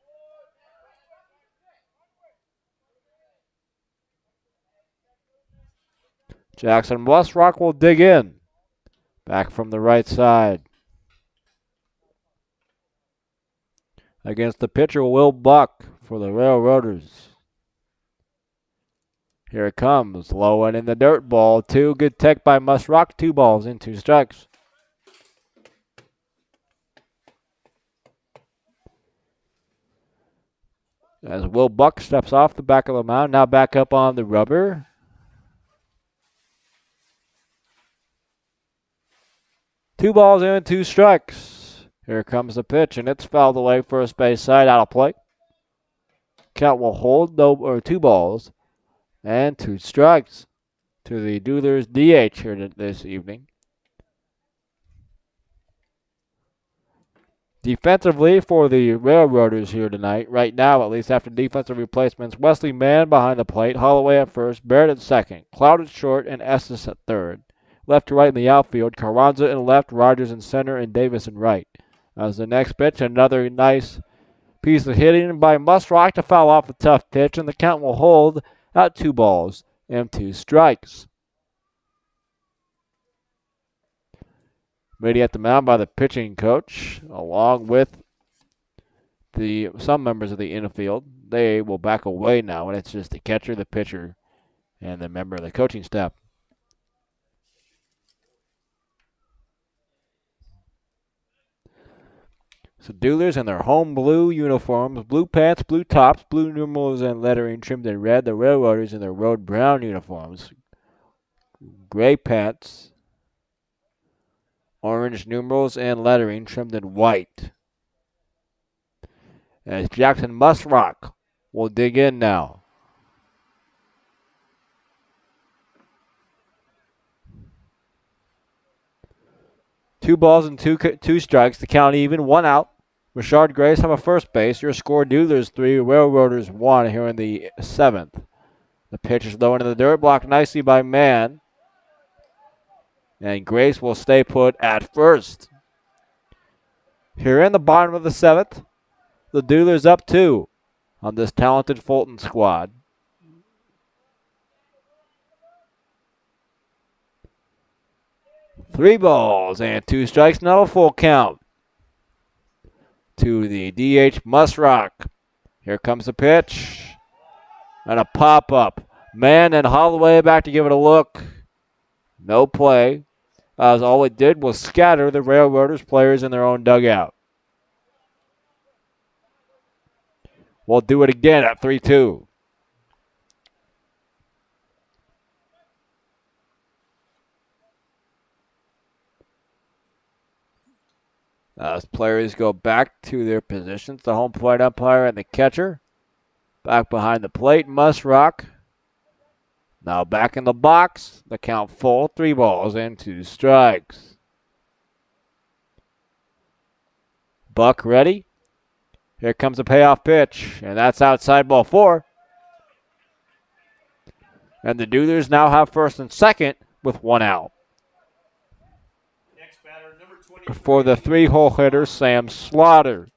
Jackson Musrock will dig in. Back from the right side. Against the pitcher, Will Buck for the Railroaders. Here it comes. Low and in the dirt, ball 2. Good take by Musrock. 2 balls and 2 strikes. As Will Buck steps off the back of the mound, now back up on the rubber. Two balls and 2 strikes. Here comes the pitch, and it's fouled away first base side, out of play. Count will hold 2 balls and 2 strikes to the Duerlers DH here this evening. Defensively for the Railroaders here tonight, right now at least after defensive replacements, Wesley Mann behind the plate, Holloway at first, Barrett at second, Cloud at short, and Estes at third. Left to right in the outfield, Carranza in left, Rogers in center, and Davis in right. As the next pitch, another nice piece of hitting by Musrock to foul off a tough pitch, and the count will hold at 2 balls and 2 strikes. Ready at the mound by the pitching coach, along with some members of the infield. They will back away now, and it's just the catcher, the pitcher, and the member of the coaching staff. So Duerlers in their home blue uniforms, blue pants, blue tops, blue numerals and lettering trimmed in red. The Railroaders in their road brown uniforms, gray pants, orange numerals and lettering trimmed in white. As Jackson Musrock will dig in now. Two balls and two strikes. The count even. 1 out. Rashard Grace have a first base. Your score, Duerlers 3, Railroaders 1 here in the 7th. The pitch is low into the dirt, blocked nicely by Mann. And Grace will stay put at first. Here in the bottom of the 7th, the Duerlers up 2 on this talented Fulton squad. Three balls and 2 strikes, not a full count to the DH Musrock. Here comes the pitch. And a pop-up. Man and Holloway back to give it a look. No play, as all it did was scatter the Railroaders players in their own dugout. We'll do it again at 3-2. As players go back to their positions, the home plate umpire and the catcher. Back behind the plate, Musrock. Now back in the box. The count full, 3 balls and 2 strikes. Buck ready. Here comes a payoff pitch, and that's outside ball 4. And the Duerlers now have first and second with 1 out. Next batter, number 23. For the 3-hole hitter, Sam Slaughter.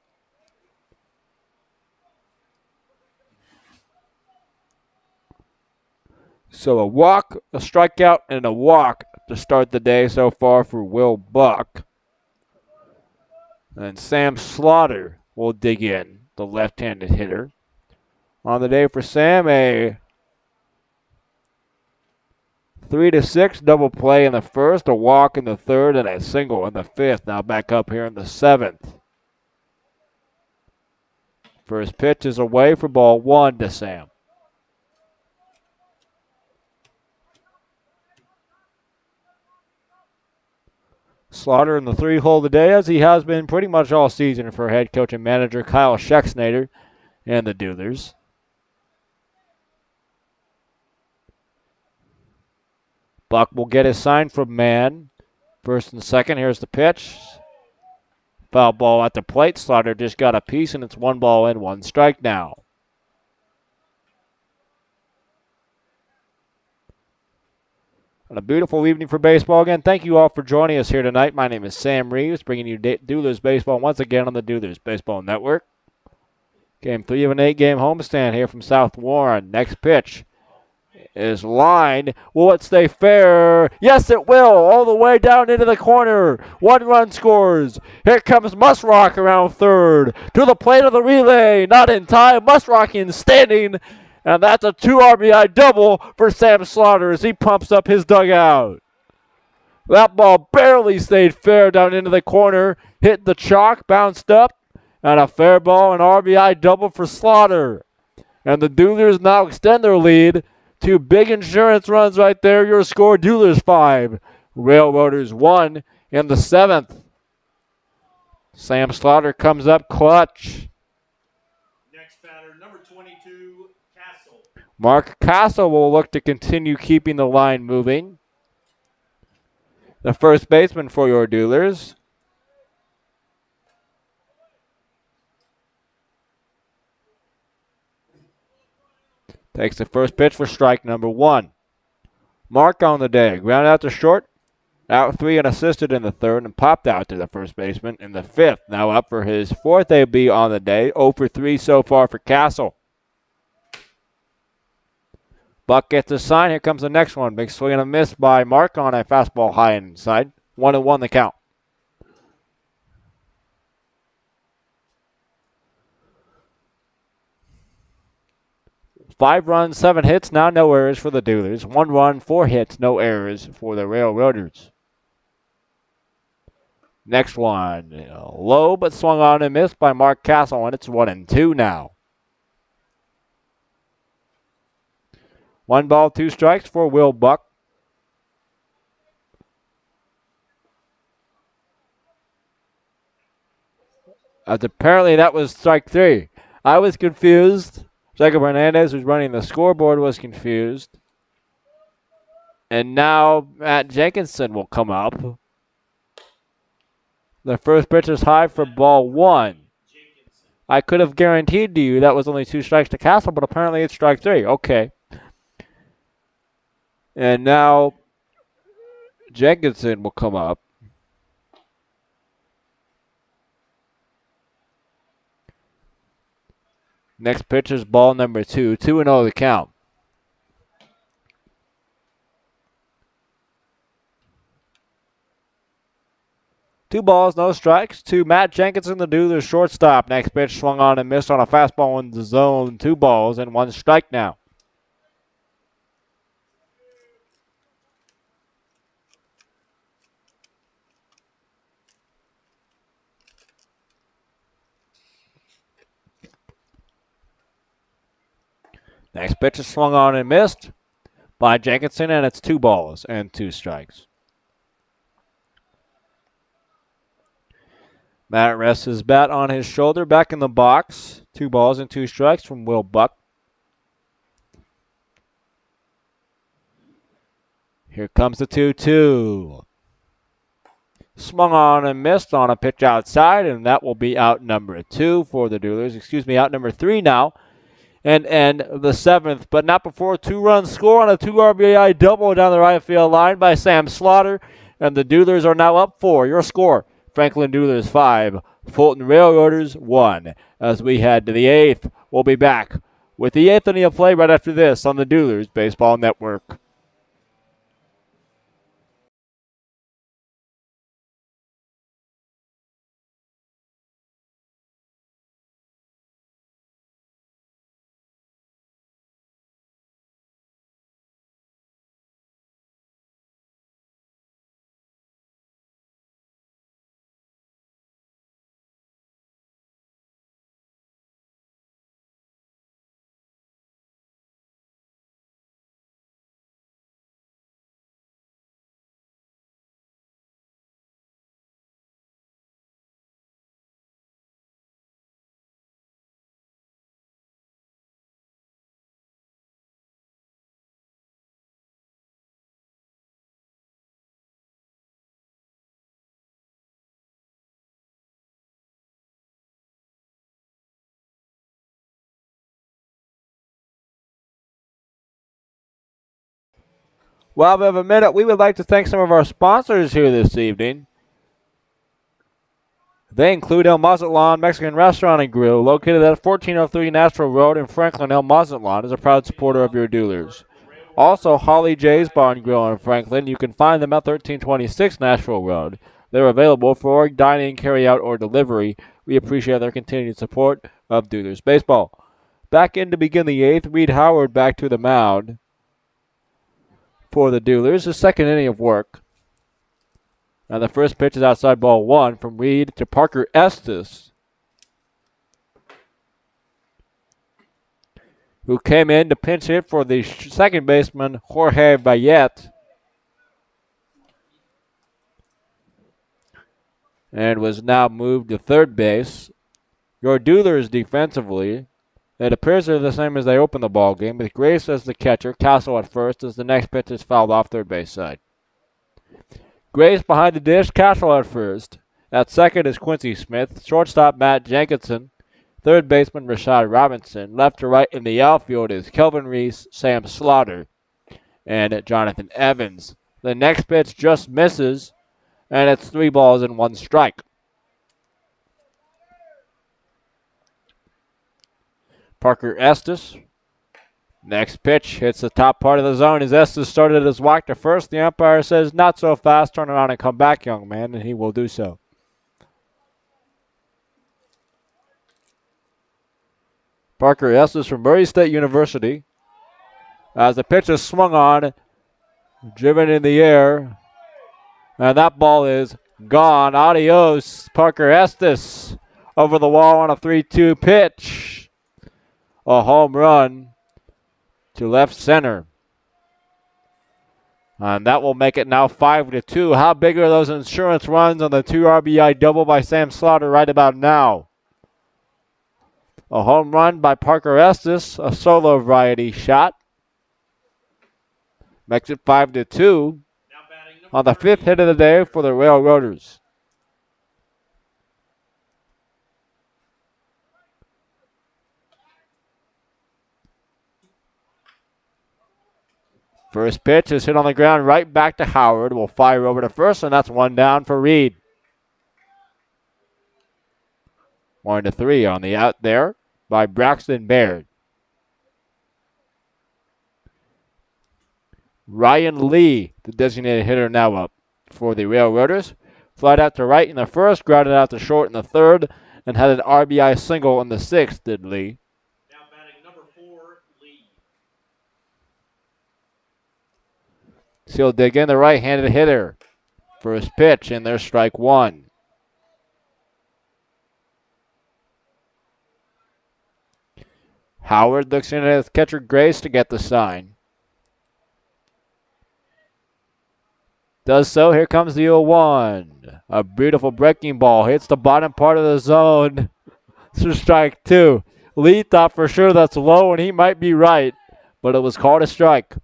So a walk, a strikeout, and a walk to start the day so far for Will Buck. And Sam Slaughter will dig in, the left-handed hitter. On the day for Sam, a 3-6 double play in the first, a walk in the third, and a single in the fifth. Now back up here in the 7th. First pitch is away for ball 1 to Sam. Slaughter in the 3-hole today, as he has been pretty much all season for head coach and manager Kyle Schexnayder and the Duerlers. Buck will get his sign from man. First and second, here's the pitch. Foul ball at the plate. Slaughter just got a piece, and it's 1 ball and 1 strike now. And a beautiful evening for baseball again. Thank you all for joining us here tonight. My name is Sam Reeves, bringing you Duerlers baseball once again on the Duerlers Baseball Network. Game 3 of an 8-game homestand here from South Warren. Next pitch is lined. Will it stay fair? Yes, it will. All the way down into the corner. 1 run scores. Here comes Musrock around third. To the plate of the relay. Not in time. Musrock in standing. And that's a 2 RBI double for Sam Slaughter as he pumps up his dugout. That ball barely stayed fair down into the corner. Hit the chalk, bounced up. And a fair ball, an RBI double for Slaughter. And the Duerlers now extend their lead. 2 big insurance runs right there. Your score, Duerlers 5. Railroaders 1 in the 7th. Sam Slaughter comes up clutch. Next batter, number 22, Castle. Mark Castle will look to continue keeping the line moving. The first baseman for your Duerlers. Takes the first pitch for strike number 1. Mark on the day. Ground out to short. Out 3 and assisted in the 3rd and popped out to the first baseman in the 5th. Now up for his 4th AB on the day. 0 for 3 so far for Castle. Buck gets a sign. Here comes the next one. Big swing and a miss by Mark on a fastball high inside. 1-1 the count. Five runs, 7 hits, now no errors for the Duerlers. 1 run, 4 hits, no errors for the Railroaders. Next one, low but swung on and missed by Mark Castle, and it's 1-2 now. 1 ball, 2 strikes for Will Buck. As apparently that was strike 3. I was confused. Jacob Hernandez, who's running the scoreboard, was confused. And now Matt Jenkinson will come up. The first pitch is high for ball 1. I could have guaranteed to you that was only 2 strikes to Castle, but apparently it's strike 3. Okay. And now Jenkinson will come up. Next pitch is ball number 2. 2-0 the count. 2 balls, no strikes to Matt Jenkinson, the Duelers shortstop. Next pitch swung on and missed on a fastball in the zone. 2 balls and 1 strike now. Next pitch is swung on and missed by Jenkinson, and it's 2 balls and 2 strikes. Matt rests his bat on his shoulder, back in the box. 2 balls and 2 strikes from Will Buck. Here comes the 2-2. Swung on and missed on a pitch outside, and that will be out number 2 for the Duelers. Out number 3 now. And the 7th, but not before a 2-run score on a 2 RBI double down the right field line by Sam Slaughter. And the Duelers are now up 4. Your score, Franklin Duelers 5, Fulton Railroaders 1. As we head to the 8th, we'll be back with the 8th inning of play right after this on the Duelers Baseball Network. While we have a minute, we would like to thank some of our sponsors here this evening. They include El Mazatlan Mexican Restaurant and Grill, located at 1403 Nashville Road in Franklin. El Mazatlan is a proud supporter of your Duelers. Also, Holly J's Bar and Grill in Franklin. You can find them at 1326 Nashville Road. They're available for dining, carry-out, or delivery. We appreciate their continued support of Duelers Baseball. Back in to begin the 8th, Reed Howard back to the mound for the Duelers. The second inning of work. And the first pitch is outside ball 1 from Reed to Parker Estes, who came in to pinch hit for the second baseman, Jorge Bayet, and was now moved to third base. Your Duelers defensively, it appears they're the same as they opened the ball game, with Grace as the catcher, Castle at first, as the next pitch is fouled off third base side. Grace behind the dish, Castle at first. At second is Quincy Smith, shortstop Matt Jenkinson, third baseman Rashad Robinson. Left to right in the outfield is Kelvin Reese, Sam Slaughter, and Jonathan Evans. The next pitch just misses, and it's 3 balls and 1 strike. Parker Estes. Next pitch hits the top part of the zone as Estes started his walk to first. The umpire says, "Not so fast. Turn around and come back, young man," and he will do so. Parker Estes from Murray State University. As the pitch is swung on, driven in the air, and that ball is gone. Adios, Parker Estes, over the wall on a 3-2 pitch. A home run to left center. And that will make it now 5-2. How big are those insurance runs on the 2 RBI double by Sam Slaughter right about now? A home run by Parker Estes, a solo variety shot. Makes it 5-2 on the 5th hit of the day for the Railroaders. First pitch is hit on the ground right back to Howard. Will fire over to first, and that's 1 down for Reed. 1-3 on the out there by Braxton Baird. Ryan Lee, the designated hitter, now up for the Railroaders. Flied out to right in the first, grounded out to short in the third, and had an RBI single in the sixth, did Lee. Now batting number 4, Lee. So he'll dig in, the right-handed hitter. First pitch, and there's strike one. Howard looks in at his catcher Grace to get the sign. Does so. Here comes the 0-1. A beautiful breaking ball. Hits the bottom part of the zone. It's strike two. Lee thought for sure that's low, and he might be right, but it was called a strike.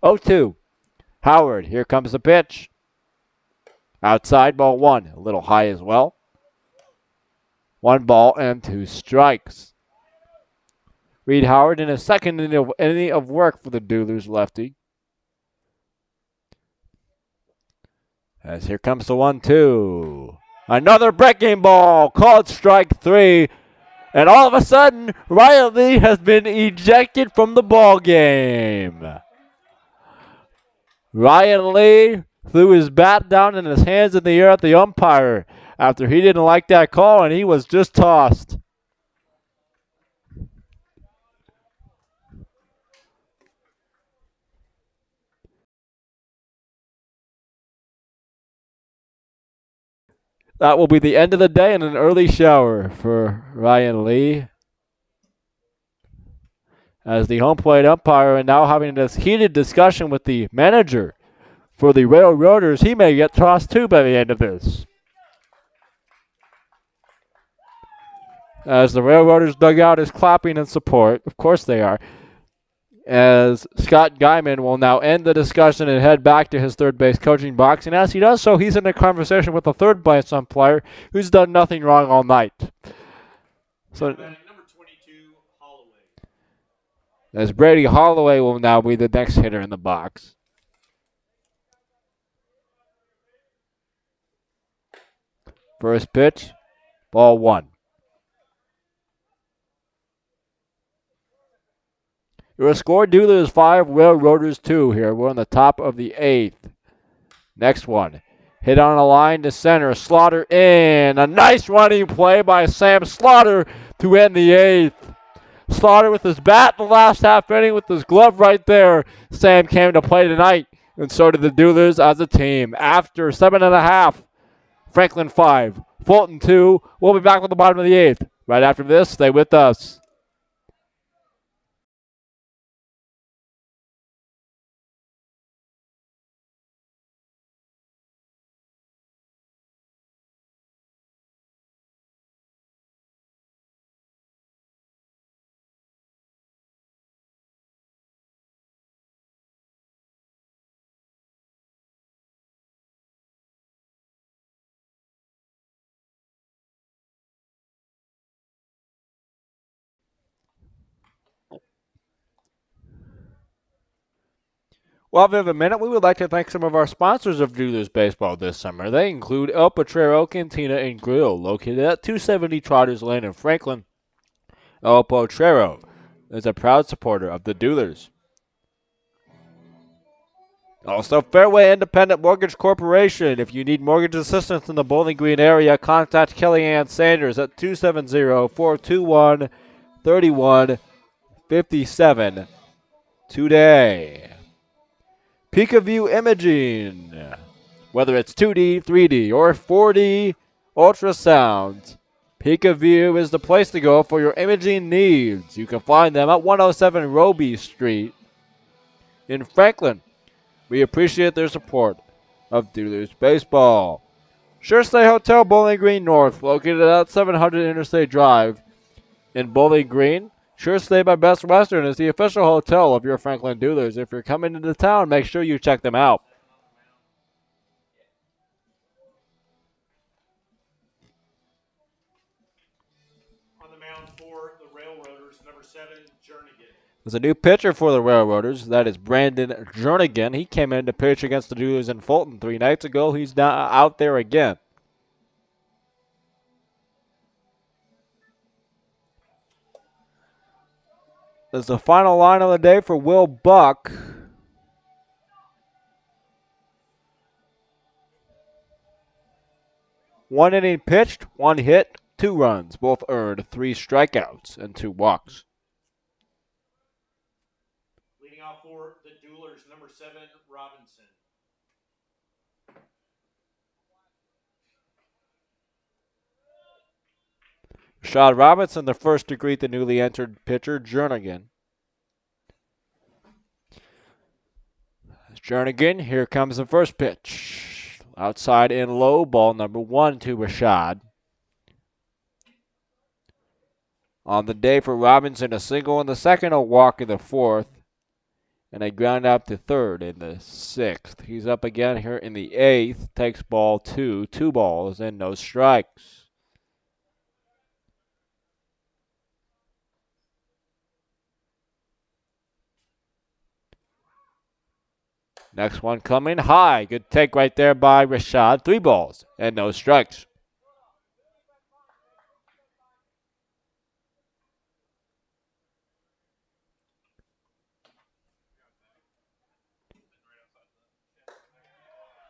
0-2. Howard, here comes the pitch. Outside, ball one. A little high as well. 1 ball and 2 strikes. Reed Howard in his second inning of work for the Duerlers lefty. As here comes the 1-2. Another breaking ball, called strike 3. And all of a sudden, Ryan Lee has been ejected from the ball game. Ryan Lee threw his bat down and his hands in the air at the umpire after he didn't like that call, and he was just tossed. That will be the end of the day and an early shower for Ryan Lee. As the home plate umpire and now having this heated discussion with the manager for the Railroaders, he may get tossed too by the end of this. As the Railroaders dugout is clapping in support, of course they are, as Scott Guyman will now end the discussion and head back to his third base coaching box. And as he does so, he's in a conversation with the third base umpire who's done nothing wrong all night. So, Batting number 22, Holloway. as Brady Holloway will now be the next hitter in the box. First pitch, ball one. Your score, Duerlers 5, Railroaders 2 here. We're on the top of the 8th. Next one. Hit on a line to center. Slaughter in. A nice running play by Sam Slaughter to end the 8th. Slaughter with his bat in the last half inning with his glove right there. Sam came to play tonight, and so did the Duerlers as a team. After 7.5, Franklin 5, Fulton 2. We'll be back with the bottom of the 8th. Right after this, stay with us. While we have a minute, we would like to thank some of our sponsors of Duerlers Baseball this summer. They include El Potrero Cantina and Grill, located at 270 Trotters Lane in Franklin. El Potrero is a proud supporter of the Duerlers. Also, Fairway Independent Mortgage Corporation. If you need mortgage assistance in the Bowling Green area, contact Kellyanne Sanders at 270-421-3157 today. Peekaview Imaging. Whether it's 2D, 3D, or 4D ultrasound, Peekaview is the place to go for your imaging needs. You can find them at 107 Roby Street in Franklin. We appreciate their support of Duerlers Baseball. Sure Stay Hotel Bowling Green North, located at 700 Interstate Drive in Bowling Green. Sure Stay by Best Western is the official hotel of your Franklin Duerlers. If you're coming into town, make sure you check them out. On the mound for the Railroaders, number 7, Jernigan. There's a new pitcher for the Railroaders. That is Brandon Jernigan. He came in to pitch against the Duerlers in Fulton 3 nights ago. He's now out there again. That's the final line of the day for Will Buck. 1 inning pitched, 1 hit, 2 runs, both earned, 3 strikeouts, and 2 walks. Leading off for the Duelers, number 7, Robinson. Rashad Robinson, the first to greet the newly entered pitcher, Jernigan. Jernigan, here comes the first pitch. Outside in low, ball number 1 to Rashad. On the day for Robinson, a single in the second, a walk in the fourth, and a ground out to third in the sixth. He's up again here in the eighth, takes ball 2, 2 balls and no strikes. Next one coming high. Good take right there by Rashad. 3 balls and no strikes.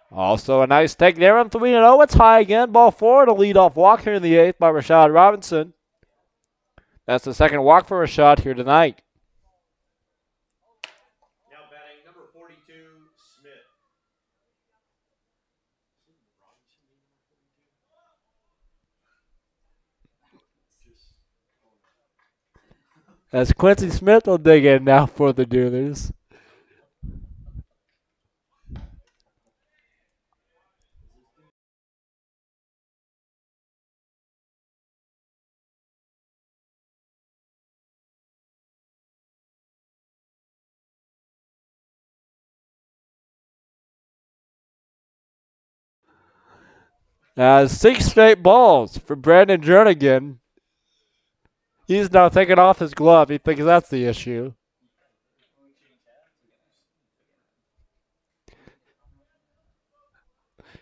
Also a nice take there on 3-0. It's high again. Ball 4 to lead off walk here in the eighth by Rashad Robinson. That's the second walk for Rashad here tonight. Now batting number 42, Smith. As Quincy Smith will dig in now for the Duelers. Now 6 straight balls for Brandon Jernigan. He's now taking off his glove. He thinks that's the issue.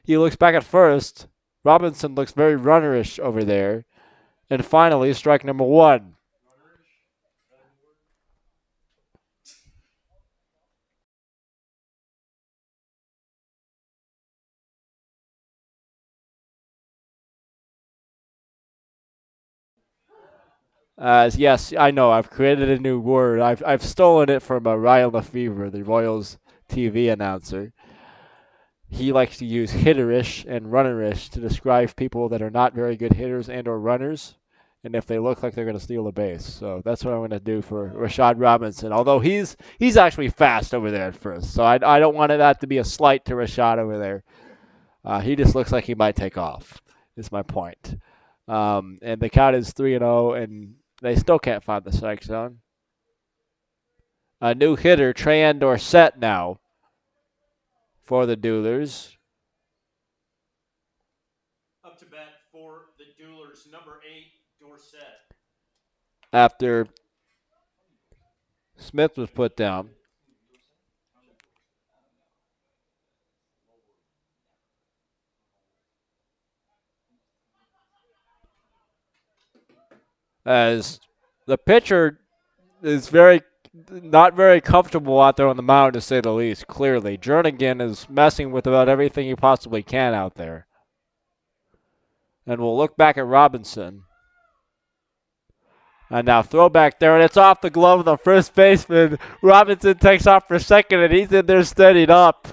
He looks back at first. Robinson looks very runnerish over there. And finally, strike number 1. Yes, I know. I've created a new word. I've stolen it from Ryan Lefevre, the Royals TV announcer. He likes to use hitterish and runnerish to describe people that are not very good hitters and or runners, and if they look like they're going to steal a base. So that's what I'm going to do for Rashad Robinson, although he's actually fast over there at first. So I don't want that to be a slight to Rashad over there. He just looks like he might take off, is my point. And the count is 3-0, and they still can't find the strike zone. A new hitter, Tran Dorsett now for the Duelers. Up to bat for the Duelers, number 8, Dorsett. After Smith was put down. As the pitcher is not very comfortable out there on the mound, to say the least, clearly. Jernigan is messing with about everything he possibly can out there. And we'll look back at Robinson. And now throw back there, and it's off the glove of the first baseman. Robinson takes off for second, and he's in there steadied up.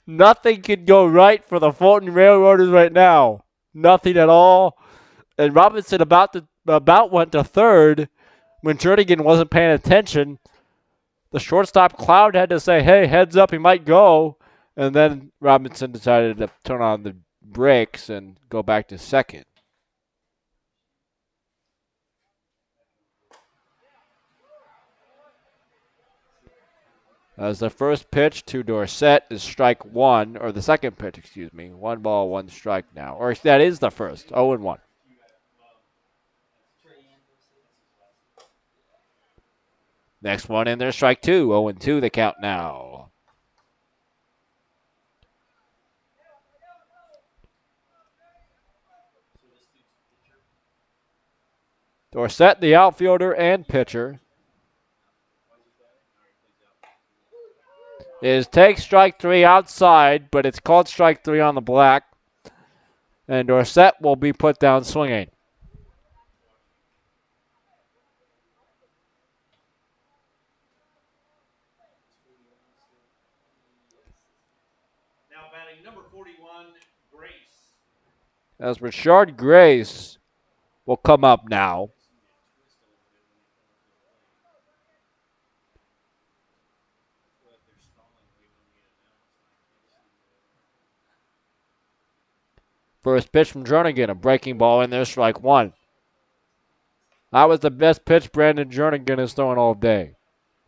Nothing can go right for the Fulton Railroaders right now. Nothing at all. And Robinson about went to third when Jernigan wasn't paying attention. The shortstop Cloud had to say, hey, heads up, he might go. And then Robinson decided to turn on the brakes and go back to second. As the first pitch to Dorsett is strike 1, or the second pitch, excuse me. 1 ball, 1 strike now. Or that is the first, 0-1. Next one in there, strike 2, 0-2 the count now. Dorsett, the outfielder and pitcher, is take strike 3 outside, but it's called strike 3 on the black. And Dorsett will be put down swinging. Now batting number 41, Grace. As Richard Grace will come up now. First pitch from Jernigan, a breaking ball in there, strike one. That was the best pitch Brandon Jernigan has thrown all day,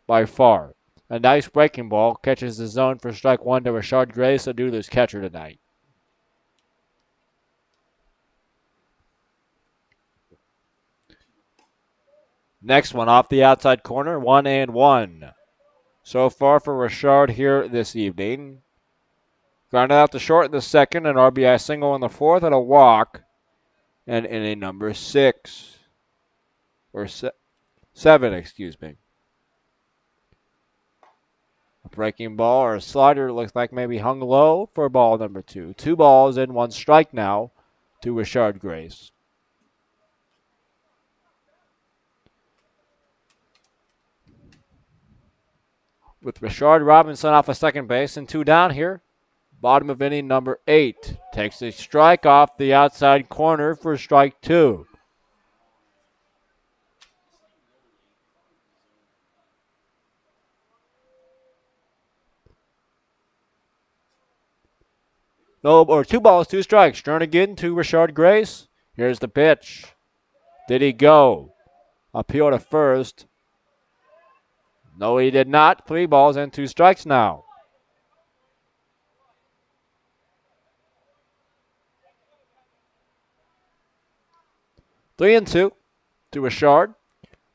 by far. A nice breaking ball catches the zone for strike one to Richard Grace, the Duelers catcher tonight. Next one off the outside corner, 1-1. So far for Richard here this evening. Grounded out to short in the second, an RBI single in the fourth, and a walk. And inning number 6. Or 7, excuse me. A breaking ball or a slider looks like maybe hung low for ball number 2. 2 balls and 1 strike now to Richard Grace. With Richard Robinson off of second base and 2 down here. Bottom of inning number 8. Takes a strike off the outside corner for strike 2. No, or 2 balls, 2 strikes. Jernigan to Richard Grace. Here's the pitch. Did he go? Appeal to first. No, he did not. 3 balls and 2 strikes now. Three and 2 to Richard.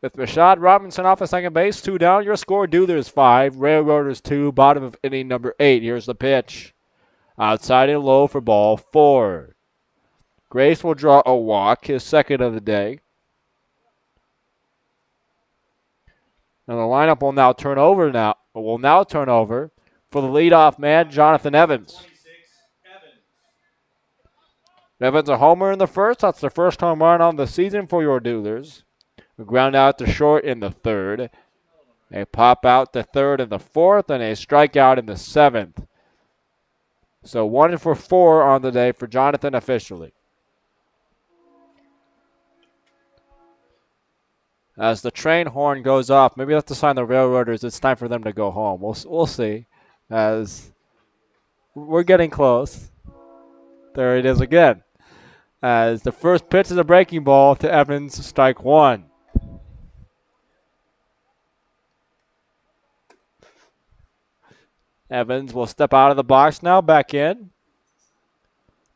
With Rashad Robinson off of second base, 2 down. Your score, Duelers 5, Railroaders 2, bottom of inning number 8. Here's the pitch. Outside and low for ball 4. Grace will draw a walk, his second of the day. And the lineup will now turn over for the leadoff man, Jonathan Evans. Evans a homer in the first. That's the first home run on the season for your Duelers. A ground out to short in the third. A pop out to third in the fourth, and a strikeout in the 7th. So 1 for 4 on the day for Jonathan officially. As the train horn goes off, maybe that's to sign the Railroaders. It's time for them to go home. We'll see. As we're getting close. There it is again. As the first pitch is a breaking ball to Evans, strike 1. Evans will step out of the box now, back in.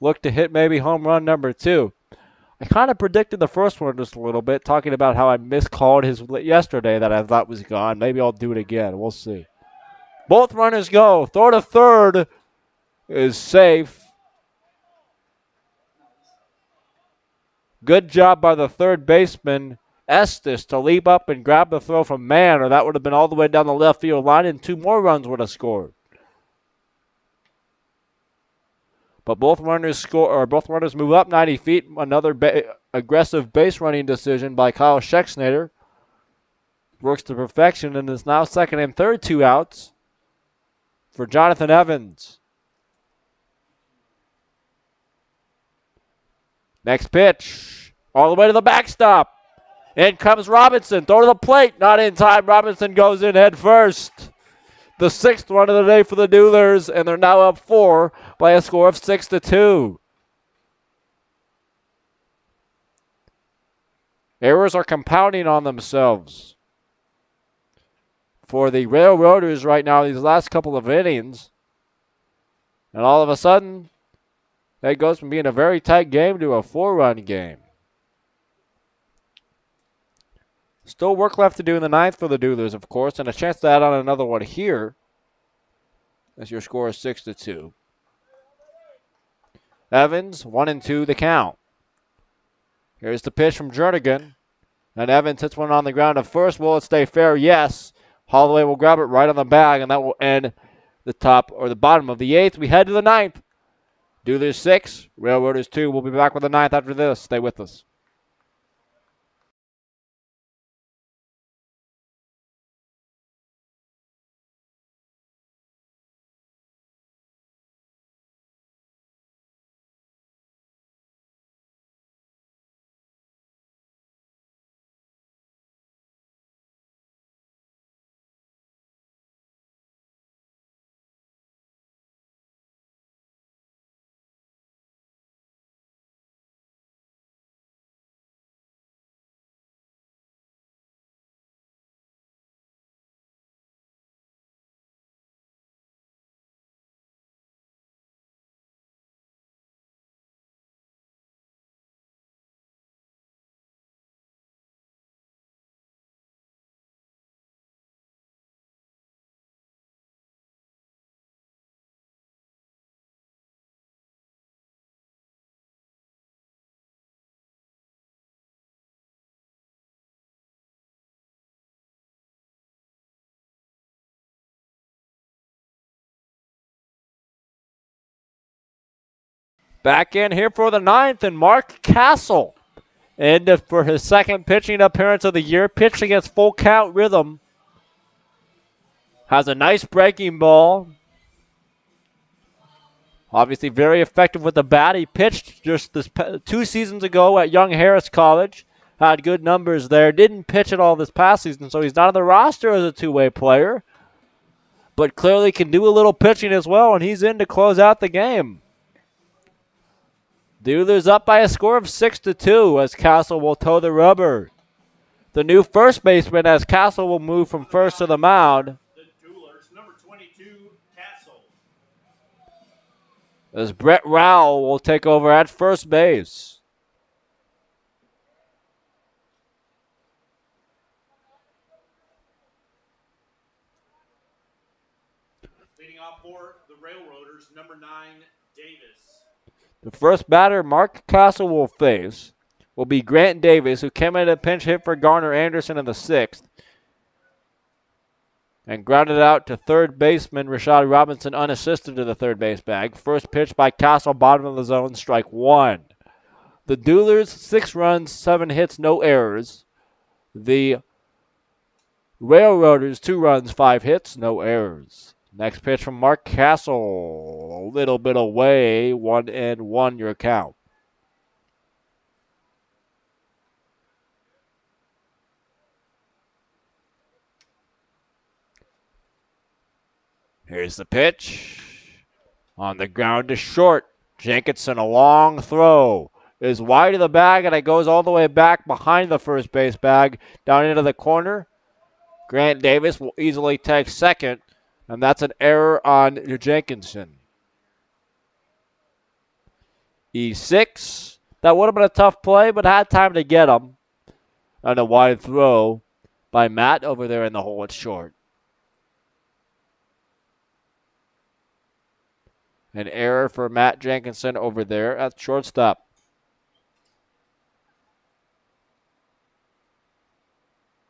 Look to hit maybe home run number 2. I kind of predicted the first one just a little bit, talking about how I miscalled his yesterday that I thought was gone. Maybe I'll do it again. We'll see. Both runners go. Throw to third is safe. Good job by the third baseman, Estes, to leap up and grab the throw from Mann, or that would have been all the way down the left field line, and 2 more runs would have scored. But both runners move up 90 feet. Another aggressive base running decision by Kyle Schexnayder. Works to perfection and is now second and third, 2 outs for Jonathan Evans. Next pitch. All the way to the backstop. In comes Robinson. Throw to the plate. Not in time. Robinson goes in head first. The 6th run of the day for the Duelers, and they're now up 4 by a score of 6-2. Errors are compounding on themselves for the Railroaders right now these last couple of innings. And all of a sudden, that goes from being a very tight game to a 4-run game. Still work left to do in the 9th for the Duelers, of course, and a chance to add on another one here as your score is 6-2. Evans, 1-2 the count. Here's the pitch from Jernigan. And Evans hits one on the ground at first. Will it stay fair? Yes. Holloway will grab it right on the bag, and that will end the top or the bottom of the 8th. We head to the 9th. Duelers 6, Railroaders 2. We'll be back with the 9th after this. Stay with us. Back in here for the 9th, and Mark Castle. And for his second pitching appearance of the year, pitched against full count rhythm. Has a nice breaking ball. Obviously very effective with the bat. He pitched just 2 seasons ago at Young Harris College. Had good numbers there. Didn't pitch at all this past season, so he's not on the roster as a two-way player. But clearly can do a little pitching as well, and he's in to close out the game. Duelers up by a score of 6-2 as Castle will toe the rubber. The new first baseman as Castle will move from first to the mound. The Duelers, number 22, Castle. As Brett Rowell will take over at first base. Leading off for the Railroaders, number 9, Davis. The first batter Mark Castle will face will be Grant Davis, who came in a pinch hit for Garner Anderson in the 6th. And grounded out to third baseman Rashad Robinson unassisted to the third base bag. First pitch by Castle, bottom of the zone, strike 1. The Duelers, 6 runs, 7 hits, no errors. The Railroaders, 2 runs, 5 hits, no errors. Next pitch from Mark Castle, a little bit away, 1-1 your count. Here's the pitch. On the ground to short. Jenkinson, a long throw. Is wide of the bag, and it goes all the way back behind the first base bag, down into the corner. Grant Davis will easily take second, and that's an error on Jenkinson. E6. That would have been a tough play, but had time to get him. And a wide throw by Matt over there in the hole at short. An error for Matt Jenkinson over there at shortstop.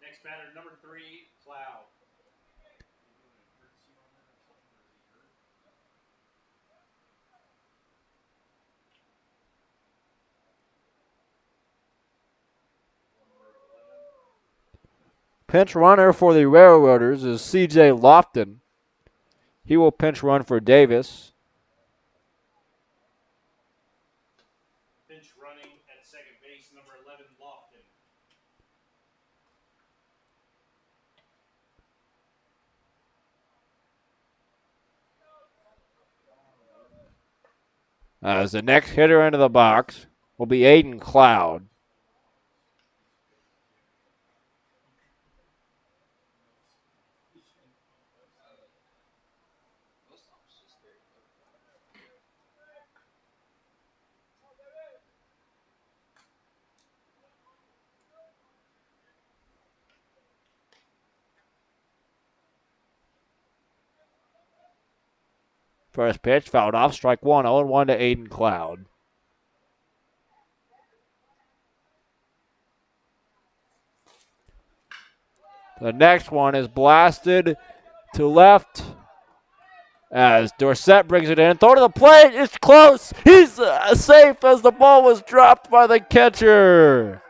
Next batter, number 3, Cloud. Pinch runner for the Railroaders is C.J. Lofton. He will pinch run for Davis. Pinch running at second base, number 11, Lofton. As the next hitter into the box will be Aiden Cloud. First pitch, fouled off, strike 1, 0-1 to Aiden Cloud. The next one is blasted to left As Dorsett brings it in, throw to the plate, it's close. He's safe as the ball was dropped by the catcher.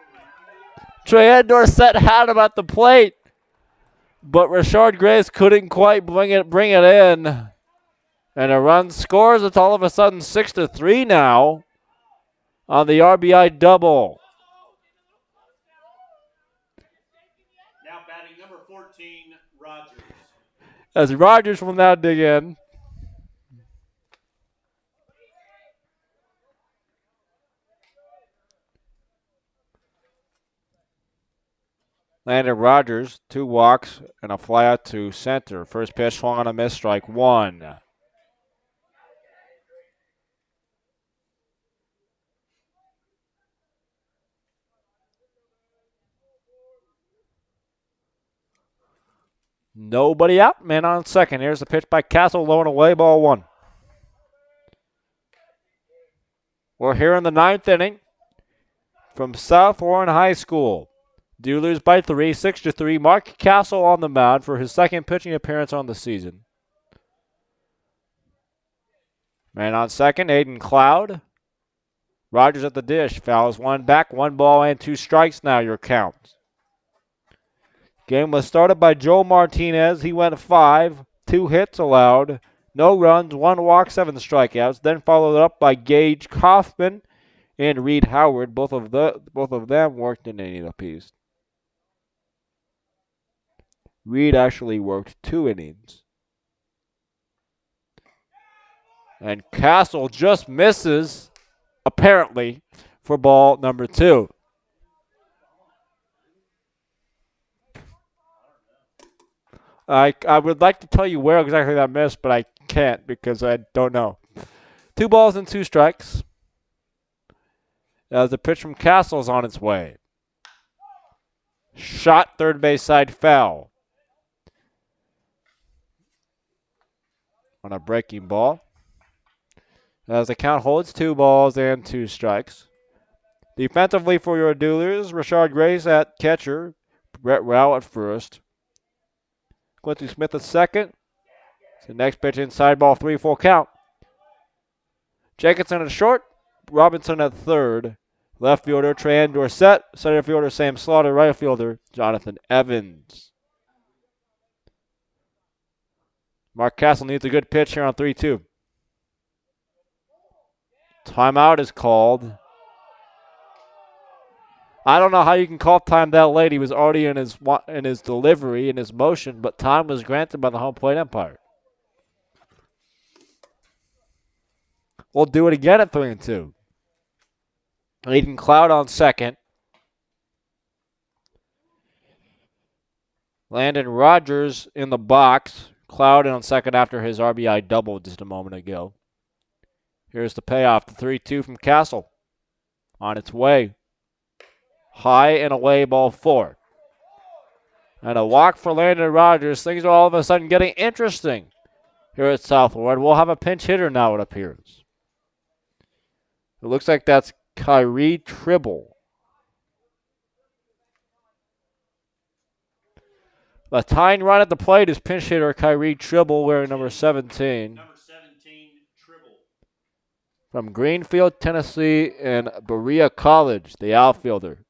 Treyan Dorsett had him at the plate, but Rashard Grace couldn't quite bring it in. And a run scores. It's all of a sudden 6-3 now on the RBI double. Now batting number 14, Rogers. As Rogers will now dig in. Landon Rogers, 2 walks and a fly out to center. First pitch swung on a miss, strike 1. Nobody out, man on second. Here's the pitch by Castle, low and away, ball 1. We're here in the 9th inning from South Warren High School. Duerlers by 3, 6-3. Mark Castle on the mound for his second pitching appearance on the season. Man on second, Aiden Cloud. Rogers at the dish. Fouls 1 back, 1 ball and 2 strikes now your count. Game was started by Joel Martinez. He went 5, 2 hits allowed, no runs, 1 walk, 7 strikeouts. Then followed up by Gage Kaufman and Reed Howard. Both of them worked an inning apiece. Reed actually worked 2 innings. And Castle just misses, apparently, for ball number 2. I would like to tell you where exactly that missed, but I can't because I don't know. 2 balls and 2 strikes. As the pitch from Castle is on its way. Shot third base side foul. On a breaking ball. As the count holds 2 balls and 2 strikes. Defensively for your Duerlers, Rashard Grace at catcher. Brett Rao at first. Quincy Smith at second. The next pitch inside, ball 3, full count. Jacobson at short. Robinson at third. Left fielder Treyan Dorsett. Center fielder Sam Slaughter. Right fielder Jonathan Evans. Mark Castle needs a good pitch here on 3-2. Timeout is called. I don't know how you can call time that late. He was already in his delivery, in his motion, but time was granted by the home plate umpire. We'll do it again at 3-2. Aiden Cloud on second. Landon Rogers in the box. Cloud on second after his RBI double just a moment ago. Here's the payoff, the 3-2 from Castle. On its way. High and away, ball 4. And a walk for Landon Rogers. Things are all of a sudden getting interesting here at South Warren. We'll have a pinch hitter now, it appears. It looks like that's Kyrie Tribble. The tying run at the plate is pinch hitter Kyrie Tribble wearing number 17. Number 17, Tribble. From Greenfield, Tennessee, and Berea College, the outfielder.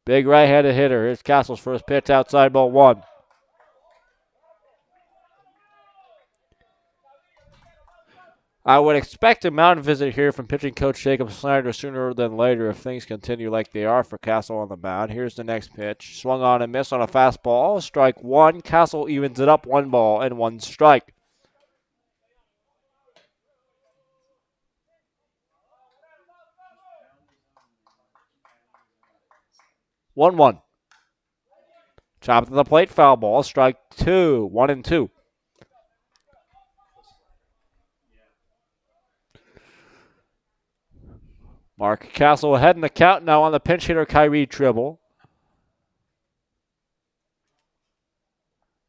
Big right-handed hitter. Here's Castle's first pitch outside, ball 1. I would expect a mound visit here from pitching coach Jacob Snyder sooner than later if things continue like they are for Castle on the mound. Here's the next pitch. Swung on and missed on a fastball. Strike 1. Castle evens it up, 1 ball and 1 strike. One. Chopped to the plate, foul ball. Strike 2. 1-2. Mark Castle ahead in the count now on the pinch hitter Kyrie Tribble.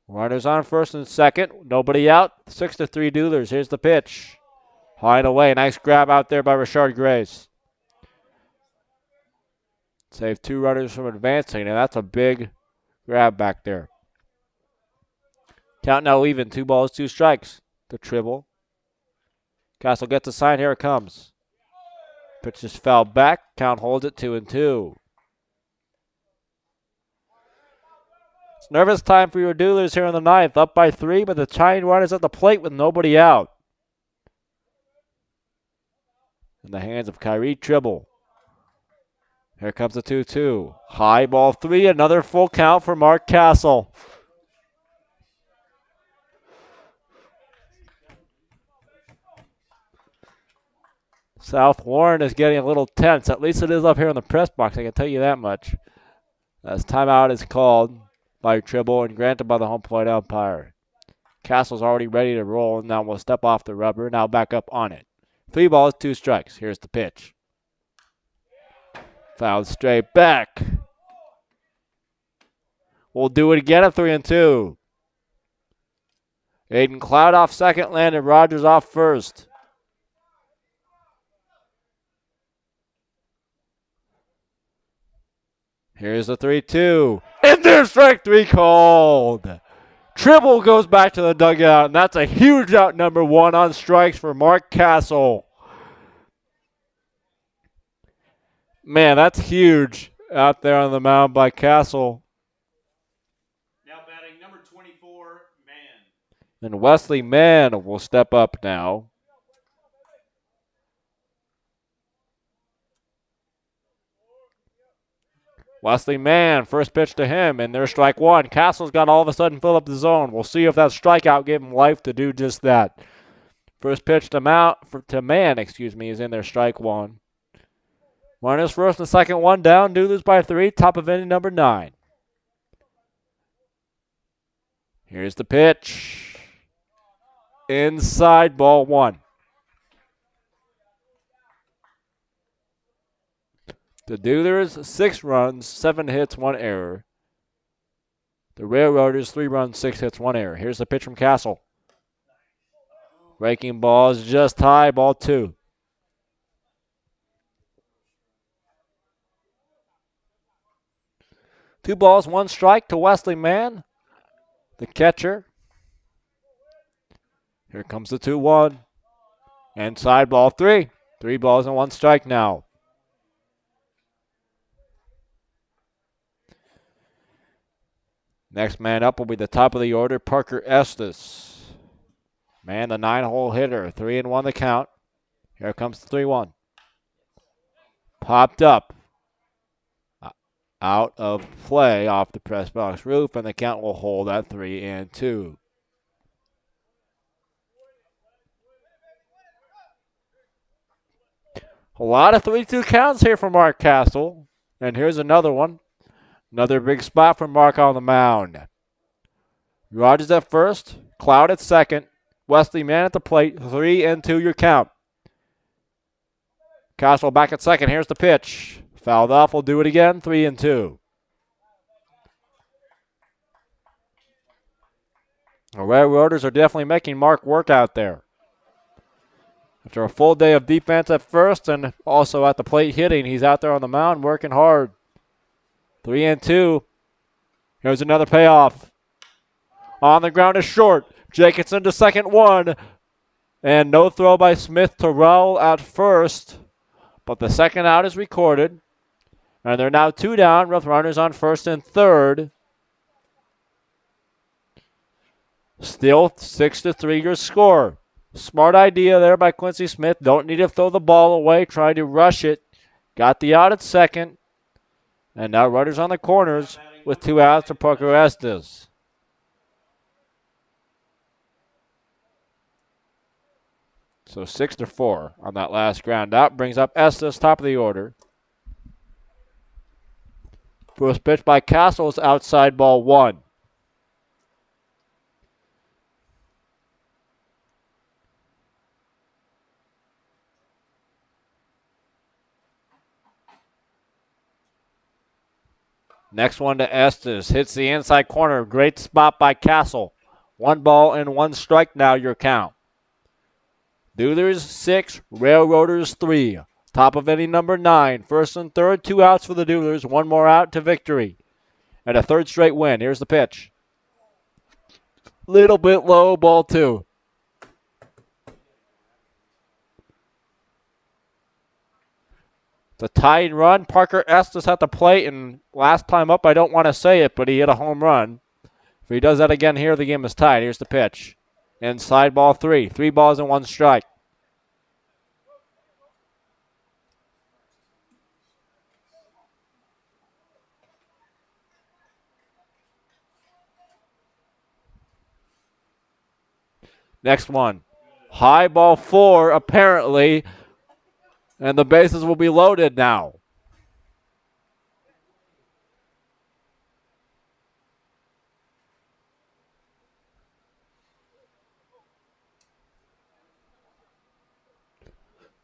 Runners on first and second. Nobody out. 6-3 Duerlers. Here's the pitch. High and away. Nice grab out there by Rashard Grace. Save 2 runners from advancing, and that's a big grab back there. Count now even. 2 balls, 2 strikes to Tribble. Castle gets a sign. Here it comes. Pitch just fouled back. Count holds it 2-2. It's nervous time for your Duelers here in the ninth. Up by 3, but the tying run is at the plate with nobody out. In the hands of Kyrie Tribble. Here comes the 2-2. High ball 3. Another full count for Mark Castle. South Warren is getting a little tense. At least it is up here in the press box. I can tell you that much. As timeout is called by Tribble and granted by the home plate umpire. Castle's already ready to roll and now will step off the rubber. Now back up on it. 3 balls, 2 strikes. Here's the pitch. Fouled straight back. We'll do it again at 3-2. Aiden Cloud off second, Landon Rogers off first. Here's the 3-2. And there's strike 3 called. Tribble goes back to the dugout, and that's a huge out number 1 on strikes for Mark Castle. Man, that's huge out there on the mound by Castle. Now batting number 24, Mann. And Wesley Mann will step up now. Wesley Mann, first pitch to him, and there's strike 1. Castle's got all of a sudden filled up the zone. We'll see if that strikeout gave him life to do just that. First pitch to Mann, is in there, strike 1. Runners first and second, 1 down. Duelers by 3, top of inning number 9. Here's the pitch. Inside, ball 1. The Duelers, 6 runs, 7 hits, 1 error. The Railroaders, 3 runs, 6 hits, 1 error. Here's the pitch from Castle. Breaking ball is just high, ball 2. Two balls, 1 strike to Wesley Mann, the catcher. Here comes the 2-1. Inside, ball 3. 3 balls and 1 strike now. Next man up will be the top of the order, Parker Estes. Man, the 9-hole hitter, 3-1 the count. Here comes the 3-1. Popped up. Out of play off the press box roof, and the count will hold at 3-2. A lot of 3-2 counts here for Mark Castle. And here's another one. Another big spot for Mark on the mound. Rogers at first, Cloud at second, Wesley Mann at the plate, 3-2 your count. Castle back at second, here's the pitch. Fouled off, we'll do it again, 3-2. The Railroaders are definitely making Mark work out there. After a full day of defense at first and also at the plate hitting, he's out there on the mound working hard. 3-2. Here's another payoff. On the ground is short. Jacobson to second, 1. And no throw by Smith to Rowell at first. But the second out is recorded. And they're now 2 down with runners on first and third. Still 6-3 your score. Smart idea there by Quincy Smith. Don't need to throw the ball away. Try to rush it. Got the out at second. And now runners on the corners with 2 outs to Parker Estes. So 6-4 on that last ground out. Brings up Estes, top of the order. First pitch by Castle is outside, ball 1. Next one to Estes. Hits the inside corner. Great spot by Castle. 1 ball and 1 strike now your count. Duelers 6, Railroaders 3. Top of inning number 9. First and third, 2 outs for the Duelers. 1 more out to victory. And a 3rd straight win. Here's the pitch. Little bit low, ball 2. It's a tying run. Parker Estes at the plate, and last time up, I don't want to say it, but he hit a home run. If he does that again here, the game is tied. Here's the pitch. Inside ball 3. 3 balls and 1 strike. Next one. High ball 4, apparently, and the bases will be loaded now.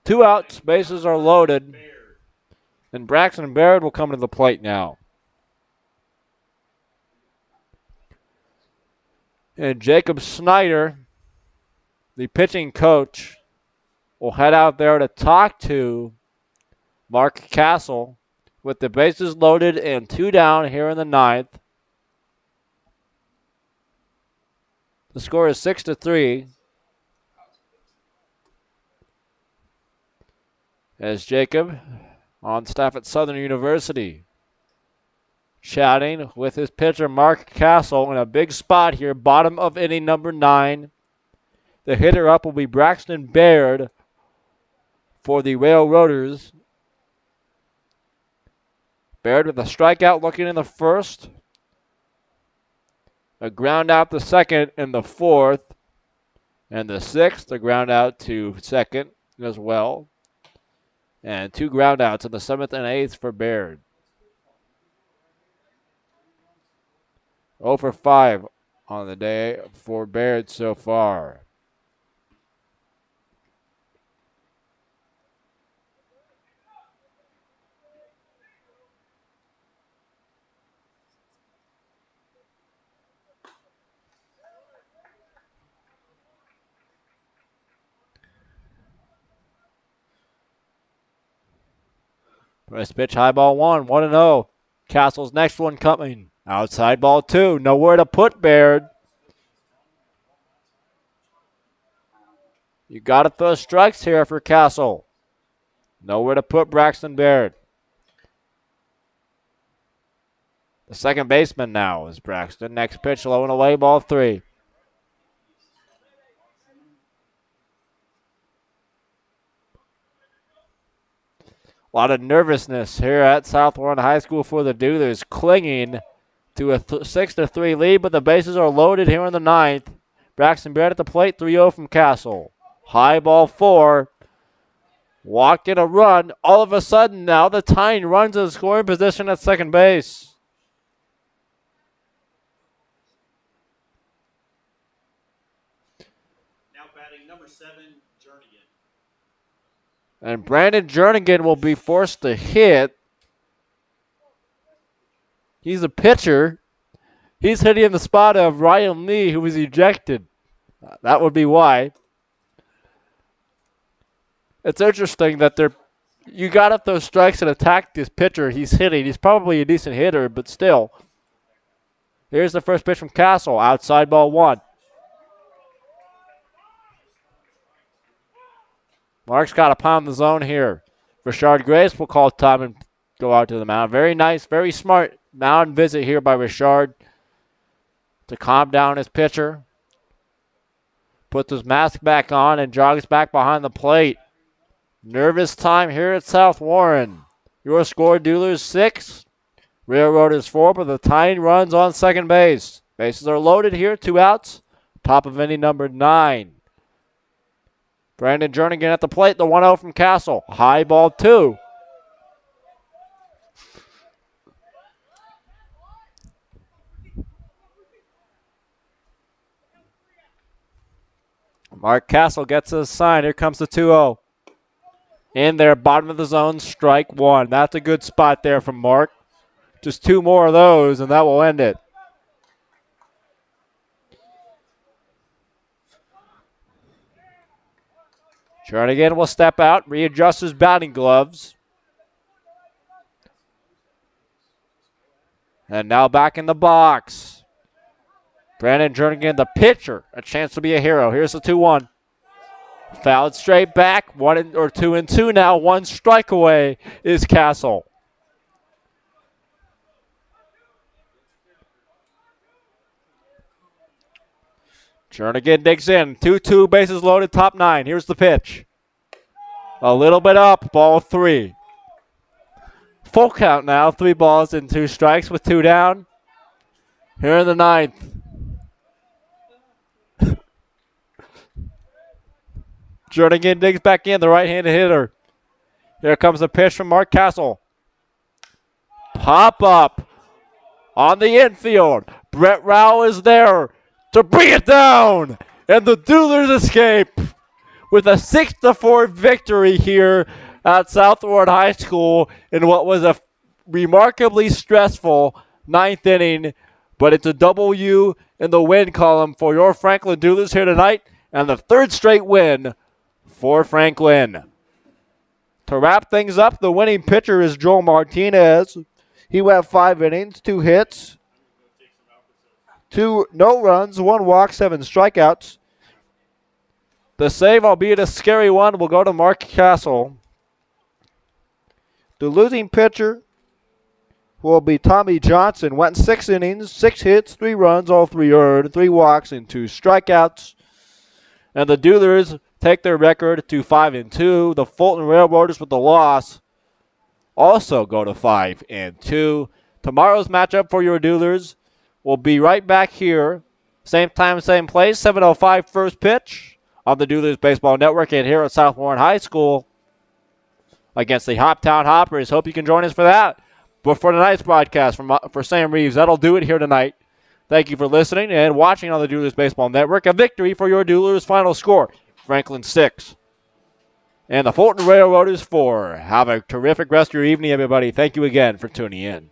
Two outs, bases are loaded, and Braxton Baird will come to the plate now. And Jacob Snyder, the pitching coach, will head out there to talk to Mark Castle with the bases loaded and 2 down here in the 9th. The score is 6-3. As Jacob, on staff at Southern University, chatting with his pitcher Mark Castle in a big spot here, bottom of inning number 9. The hitter up will be Braxton Baird for the Railroaders. Baird with a strikeout looking in the first. A ground out the second in the 4th. And the 6th, a ground out to second as well. And 2 ground outs in the 7th and 8th for Baird. 0 for 5 on the day for Baird so far. First pitch, high ball 1, 1-0. Castle's next one coming. Outside ball 2, nowhere to put Baird. You got to throw strikes here for Castle. Nowhere to put Braxton Baird. The second baseman now is Braxton. Next pitch, low and away, ball 3. A lot of nervousness here at South Warren High School for the Duerlers, clinging to a 6-3 lead, but the bases are loaded here in the 9th. Braxton Baird at the plate, 3-0 from Castle. High ball 4. Walked in a run. All of a sudden now the tying runs in scoring position at second base. Now batting number 7, Jernigan. And Brandon Jernigan will be forced to hit. He's a pitcher. He's hitting in the spot of Ryan Lee, who was ejected. That would be why. It's interesting that you got to throw strikes and attack this pitcher he's hitting. He's probably a decent hitter, but still. Here's the first pitch from Castle. Outside ball 1. Mark's got to pound the zone here. Richard Grace will call time and go out to the mound. Very nice, very smart mound visit here by Richard to calm down his pitcher. Puts his mask back on and jogs back behind the plate. Nervous time here at South Warren. Your score, Duerlers 6, Railroaders 4, but the tying runs on second base. Bases are loaded here, 2 outs. Top of inning number 9. Brandon Jernigan at the plate, the 1-0 from Castle. High ball 2. Mark Castle gets his sign. Here comes the 2-0. In there, bottom of the zone, strike 1. That's a good spot there from Mark. Just 2 more of those, and that will end it. Jernigan will step out, readjust his batting gloves. And now back in the box. Brandon Jernigan, the pitcher, a chance to be a hero. Here's the 2-1. Fouled straight back. 2-2 now. 1 strike away is Castle. Jernigan digs in. 2-2, bases loaded, top 9. Here's the pitch. A little bit up, ball 3. Full count now, 3 balls and 2 strikes with 2 down. Here in the 9th. Jernigan digs back in, the right-handed hitter. Here comes a pitch from Mark Castle. Pop up on the infield. Brett Rao is there to bring it down. And the Duerlers escape with a 6-4 victory here at South Ward High School in what was a remarkably stressful 9th inning. But it's a W in the win column for your Franklin Duerlers here tonight, and the 3rd straight win for Franklin. To wrap things up, the winning pitcher is Joel Martinez. He went 5 innings, 2 hits, 2 no runs, 1 walk, 7 strikeouts. The save, albeit a scary one, will go to Mark Castle. The losing pitcher will be Tommy Johnson. Went 6 innings, 6 hits, 3 runs, all 3 earned, 3 walks, and 2 strikeouts. And the Duerlers take their record to 5-2. The Fulton Railroaders with the loss also go to 5-2. Tomorrow's matchup for your Duerlers will be right back here. Same time, same place, 7:05 first pitch on the Duerlers Baseball Network and here at South Warren High School against the Hoptown Hoppers. Hope you can join us for that. But for tonight's broadcast for Sam Reeves, that'll do it here tonight. Thank you for listening and watching on the Duerlers Baseball Network. A victory for your Duerlers. Final score, Franklin 6 and the Fulton Railroaders 4. Have a terrific rest of your evening, everybody. Thank you again for tuning in.